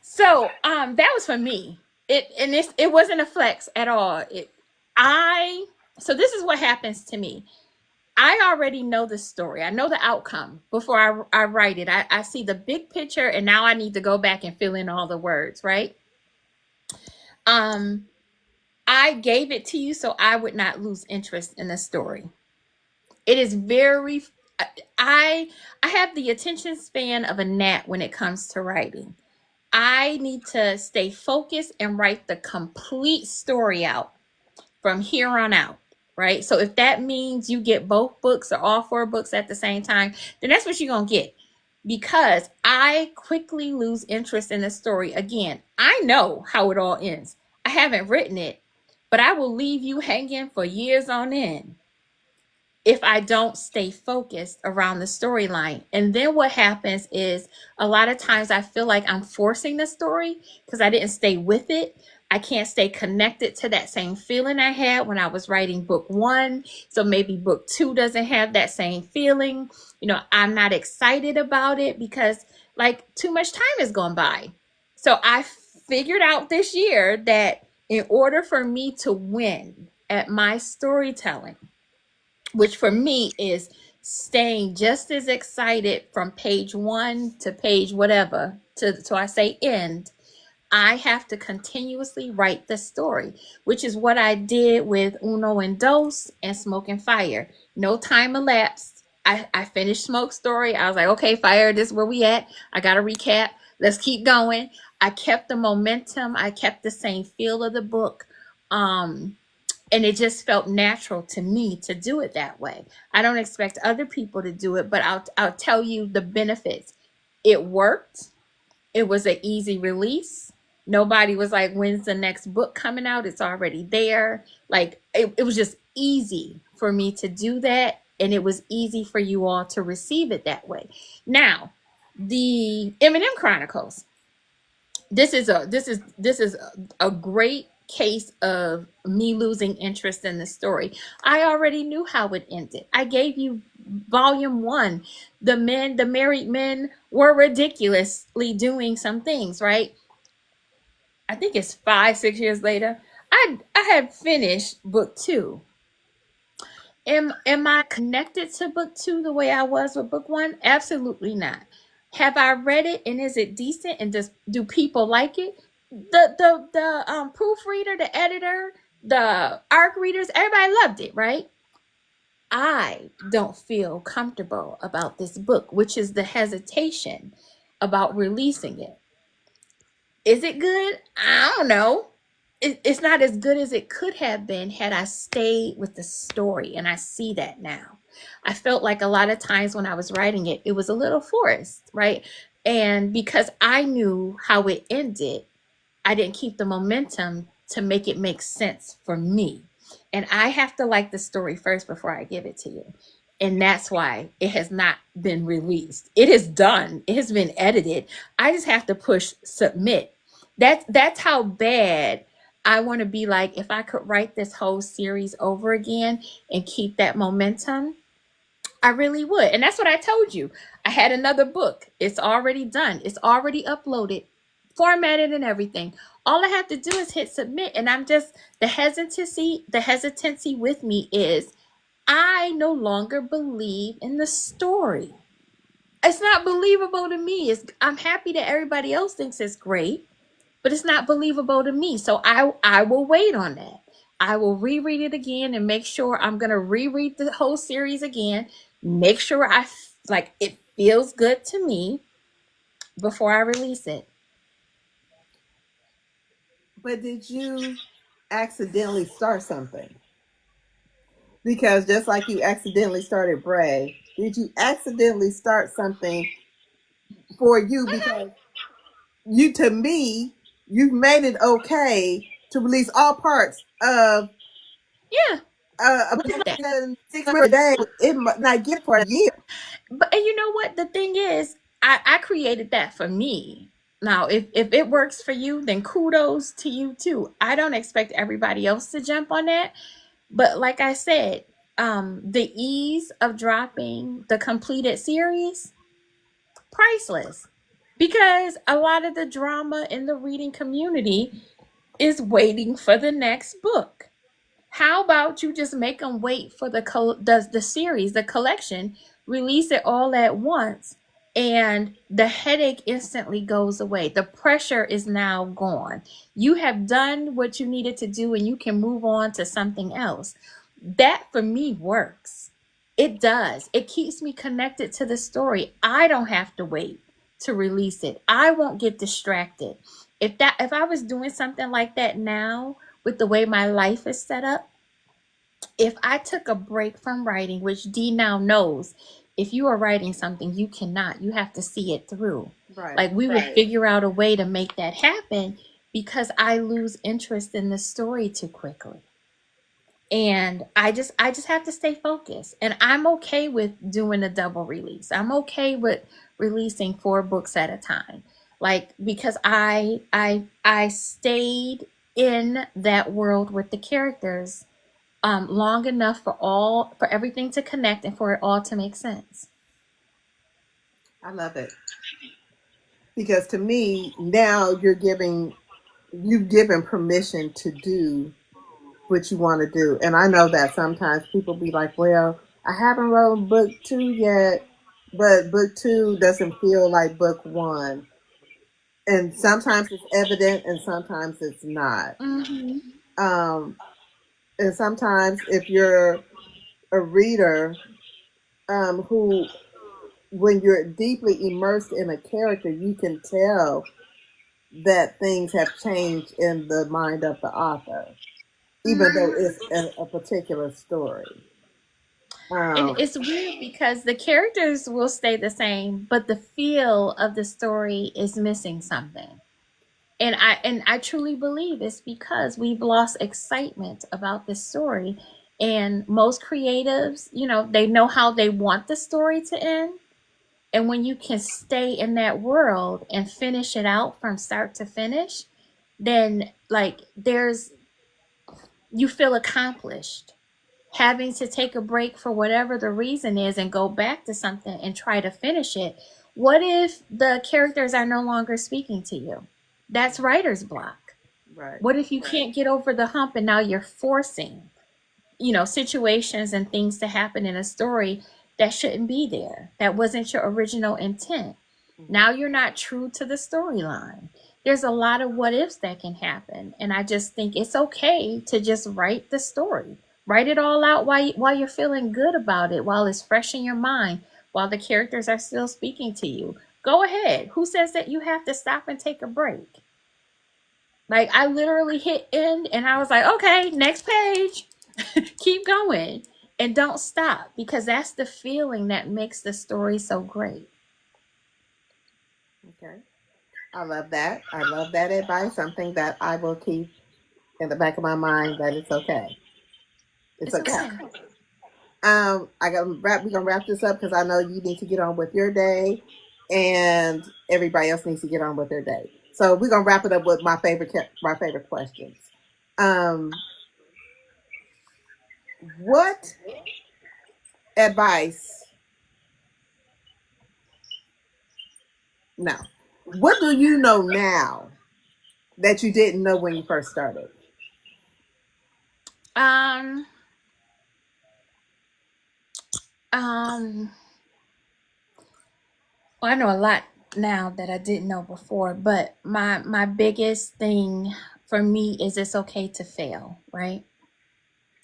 So that was for me. It wasn't a flex at all. So this is what happens to me. I already know the story. I know the outcome before I write it. I see the big picture, and now I need to go back and fill in all the words, right? I gave it to you so I would not lose interest in the story. It is very I I have the attention span of a gnat when it comes to writing. I need to stay focused and write the complete story out from here on out, right? So if that means you get both books or all four books at the same time, then that's what you're going to get. Because I quickly lose interest in the story. Again, I know how it all ends. I haven't written it, but I will leave you hanging for years on end if I don't stay focused around the storyline. And then what happens is a lot of times I feel like I'm forcing the story because I didn't stay with it. I can't stay connected to that same feeling I had when I was writing book one. So maybe book two doesn't have that same feeling. You know, I'm not excited about it because like too much time has gone by. So I figured out this year that in order for me to win at my storytelling, which for me is staying just as excited from page one to page whatever, so I say end, I have to continuously write the story, which is what I did with Uno and Dos and Smoke and Fire. No time elapsed. I finished Smoke's story. I was like, okay, Fire, this is where we at. I got to recap. Let's keep going. I kept the momentum. I kept the same feel of the book. And it just felt natural to me to do it that way. I don't expect other people to do it, but I'll tell you the benefits. It worked. It was an easy release. Nobody was like, when's the next book coming out? It's already there. Like it was just easy for me to do that. And it was easy for you all to receive it that way. Now, the M&M Chronicles. This is a great case of me losing interest in the story. I already knew how it ended. I gave you volume one. The married men were ridiculously doing some things, right? I think it's 5-6 years later. I had finished book two. Am I connected to book two the way I was with book one? Absolutely not. Have I read it and is it decent and do people like it? The proofreader, the editor, the ARC readers, everybody loved it, right? I don't feel comfortable about this book, which is the hesitation about releasing it. Is it good? I don't know. It's not as good as it could have been had I stayed with the story, and I see that now. I felt like a lot of times when I was writing it, it was a little forced, right? And because I knew how it ended, I didn't keep the momentum to make it make sense for me. And I have to like the story first before I give it to you. And that's why it has not been released. It is done. It has been edited. I just have to push submit. That's how bad I want to be. Like, if I could write this whole series over again and keep that momentum, I really would. And that's what I told you. I had another book. It's already done. It's already uploaded, formatted and everything. All I have to do is hit submit. And I'm just, the hesitancy with me is I no longer believe in the story. It's not believable to me. I'm happy that everybody else thinks it's great, but it's not believable to me. So I will wait on that. I will reread it again and make sure I'm going to reread the whole series again. Make sure it feels good to me before I release it. But did you accidentally start something? Because just like you accidentally started BRAE, did you accidentally start something for you? Because to me, you've made it okay to release all parts of a 6 months a day. It might not get for a year. But and you know what? The thing is, I created that for me. Now, if it works for you, then kudos to you too. I don't expect everybody else to jump on that. But like I said, the ease of dropping the completed series, priceless. Because a lot of the drama in the reading community is waiting for the next book. How about you just make them wait for the series, the collection, release it all at once, and the headache instantly goes away. The pressure is now gone. You have done what you needed to do and you can move on to something else. That for me works. It does. It keeps me connected to the story. I don't have to wait to release it. I won't get distracted. If I was doing something like that now with the way my life is set up, if I took a break from writing, which Dee now knows, if you are writing something, you cannot. You have to see it through. Right. Like we will figure out a way to make that happen because I lose interest in the story too quickly. And I just have to stay focused. And I'm okay with doing a double release. I'm okay with releasing 4 books at a time. Like because I stayed in that world with the characters long enough for everything to connect and for it all to make sense. I love it. Because to me, now you've given permission to do what you want to do. And I know that sometimes people be like, well, I haven't written book 2 yet, but book 2 doesn't feel like book 1. And sometimes it's evident and sometimes it's not. Mm-hmm. And sometimes if you're a reader who, when you're deeply immersed in a character, you can tell that things have changed in the mind of the author, even though it's a particular story. And it's weird because the characters will stay the same, but the feel of the story is missing something. And I truly believe it's because we've lost excitement about this story. And most creatives, they know how they want the story to end. And when you can stay in that world and finish it out from start to finish, then you feel accomplished. Having to take a break for whatever the reason is and go back to something and try to finish it. What if the characters are no longer speaking to you? That's writer's block. Right. What if you can't get over the hump and now you're forcing, situations and things to happen in a story that shouldn't be there? That wasn't your original intent. Now you're not true to the storyline. There's a lot of what ifs that can happen. And I just think it's okay to just write the story. Write it all out while you're feeling good about it, while it's fresh in your mind, while the characters are still speaking to you. Go ahead. Who says that you have to stop and take a break? Like I literally hit end and I was like, okay, next page. Keep going and don't stop, because that's the feeling that makes the story so great. Okay. I love that. I love that advice. Something that I will keep in the back of my mind, that it's okay. It's okay. We're gonna wrap this up because I know you need to get on with your day, and everybody else needs to get on with their day. So we're gonna wrap it up with my favorite questions. What advice? No. What do you know now that you didn't know when you first started? Well, I know a lot now that I didn't know before, but my biggest thing for me is it's okay to fail, right?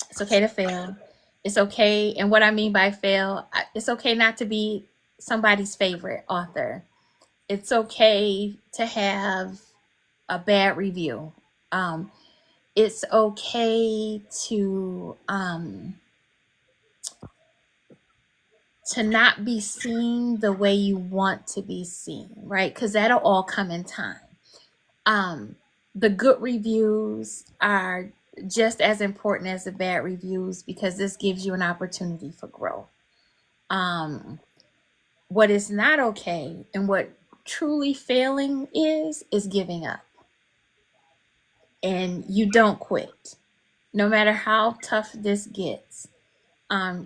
It's okay to fail. It's okay. And what I mean by fail, it's okay not to be somebody's favorite author. It's okay to have a bad review. It's okay to not be seen the way you want to be seen, right? Because that'll all come in time. The good reviews are just as important as the bad reviews, because this gives you an opportunity for growth. What is not okay and what truly failing is giving up. And you don't quit. No matter how tough this gets,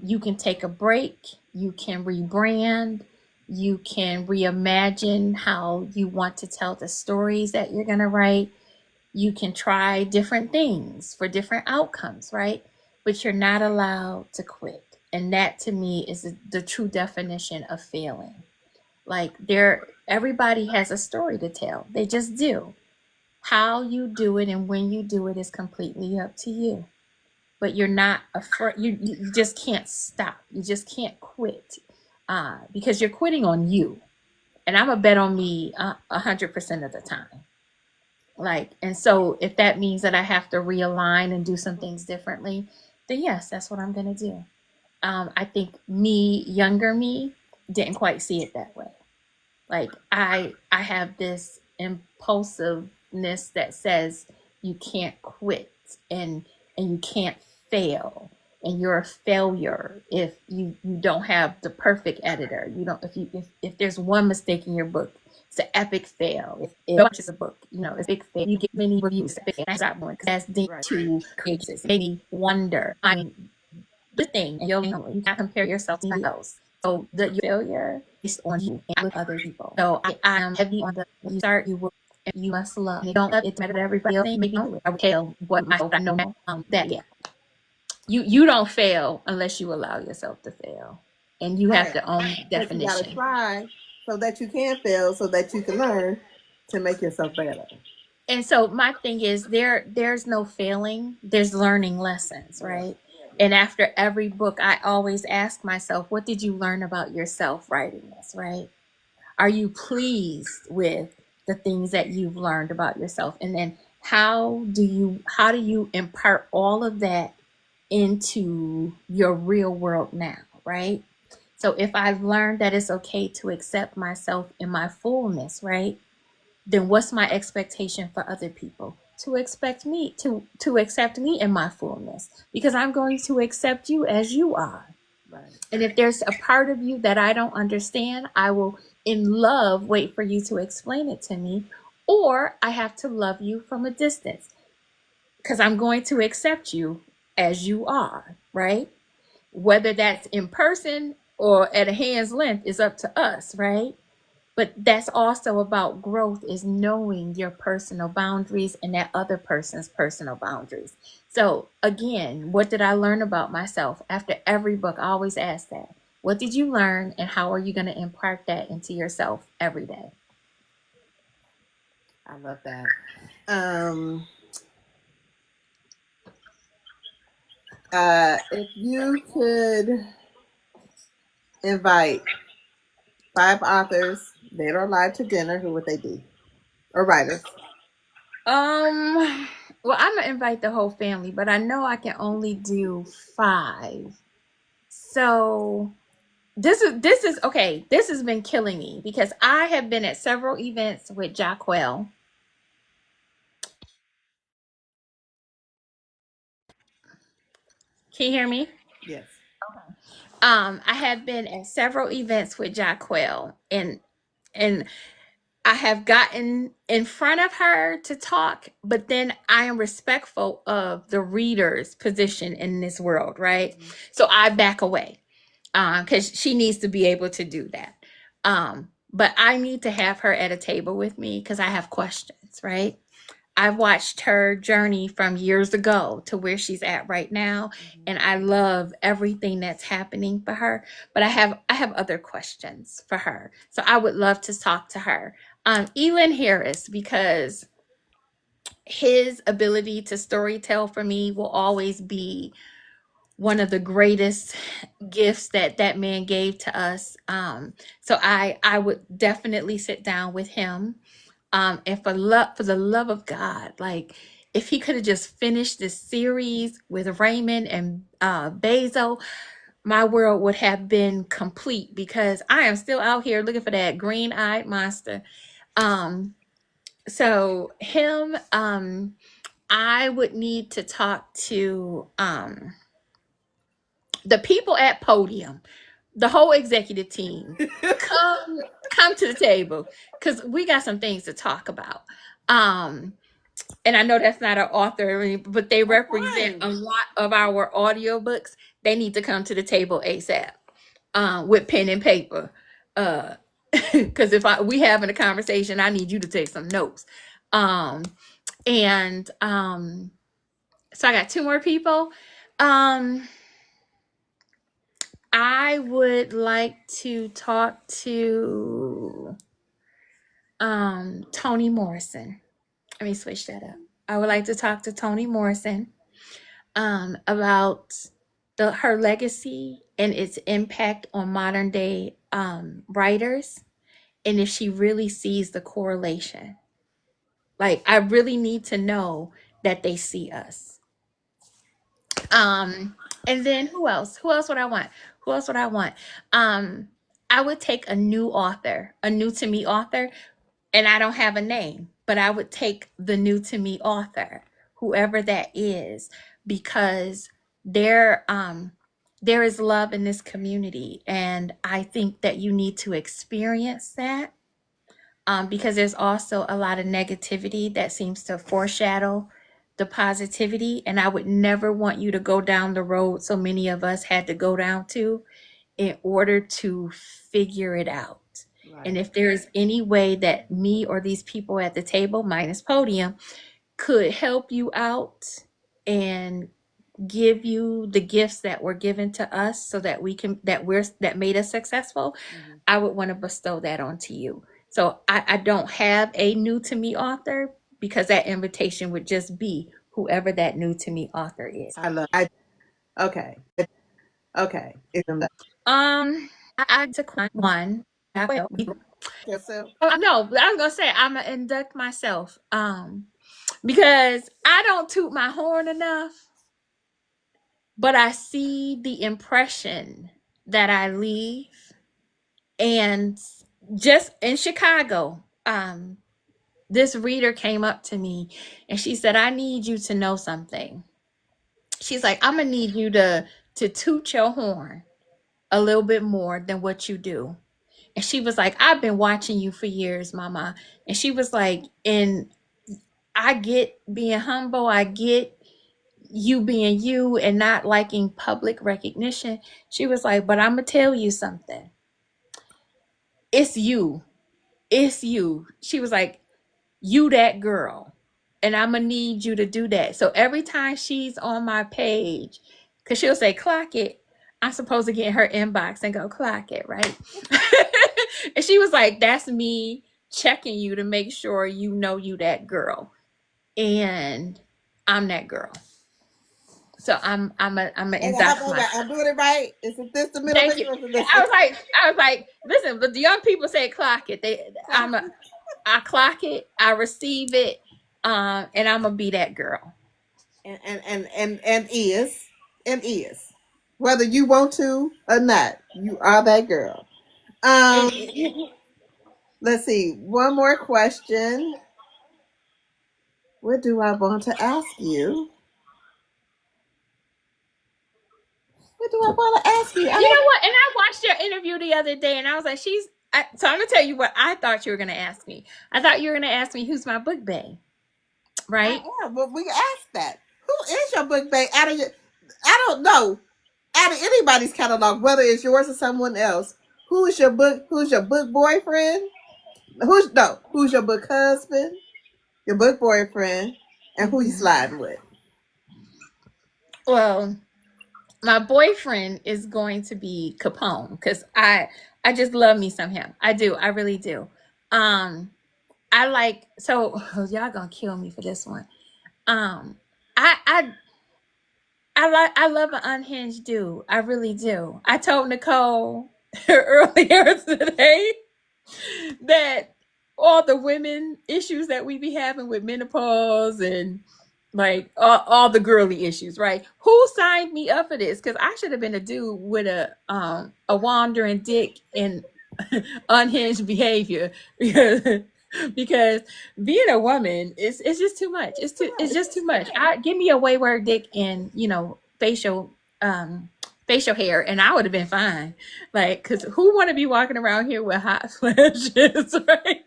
you can take a break, you can rebrand, you can reimagine how you want to tell the stories that you're going to write. You can try different things for different outcomes, right? But you're not allowed to quit. And that to me is the true definition of failing. Like everybody has a story to tell. They just do. How you do it and when you do it is completely up to you. But you're not afraid. You just can't stop. You just can't quit because you're quitting on you. And I'm a bet on me 100% of the time. Like, and so if that means that I have to realign and do some things differently, then yes, that's what I'm going to do. I think younger me, didn't quite see it that way. Like I have this impulsiveness that says you can't quit and you can't fail, and you're a failure if you don't have the perfect editor. You don't if there's one mistake in your book, it's an epic fail. If it's a book, it's a big fail. You get many reviews. That's not one because that's deemed to create maybe wonder. I mean, the thing, and you can't compare yourself to anyone else. So your failure is on you and with other people. So I am heavy on the when you start, you will, and you must love. And you don't love it better than everybody else. Maybe know it. I will tell what myself I know now. That you don't fail unless you allow yourself to fail, and you have to own the definition. You gotta try so that you can fail, so that you can learn to make yourself better. And so my thing is there's no failing. There's learning lessons, right? And after every book, I always ask myself, what did you learn about yourself writing this, right? Are you pleased with the things that you've learned about yourself? And then how do you impart all of that into your real world now, right? So if I've learned that it's okay to accept myself in my fullness, right? Then what's my expectation for other people? To accept me in my fullness, because I'm going to accept you as you are. Right. And if there's a part of you that I don't understand, I will, in love, wait for you to explain it to me, or I have to love you from a distance because I'm going to accept you as you are, right? Whether that's in person or at a hand's length is up to us, right? But that's also about growth, is knowing your personal boundaries and that other person's personal boundaries. So again, what did I learn about myself? After every book, I always ask that. What did you learn, and how are you going to impart that into yourself every day? I love that. If you could invite 5 authors, dead or alive, to dinner, who would they be? Or writers? Well, I'm gonna invite the whole family, but I know I can only do 5. So this is okay. This has been killing me because I have been at several events with Jacquel. Can you hear me? Yes. Okay. I have been at several events with Jacquel, and I have gotten in front of her to talk, but then I am respectful of the reader's position in this world, right? Mm-hmm. So I back away because she needs to be able to do that. But I need to have her at a table with me because I have questions, right? I've watched her journey from years ago to where she's at right now, and I love everything that's happening for her. But I have other questions for her, so I would love to talk to her. Elin Harris, because his ability to storytell for me will always be one of the greatest gifts that man gave to us. So I would definitely sit down with him. And for the love of God, like if he could have just finished this series with Raymond and Basil, my world would have been complete, because I am still out here looking for that green-eyed monster. So him, I would need to talk to the people at Podium, the whole executive team. come to the table, because we got some things to talk about. And I know that's not an author, but they represent a lot of our audiobooks. They need to come to the table ASAP with pen and paper. Because if we having a conversation, I need you to take some notes. And so I got 2 more people. I I would like to talk to Toni Morrison. Let me switch that up. I would like to talk to Toni Morrison about her legacy and its impact on modern day writers, and if she really sees the correlation. Like, I really need to know that they see us. And then who else? Who else would I want? Who else would I want? I would take a new author, a new to me author, and I don't have a name, but I would take the new to me author, whoever that is, because there is love in this community, and I think that you need to experience that. Because there's also a lot of negativity that seems to foreshadow the positivity, and I would never want you to go down the road so many of us had to go down to in order to figure it out. Right. And if there's any way that me or these people at the table, minus podium, could help you out and give you the gifts that were given to us so that that made us successful, I would want to bestow that onto you. So I don't have a new to me author, because that invitation would just be whoever that new to me author is. Okay. I took one. I will. So, No, I was gonna say I'm gonna induct myself. Because I don't toot my horn enough, but I see the impression that I leave. And just in Chicago, this reader came up to me and she said, I need you to know something. She's like, I'm gonna need you to toot your horn a little bit more than what you do. And she was like, I've been watching you for years, mama. And she was like, and I get being humble, I get you being you and not liking public recognition. She was like, but I'm gonna tell you something. It's you. It's you. She was like, you that girl. And I'm gonna need you to do that. So every time she's on my page, because she'll say, clock it, I'm supposed to get in her inbox and go, clock it, right? And she was like, that's me checking you to make sure you know you that girl. And I'm that girl. So I'm induct myself. I'm doing it right. Isn't this the middle Thank you. I was like, listen, but the young people say clock it. I clock it, I receive it, and I'm gonna be that girl. And is. Whether you want to or not, you are that girl. Let's see. One more question. What do I want to ask you? What do I want to ask you? You know what? And I watched your interview the other day, and I was like, so I'm gonna tell you what I thought you were gonna ask me. I thought you were gonna ask me who's my book bae, right? Yeah, but we asked that. Who is your book bae? I don't know. Out of anybody's catalog, whether it's yours or someone else, who's your book boyfriend? Who's your book husband? Your book boyfriend, and who you sliding with? Well, my boyfriend is going to be Capone, because I just love me some him. I do. I really do. I like, so y'all gonna kill me for this one. I love an unhinged dude. I really do. I told Nicole earlier today that all the women issues that we be having with menopause and like all the girly issues, right? Who signed me up for this? Because I should have been a dude with a wandering dick and unhinged behavior. Because being a woman it's just too much. It's just too much. Give me a wayward dick and facial hair, and I would have been fine. Like, because who want to be walking around here with hot flashes, right?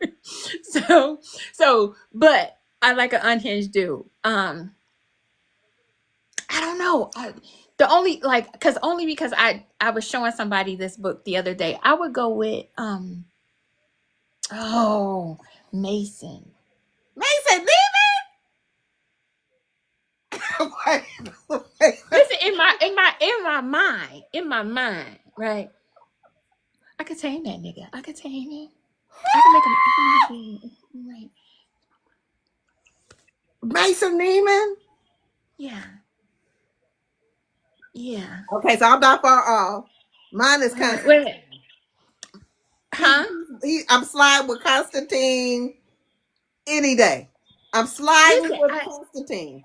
But I like an unhinged dude. I don't know. Because I was showing somebody this book the other day. I would go with Mason. Mason, leave it. Listen, in my mind, Right. I could tame that nigga. I could tame him. I can make him. Right. Mason Neiman? Yeah. Yeah. Okay, so I'm not far off. Mine is Constantine. Wait. Huh? I'm sliding with Constantine any day. I'm sliding Listen, with Constantine.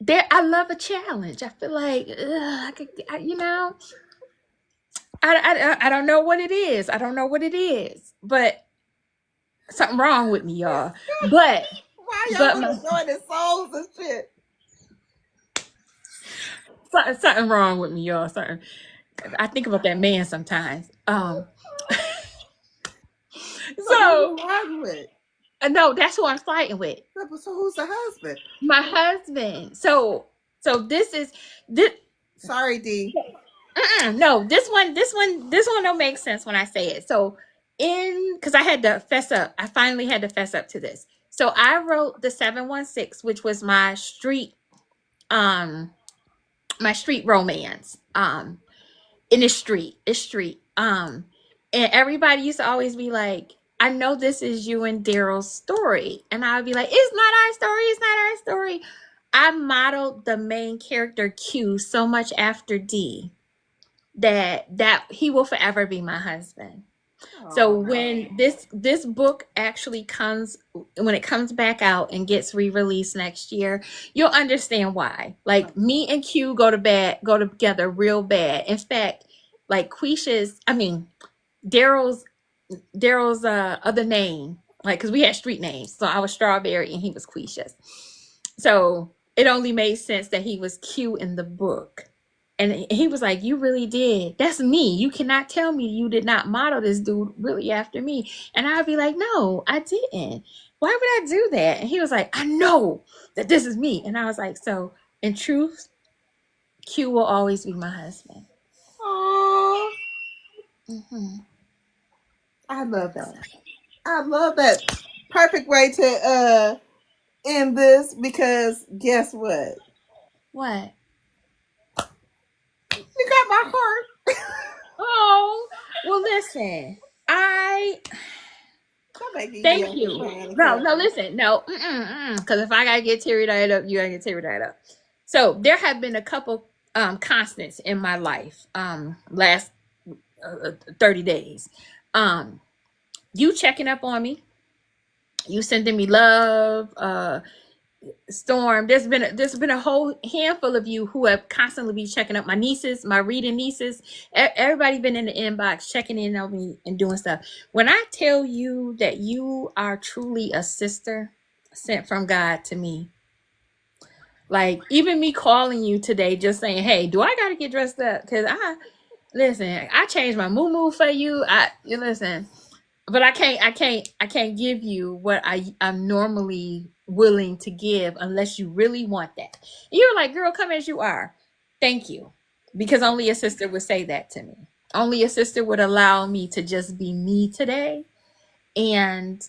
I love a challenge. I feel like I don't know what it is. I don't know what it is, but something wrong with me, y'all. But why y'all enjoying his souls and shit? Something wrong with me, y'all. Something. I think about that man sometimes. So no, that's who I'm fighting with. So who's the husband? My husband. So this is this. Sorry, D. No, this one don't make sense when I say it. So because I had to fess up. I finally had to fess up to this. So I wrote the 716, which was my street romance. In the street. And everybody used to always be like, I know this is you and Daryl's story. And I would be like, it's not our story. It's not our story. I modeled the main character Q so much after D that he will forever be my husband. So when this book actually comes back out and gets re-released next year, you'll understand why. Like, me and Q go together real bad. In fact, like Daryl's other name, like, because we had street names. So I was Strawberry and he was Quisha's. So it only made sense that he was Q in the book. And he was like, you really did. That's me. You cannot tell me you did not model this dude really after me. And I'd be like, no, I didn't. Why would I do that? And he was like, I know that this is me. And I was like, so in truth, Q will always be my husband. Aww. Mm-hmm. I love that. I love that. Perfect way to end this, because guess what? What? You got my heart. Oh, well, listen. Thank you. No, listen. No. Because if I got to get teary-eyed up, you got to get teary-eyed up. So there have been a couple constants in my life last 30 days. You checking up on me. You sending me love. Storm, there's been a whole handful of you who have constantly been checking up. My nieces, my reading nieces, everybody been in the inbox checking in on me and doing stuff. When I tell you that you are truly a sister sent from God to me, like, even me calling you today just saying, hey, do I gotta get dressed up? Because I changed my moo for you. You listen, but I can't give you what I'm normally willing to give unless you really want that. You're like, girl, come as you are. Thank you. Because only a sister would say that to me. Only a sister would allow me to just be me today. And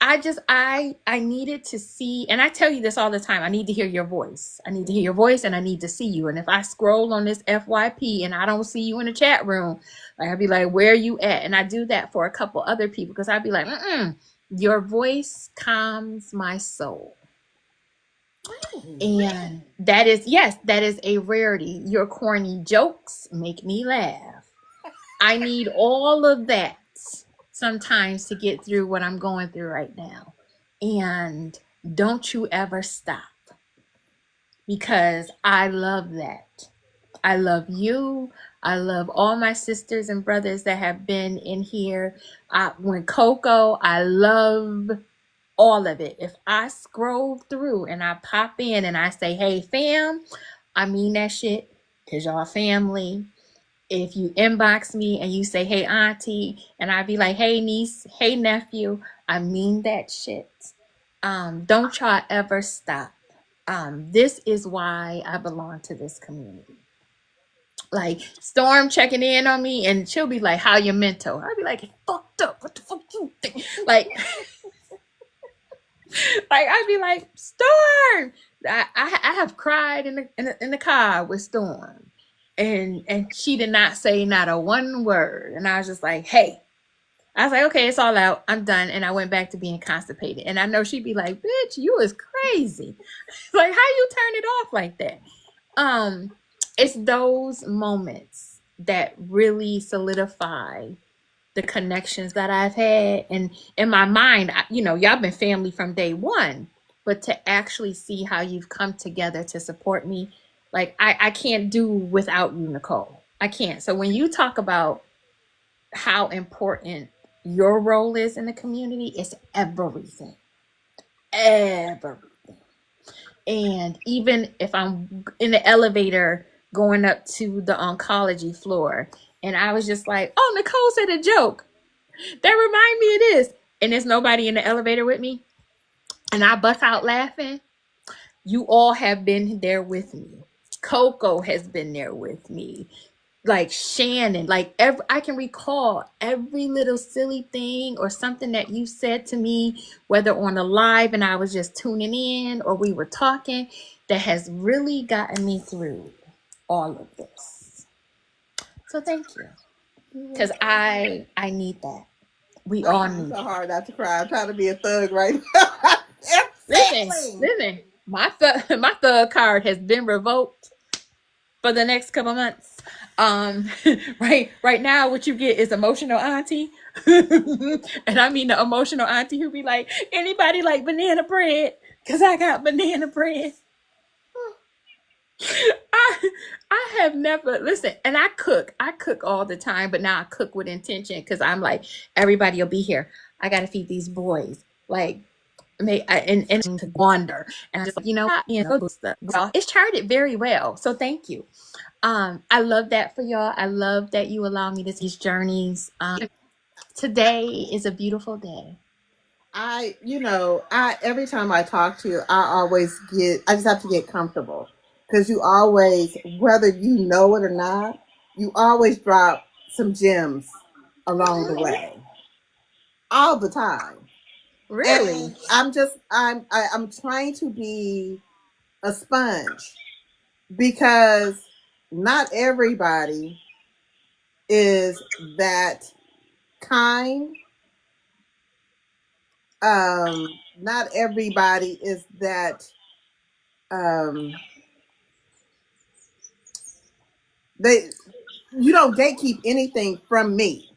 I needed to see, and I tell you this all the time, I need to hear your voice. I need to hear your voice and I need to see you. And if I scroll on this FYP and I don't see you in the chat room, like, I'd be like, where are you at? And I do that for a couple other people because I'd be like, your voice calms my soul. And that is a rarity. Your corny jokes make me laugh. I need all of that sometimes to get through what I'm going through right now. And don't you ever stop, because I love that. I love you. I love all my sisters and brothers that have been in here. When Coco, I love all of it. If I scroll through and I pop in and I say, hey, fam, I mean that shit, because y'all family. If you inbox me and you say, hey, auntie, and I be like, hey, niece, hey, nephew, I mean that shit. Don't y'all ever stop. This is why I belong to this community. Like, Storm checking in on me and she'll be like, how your mental? I'll be like, it's fucked up. What the fuck you think? Like, I'd be like, Storm. I have cried in the car with Storm. And she did not say not a one word. And I was just like, hey. I was like, okay, it's all out. I'm done. And I went back to being constipated. And I know she'd be like, bitch, you is crazy. Like, how you turn it off like that? It's those moments that really solidify the connections that I've had. And in my mind, y'all been family from day one, but to actually see how you've come together to support me, like I can't do without you, Nicole. I can't. So when you talk about how important your role is in the community, it's everything. Everything. And even if I'm in the elevator going up to the oncology floor, and I was just like, oh, Nicole said a joke. That remind me of this. And there's nobody in the elevator with me. And I bust out laughing. You all have been there with me. Coco has been there with me. Like Shannon, I can recall every little silly thing or something that you said to me, whether on a live and I was just tuning in or we were talking, that has really gotten me through all of this. So thank you. Because I need that. We all need so hard not to cry. I'm trying to be a thug right now. Listen. My thug card has been revoked for the next couple months. Right now, what you get is emotional auntie, and I mean the emotional auntie who be like, anybody like banana bread? Cause I got banana bread. I have never and I cook all the time, but now I cook with intention because I'm like, everybody will be here. I gotta feed these boys. Like, and to wander, and I'm just like, well, it's charted very well. So thank you. I love that for y'all. I love that you allow me to see these journeys. Today is a beautiful day. Every time I talk to you, I just have to get comfortable because you always, whether you know it or not, you always drop some gems along the way, all the time. Really? And I'm trying to be a sponge because not everybody is that kind. Not everybody is that you don't gatekeep anything from me.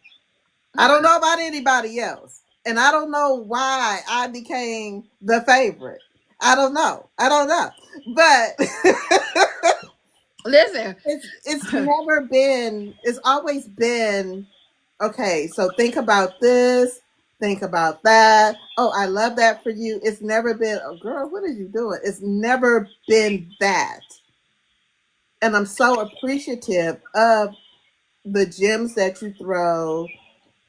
I don't know about anybody else. And I don't know why I became the favorite. I don't know. But listen, it's always been, okay, so think about this, think about that. Oh, I love that for you. It's never been, oh girl, what are you doing? It's never been that. And I'm so appreciative of the gems that you throw,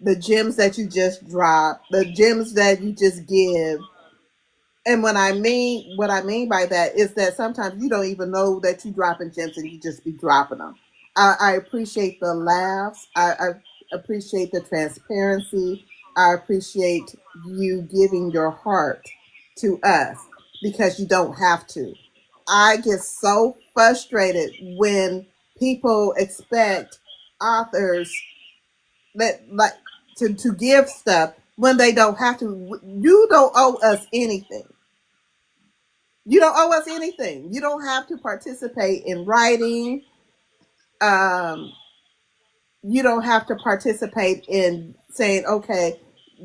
the gems that you just drop, the gems that you just give. And what I mean by that is that sometimes you don't even know that you're dropping gems and you just be dropping them. I appreciate the laughs. I appreciate the transparency. I appreciate you giving your heart to us because you don't have to. I get so frustrated when people expect authors to give stuff when they don't have to. You don't owe us anything. You don't owe us anything. You don't have to participate in writing. You don't have to participate in saying, okay,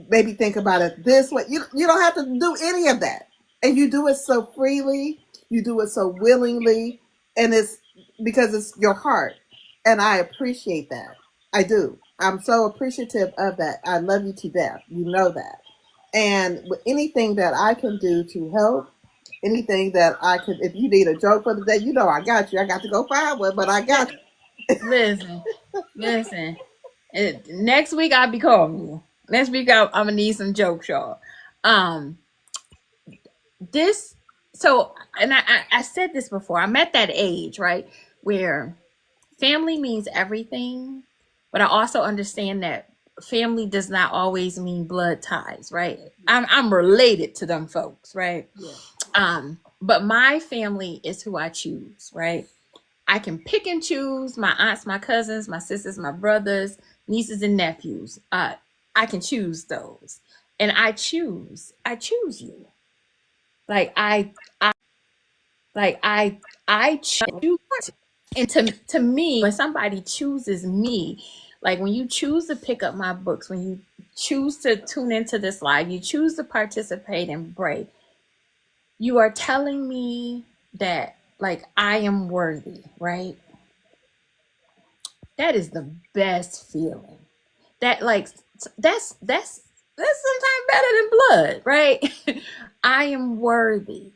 maybe think about it this way. You don't have to do any of that. And you do it so freely. You do it so willingly. And it's because it's your heart. And I appreciate that. I do. I'm so appreciative of that. I love you to death. You know that. And anything that I can do to help, anything that I could, if you need a joke for the day, I got you. I got to go find one, but I got you. Listen. Next week I'll be calling you. Next week I'm gonna need some jokes, y'all. I said this before. I'm at that age, right, where family means everything, but I also understand that family does not always mean blood ties, right? I'm related to them folks, right? Yeah. But my family is who I choose, right? I can pick and choose my aunts, my cousins, my sisters, my brothers, nieces and nephews. I can choose those. And I choose you. Like I choose. And to me, when somebody chooses me, like when you choose to pick up my books, when you choose to tune into this live, you choose to participate in BRAE, you are telling me that like I am worthy, right? That is the best feeling. That like that's sometimes better than blood, right? I am worthy.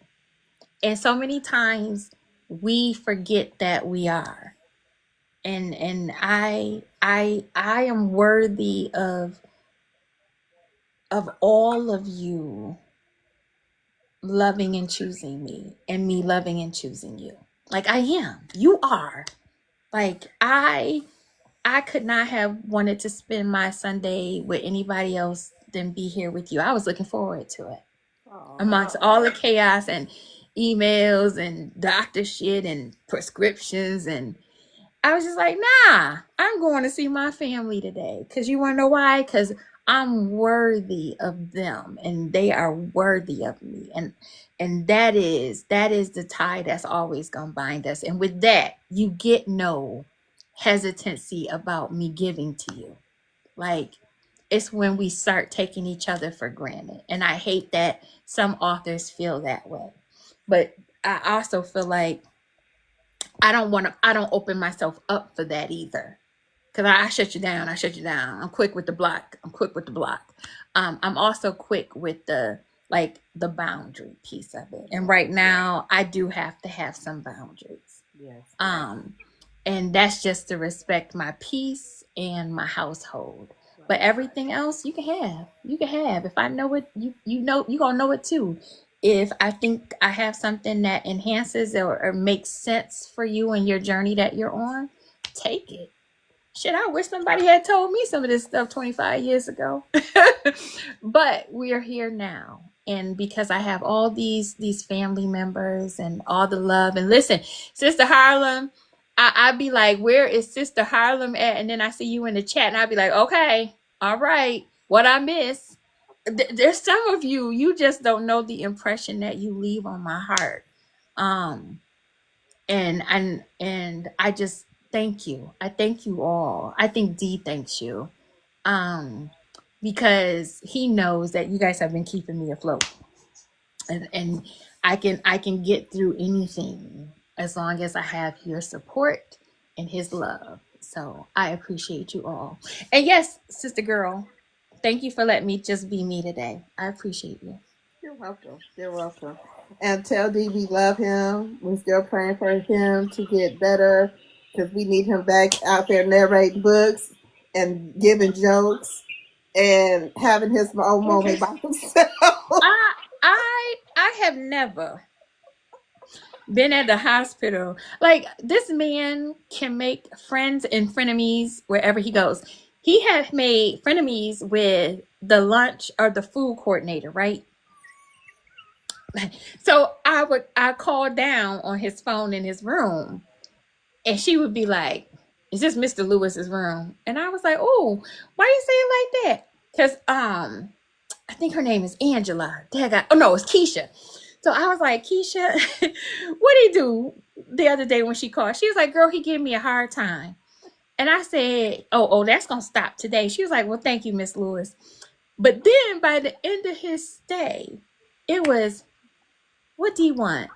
And so many times we forget that we are. And I am worthy of all of you loving and choosing me, and me loving and choosing you. Like I am. You are. Like I could not have wanted to spend my Sunday with anybody else than be here with you. I was looking forward to it. Amongst all the chaos and emails and doctor shit and prescriptions, and I was just like, nah, I'm going to see my family today. Because you want to know why? Because I'm worthy of them and they are worthy of me. And that is the tie that's always going to bind us. And with that, you get no hesitancy about me giving to you. Like, it's when we start taking each other for granted. And I hate that some authors feel that way. But I also feel like I don't open myself up for that either. Cause I shut you down. I'm quick with the block. I'm also quick with the boundary piece of it. And right now I do have to have some boundaries. Yes. And that's just to respect my peace and my household. But everything else you can have. If I know it, you know, you're gonna know it too. If I think I have something that enhances or makes sense for you and your journey that you're on, take it. Shit, I wish somebody had told me some of this stuff 25 years ago. But we're here now. And because I have all these family members and all the love. And listen, Sister Harlem, I'd be like, where is Sister Harlem at? And then I see you in the chat and I'd be like, okay, all right, what I miss. There's some of you just don't know the impression that you leave on my heart. And I just thank you. I thank you all. I think D thanks you. Because he knows that you guys have been keeping me afloat. And I can get through anything as long as I have your support and his love. So I appreciate you all. And yes, sister girl, thank you for letting me just be me today. I appreciate you. You're welcome. And tell D we love him. We're still praying for him to get better because we need him back out there narrating books and giving jokes and having his own moment by himself. I have never been at the hospital. Like, this man can make friends and frenemies wherever he goes. He has made frenemies with the lunch or the food coordinator, right? So I call down on his phone in his room, and she would be like, "Is this Mr. Lewis's room?" And I was like, "Oh, why you say it like that?" Because I think her name is Angela. No, it's Keisha. So I was like, Keisha, what did he do the other day when she called? She was like, girl, he gave me a hard time. And I said, oh, that's going to stop today. She was like, well, thank you, Miss Lewis. But then by the end of his stay, it was, what do you want?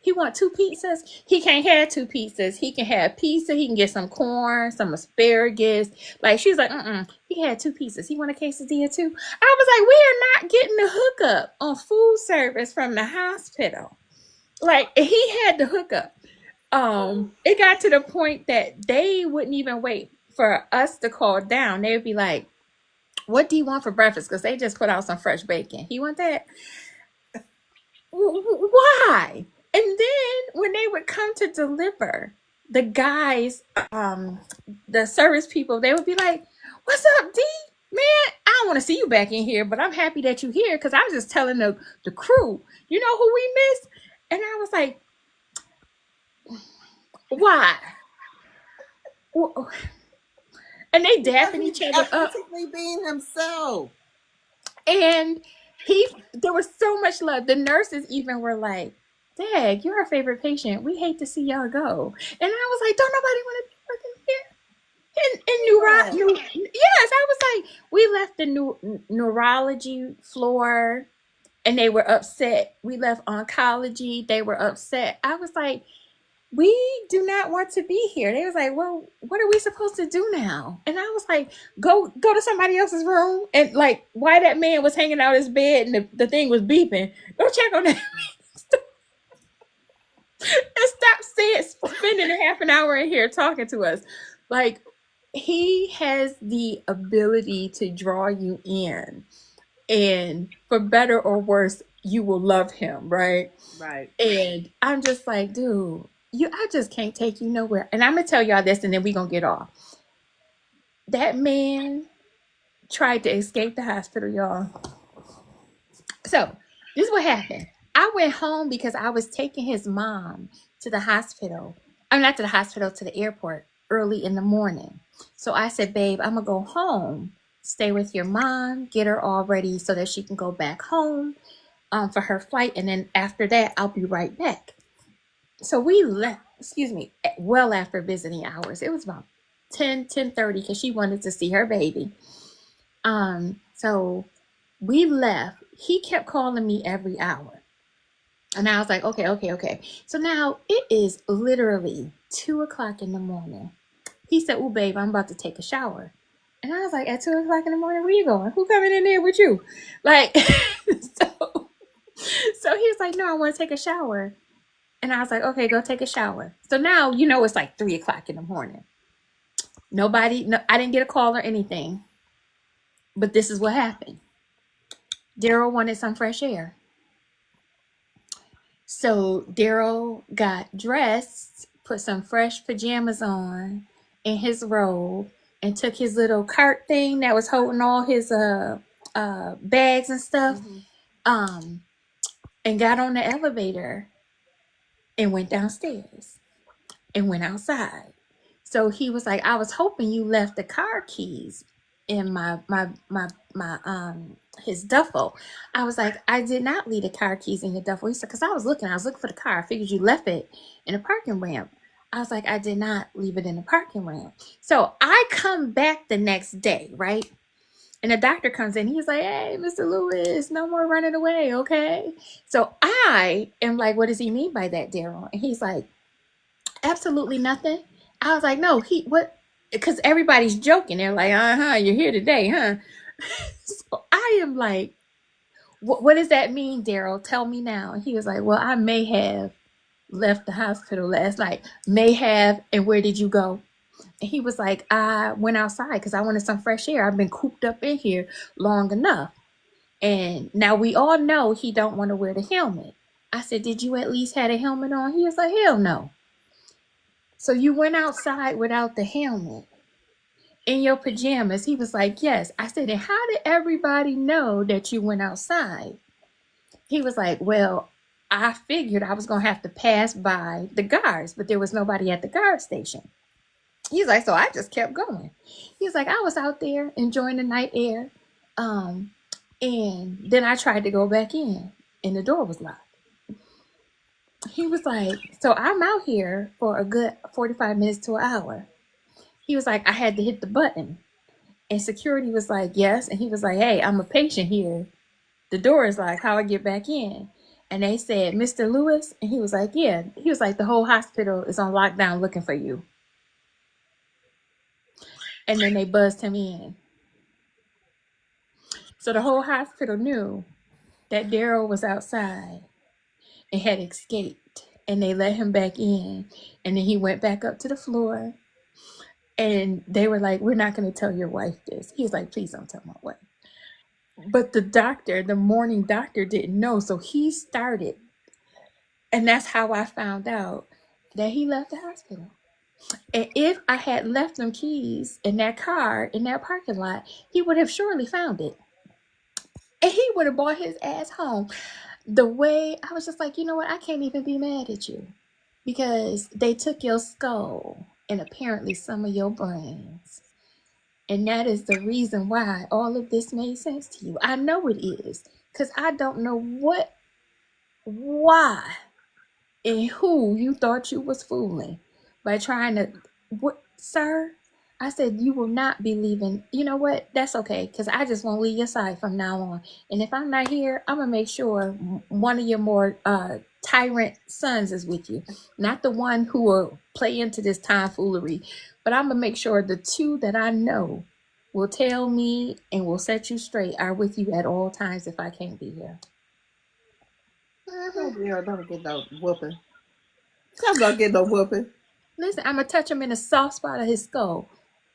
He want 2 pizzas. He can't have 2 pizzas. He can have pizza. He can get some corn, some asparagus. Like, she was like, he had 2 pizzas. He want a quesadilla too. I was like, we are not getting the hookup on food service from the hospital. Like, he had the hookup. It got to the point that they wouldn't even wait for us to call down. They would be like, what do you want for breakfast? Because they just put out some fresh bacon. He want that? Why? And then when they would come to deliver, the guys, the service people, they would be like, what's up, D? Man, I don't want to see you back in here, but I'm happy that you're here because I was just telling the crew, you know who we missed? And I was like, Why? Well, and they Because dapping he's each other up. authentically being himself. And there was so much love. The nurses even were like, Dag, you're our favorite patient. We hate to see y'all go. And I was like, don't nobody want to be working here? Yeah. Yes, I was like, we left the neurology floor and they were upset. We left oncology, they were upset. I was like, we do not want to be here. They was like, well, what are we supposed to do now? And I was like, go to somebody else's room. And like, why that man was hanging out his bed and the thing was beeping, go check on that. And stop spending a half an hour in here talking to us. Like, he has the ability to draw you in, and for better or worse, you will love him, right? Right. And I'm just like, dude, I just can't take you nowhere. And I'm gonna tell y'all this, and then we gonna get off. That man tried to escape the hospital, y'all. So this is what happened. I went home because I was taking his mom to the hospital. I'm not to the hospital, to the airport early in the morning. So I said, babe, I'm gonna go home, stay with your mom, get her all ready so that she can go back home for her flight. And then after that, I'll be right back. So we left, well after visiting hours. It was about 10:30 because she wanted to see her baby. So we left. He kept calling me every hour. And I was like, okay. So now it is literally 2:00 in the morning. He said, oh, babe, I'm about to take a shower. And I was like, at 2:00 in the morning, where you going? Who coming in there with you? Like, so he was like, no, I want to take a shower. And I was like, okay, go take a shower. So now, it's like 3:00 in the morning. I didn't get a call or anything. But this is what happened. Daryl wanted some fresh air. So Daryl got dressed, put some fresh pajamas on in his robe, and took his little cart thing that was holding all his bags and stuff, and got on the elevator and went downstairs and went outside. So he was like, I was hoping you left the car keys in his duffel. I was like, I did not leave the car keys in your duffel. He said, because I was looking for the car. I figured you left it in a parking ramp. I was like, I did not leave it in the parking ramp. So I come back the next day, right? And the doctor comes in. He's like, hey, Mr. Lewis, no more running away, okay? So I am like, what does he mean by that, Daryl? And he's like, absolutely nothing. I was like, no, what? Because everybody's joking. They're like, you're here today, huh? So I am like, what does that mean, Daryl? Tell me now. And he was like, well, I may have left the hospital last night. May have. And where did you go? And he was like, I went outside because I wanted some fresh air. I've been cooped up in here long enough. And now we all know he don't want to wear the helmet. I said, did you at least have a helmet on? He was like, hell no. So you went outside without the helmet in your pajamas? He was like, yes. I said, and how did everybody know that you went outside? He was like, well, I figured I was going to have to pass by the guards, but there was nobody at the guard station. He's like, so I just kept going. He's like, I was out there enjoying the night air. And then I tried to go back in and the door was locked. He was like, so I'm out here for a good 45 minutes to an hour. He was like, I had to hit the button. And security was like, yes. And he was like, hey, I'm a patient here. The door is locked. How I get back in? And they said, Mr. Lewis? And he was like, yeah. He was like, the whole hospital is on lockdown looking for you. And then they buzzed him in. So the whole hospital knew that Daryl was outside and had escaped. And they let him back in. And then he went back up to the floor. And they were like, we're not going to tell your wife this. He was like, please don't tell my wife. But the morning doctor didn't know. So he started. And that's how I found out that he left the hospital. And if I had left them keys in that car, in that parking lot, he would have surely found it. And he would have brought his ass home. The way I was just like, you know what? I can't even be mad at you. because they took your skull and apparently some of your brains. And that is the reason why all of this made sense to you. I know it is. Because I don't know why, and who you thought you was fooling by trying to, what, sir? I said you will not be leaving. You know what? That's okay, because I just won't leave your side from now on. And if I'm not here, I'm gonna make sure one of your more tyrant sons is with you, not the one who will play into this tomfoolery. But I'm gonna make sure the two that I know will tell me and will set you straight are with you at all times if I can't be here. Don't get no whooping. I'm gonna get no whooping. Listen, I'm gonna touch him in the soft spot of his skull,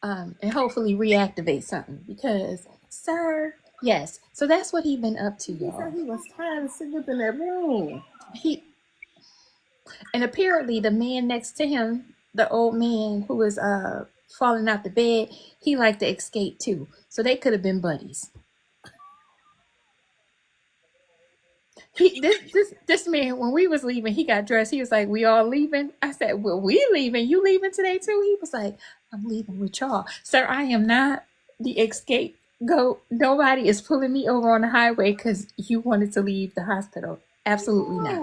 and hopefully reactivate something. Because, sir, yes. So that's what he been up to, He y'all. said he was tired of sitting up in that room. And apparently the man next to him, the old man who was falling out the bed, he liked to escape too. So they could have been buddies. This man, when we was leaving, he got dressed. He was like, "We all leaving?" I said, "Well, we leaving. You leaving today too?" He was like, "I'm leaving with y'all." Sir, I am not the escape goat. Nobody is pulling me over on the highway because you wanted to leave the hospital. Absolutely not.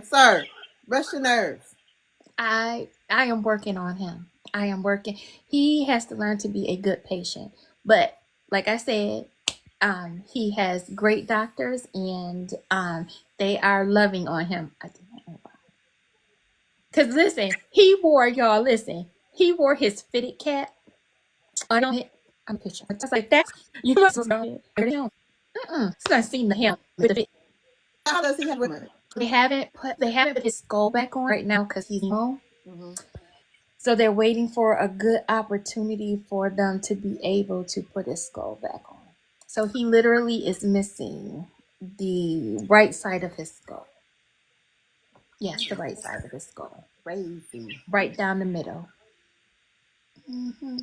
Sir, rest your nerves. I am working on him. I am working. He has to learn to be a good patient. But like I said, he has great doctors, and they are loving on him. Because listen, he wore his fitted cap on it. I'm a picture. Just like that. You must have known it. It's not seen the him with the fit. How does he have women? They haven't put his skull back on right now because he's home. So they're waiting for a good opportunity for them to be able to put his skull back on. So he literally is missing the right side of his skull. Yes, the right side of his skull. Crazy. Right down the middle. Woo!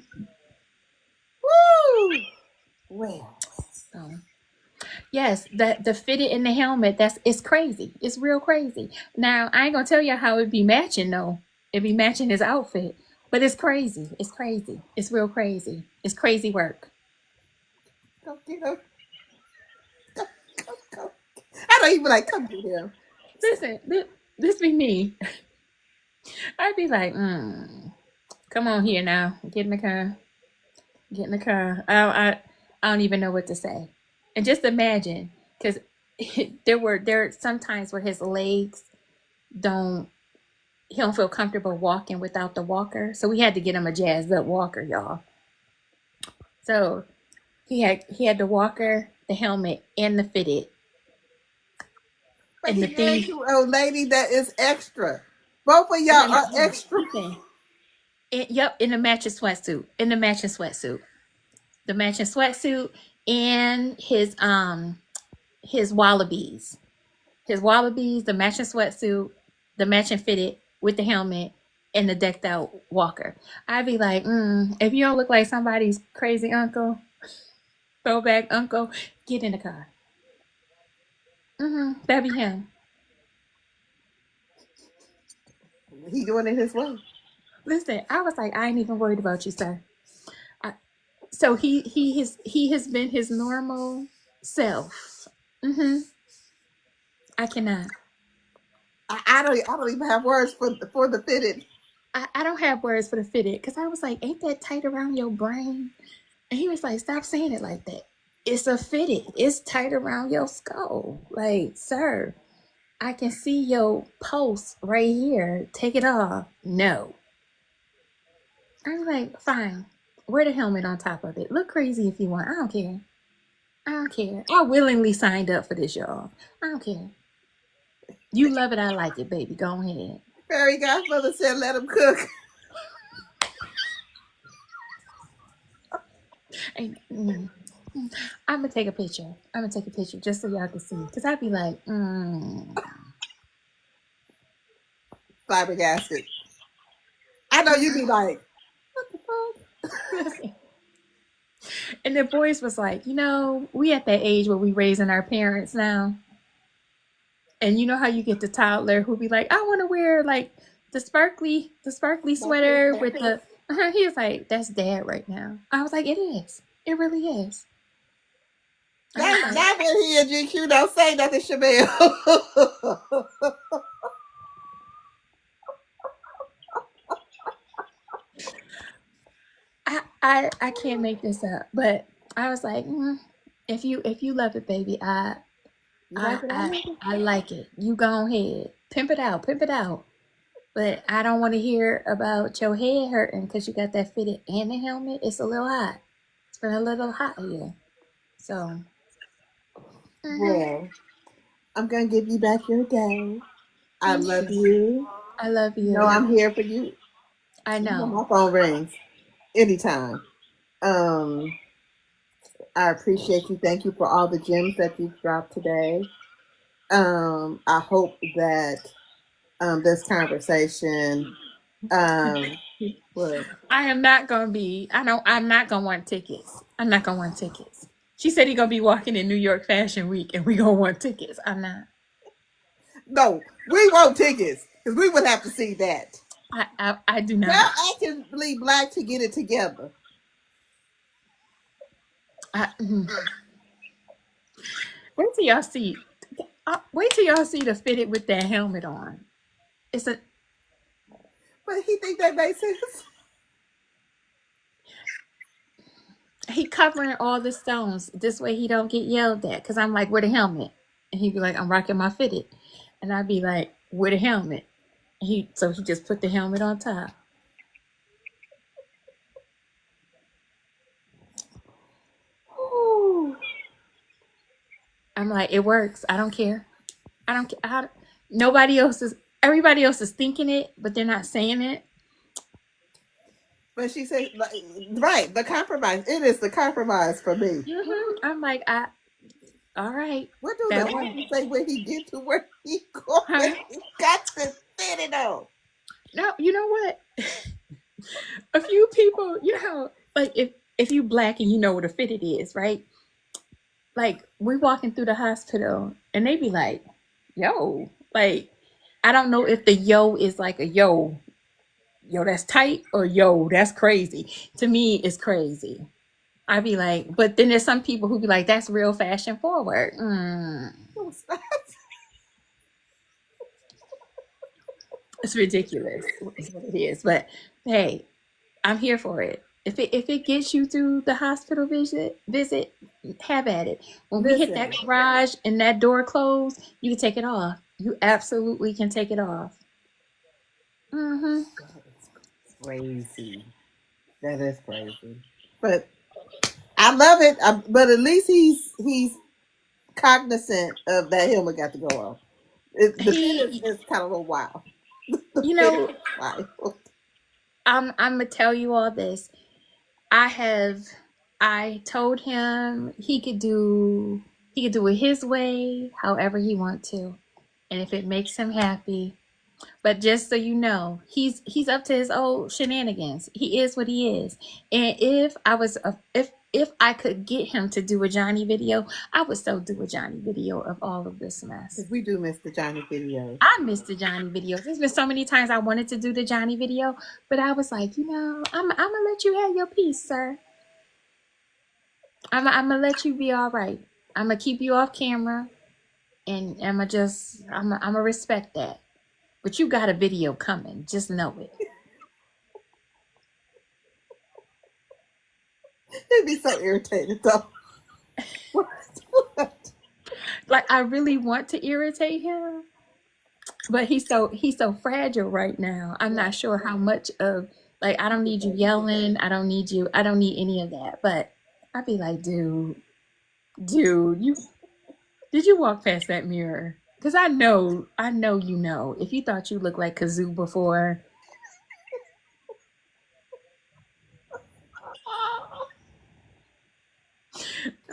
Well. So, yes, the fitted in the helmet, it's crazy. It's real crazy. Now, I ain't gonna tell you how it be matching though. It be matching his outfit. But it's crazy. It's crazy. It's real crazy. It's crazy work. Go get him. Go. I don't even like, come get him. Listen, this be me. I'd be like, come on here now. Get in the car. Get in the car. I don't even know what to say. And just imagine, because there are some times where his legs he don't feel comfortable walking without the walker. So we had to get him a jazzed up walker, y'all. So he had the walker, the helmet, and the fitted. But and the thing, you, old lady, that is extra. Both of y'all are extra. Yep, in the matching sweatsuit. The matching sweatsuit and his wallabies. The matching sweatsuit, the matching fitted with the helmet, and the decked out walker. I'd be like, if you don't look like somebody's crazy uncle, throwback uncle, get in the car. That'd be him. He doing it his way. Listen, I was like, I ain't even worried about you, sir. So he has been his normal self. I cannot. I don't even have words for the fitted. I don't have words for the fitted, because I was like, ain't that tight around your brain? And he was like, stop saying it like that. It's a fitted. It's tight around your skull. Like, sir, I can see your pulse right here. Take it off. No. I'm like, fine. Wear the helmet on top of it. Look crazy if you want. I don't care. I willingly signed up for this, y'all. I don't care. You love it, I like it, baby. Go ahead. Fairy godmother said, let him cook. I'm gonna take a picture. Just so y'all can see. Because I'd be like, Flabbergasted. I know you'd be like, what the fuck? And the boys was like, we at that age where we raising our parents now. And you know how you get the toddler who be like, I want to wear like the sparkly sweater with the. He was like, that's dad right now. I was like, it is. It really is. Not when he and GQ don't say nothing, Shabelle. I can't make this up, but I was like, if you love it, baby, I like it. You go ahead, pimp it out. But I don't want to hear about your head hurting because you got that fitted and the helmet. It's a little hot. It's been a little hot here, so. Well, I'm gonna give you back your day. I love you. I love you. No, I'm here for you. I know. My phone rings anytime. I appreciate you. Thank you for all the gems that you've dropped today. I hope that this conversation what? I'm not gonna want tickets. I'm not gonna want tickets. She said he's gonna be walking in New York Fashion Week and we gonna want tickets. I'm not. No, we want tickets because we would have to see that. I do not. Tell Actively Black to get it together. Wait till y'all see. Wait till y'all see the fitted with that helmet on. It's a. But he think that makes sense. He covering all the stones. This way he don't get yelled at. Cause I'm like, where the helmet? And he'd be like, I'm rocking my fitted. And I'd be like, where the helmet? So he just put the helmet on top. Ooh. I'm like, it works. I don't care. I don't care. Everybody else is thinking it, but they're not saying it. But she said, right, the compromise. It is the compromise for me. I'm like, all right. What do they say when he get to where he going? He got to fit it on. No, you know what? A few people, you know, like if you Black and you know what a fitted is, right? Like we're walking through the hospital and they be like, yo, like, I don't know if the yo is like a yo, that's tight, or yo, that's crazy. To me, it's crazy. I'd be like, but then there's some people who be like, that's real fashion forward. It's ridiculous. It's what it is. But hey, I'm here for it. If it gets you through the hospital visit, have at it. When we hit that garage and that door closed, you can take it off. You absolutely can take it off. That is crazy. That is crazy. But I love it. But at least he's cognizant of that helmet got to go off. The fit is kind of a little wild. You know, I'm gonna tell you all this. I told him he could do it his way, however he wants to, and if it makes him happy. But just so you know, he's up to his old shenanigans. He is what he is. And if I could get him to do a Johnny video, I would still do a Johnny video of all of this mess. We do miss the Johnny video. I miss the Johnny videos. There's been so many times I wanted to do the Johnny video, but I was like, you know, I'm gonna let you have your piece, sir. I'm gonna let you be all right. I'm gonna keep you off camera, and I'm gonna respect that. But you got a video coming. Just know it. He'd be so irritated though. What? Like, I really want to irritate him, but he's so fragile right now. I'm not sure how much of, like, I don't need you yelling. I don't need any of that. But I'd be like, dude, did you walk past that mirror? Because I know you know. If you thought you looked like Kazoo before.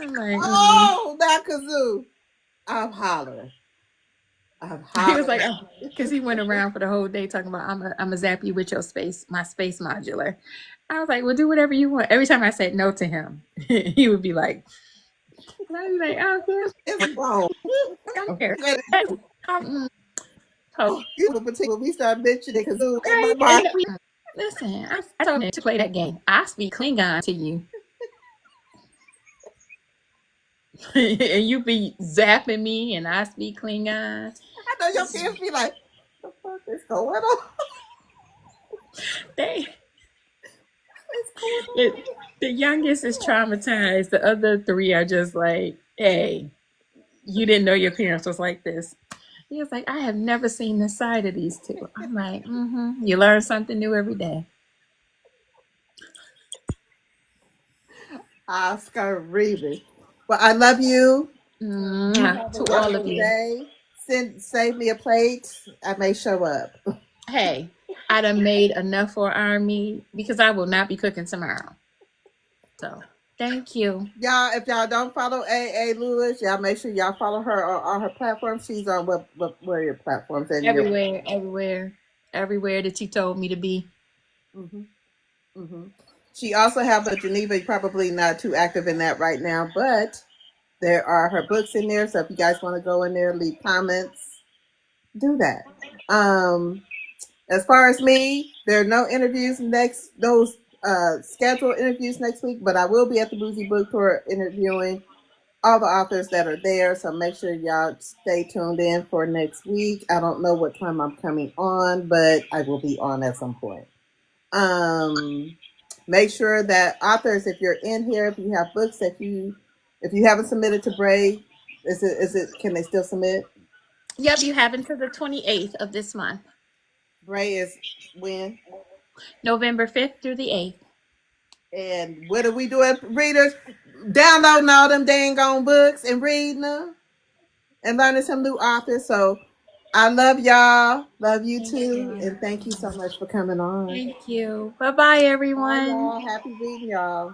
I'm like, oh, not Kazoo. I'm hollering. He was like, because he went around for the whole day talking about, I'm a zap you with my space modular. I was like, well, do whatever you want. Every time I said no to him, he would be like, and I'd be like, oh, yeah. It's wrong. I don't care. Oh, You will particular we start mentioning Kazoo in my right. mind. Listen, I told him to play that game. I speak Klingon to you. And you be zapping me and I speak Klingon. I know your kids be like, what the fuck is going on? They What's going it, on? the youngest is traumatized. The other three are just like, hey, you didn't know your parents was like this. He was like, I have never seen the side of these two. I'm like, you learn something new every day. Oscar Reeve. Well, I love you. You Mwah. have a To all of wonderful you. day. Save me a plate. I may show up. Hey, I done made enough for our army because I will not be cooking tomorrow. So thank you. Y'all, if y'all don't follow A Lewis, y'all make sure y'all follow her on all her platforms. She's on what are your platforms and your Everywhere that you told me to be. hmm hmm She also have a Geneva, probably not too active in that right now, but there are her books in there. So if you guys want to go in there, leave comments, do that. As far as me, there are no interviews those scheduled interviews next week, but I will be at the Boozy Book Tour interviewing all the authors that are there. So make sure y'all stay tuned in for next week. I don't know what time I'm coming on, but I will be on at some point. Make sure that authors, if you're in here, if you have books that if you haven't submitted to BRAE, can they still submit? Yep, you have until the 28th of this month. BRAE is when? November 5th through the 8th. And what are we doing, readers? Downloading all them dang on books and reading them and learning some new authors. So I love y'all. Love you too. And thank you so much for coming on. Thank you. Bye-bye, everyone. Bye, y'all. Happy reading, y'all.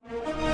it.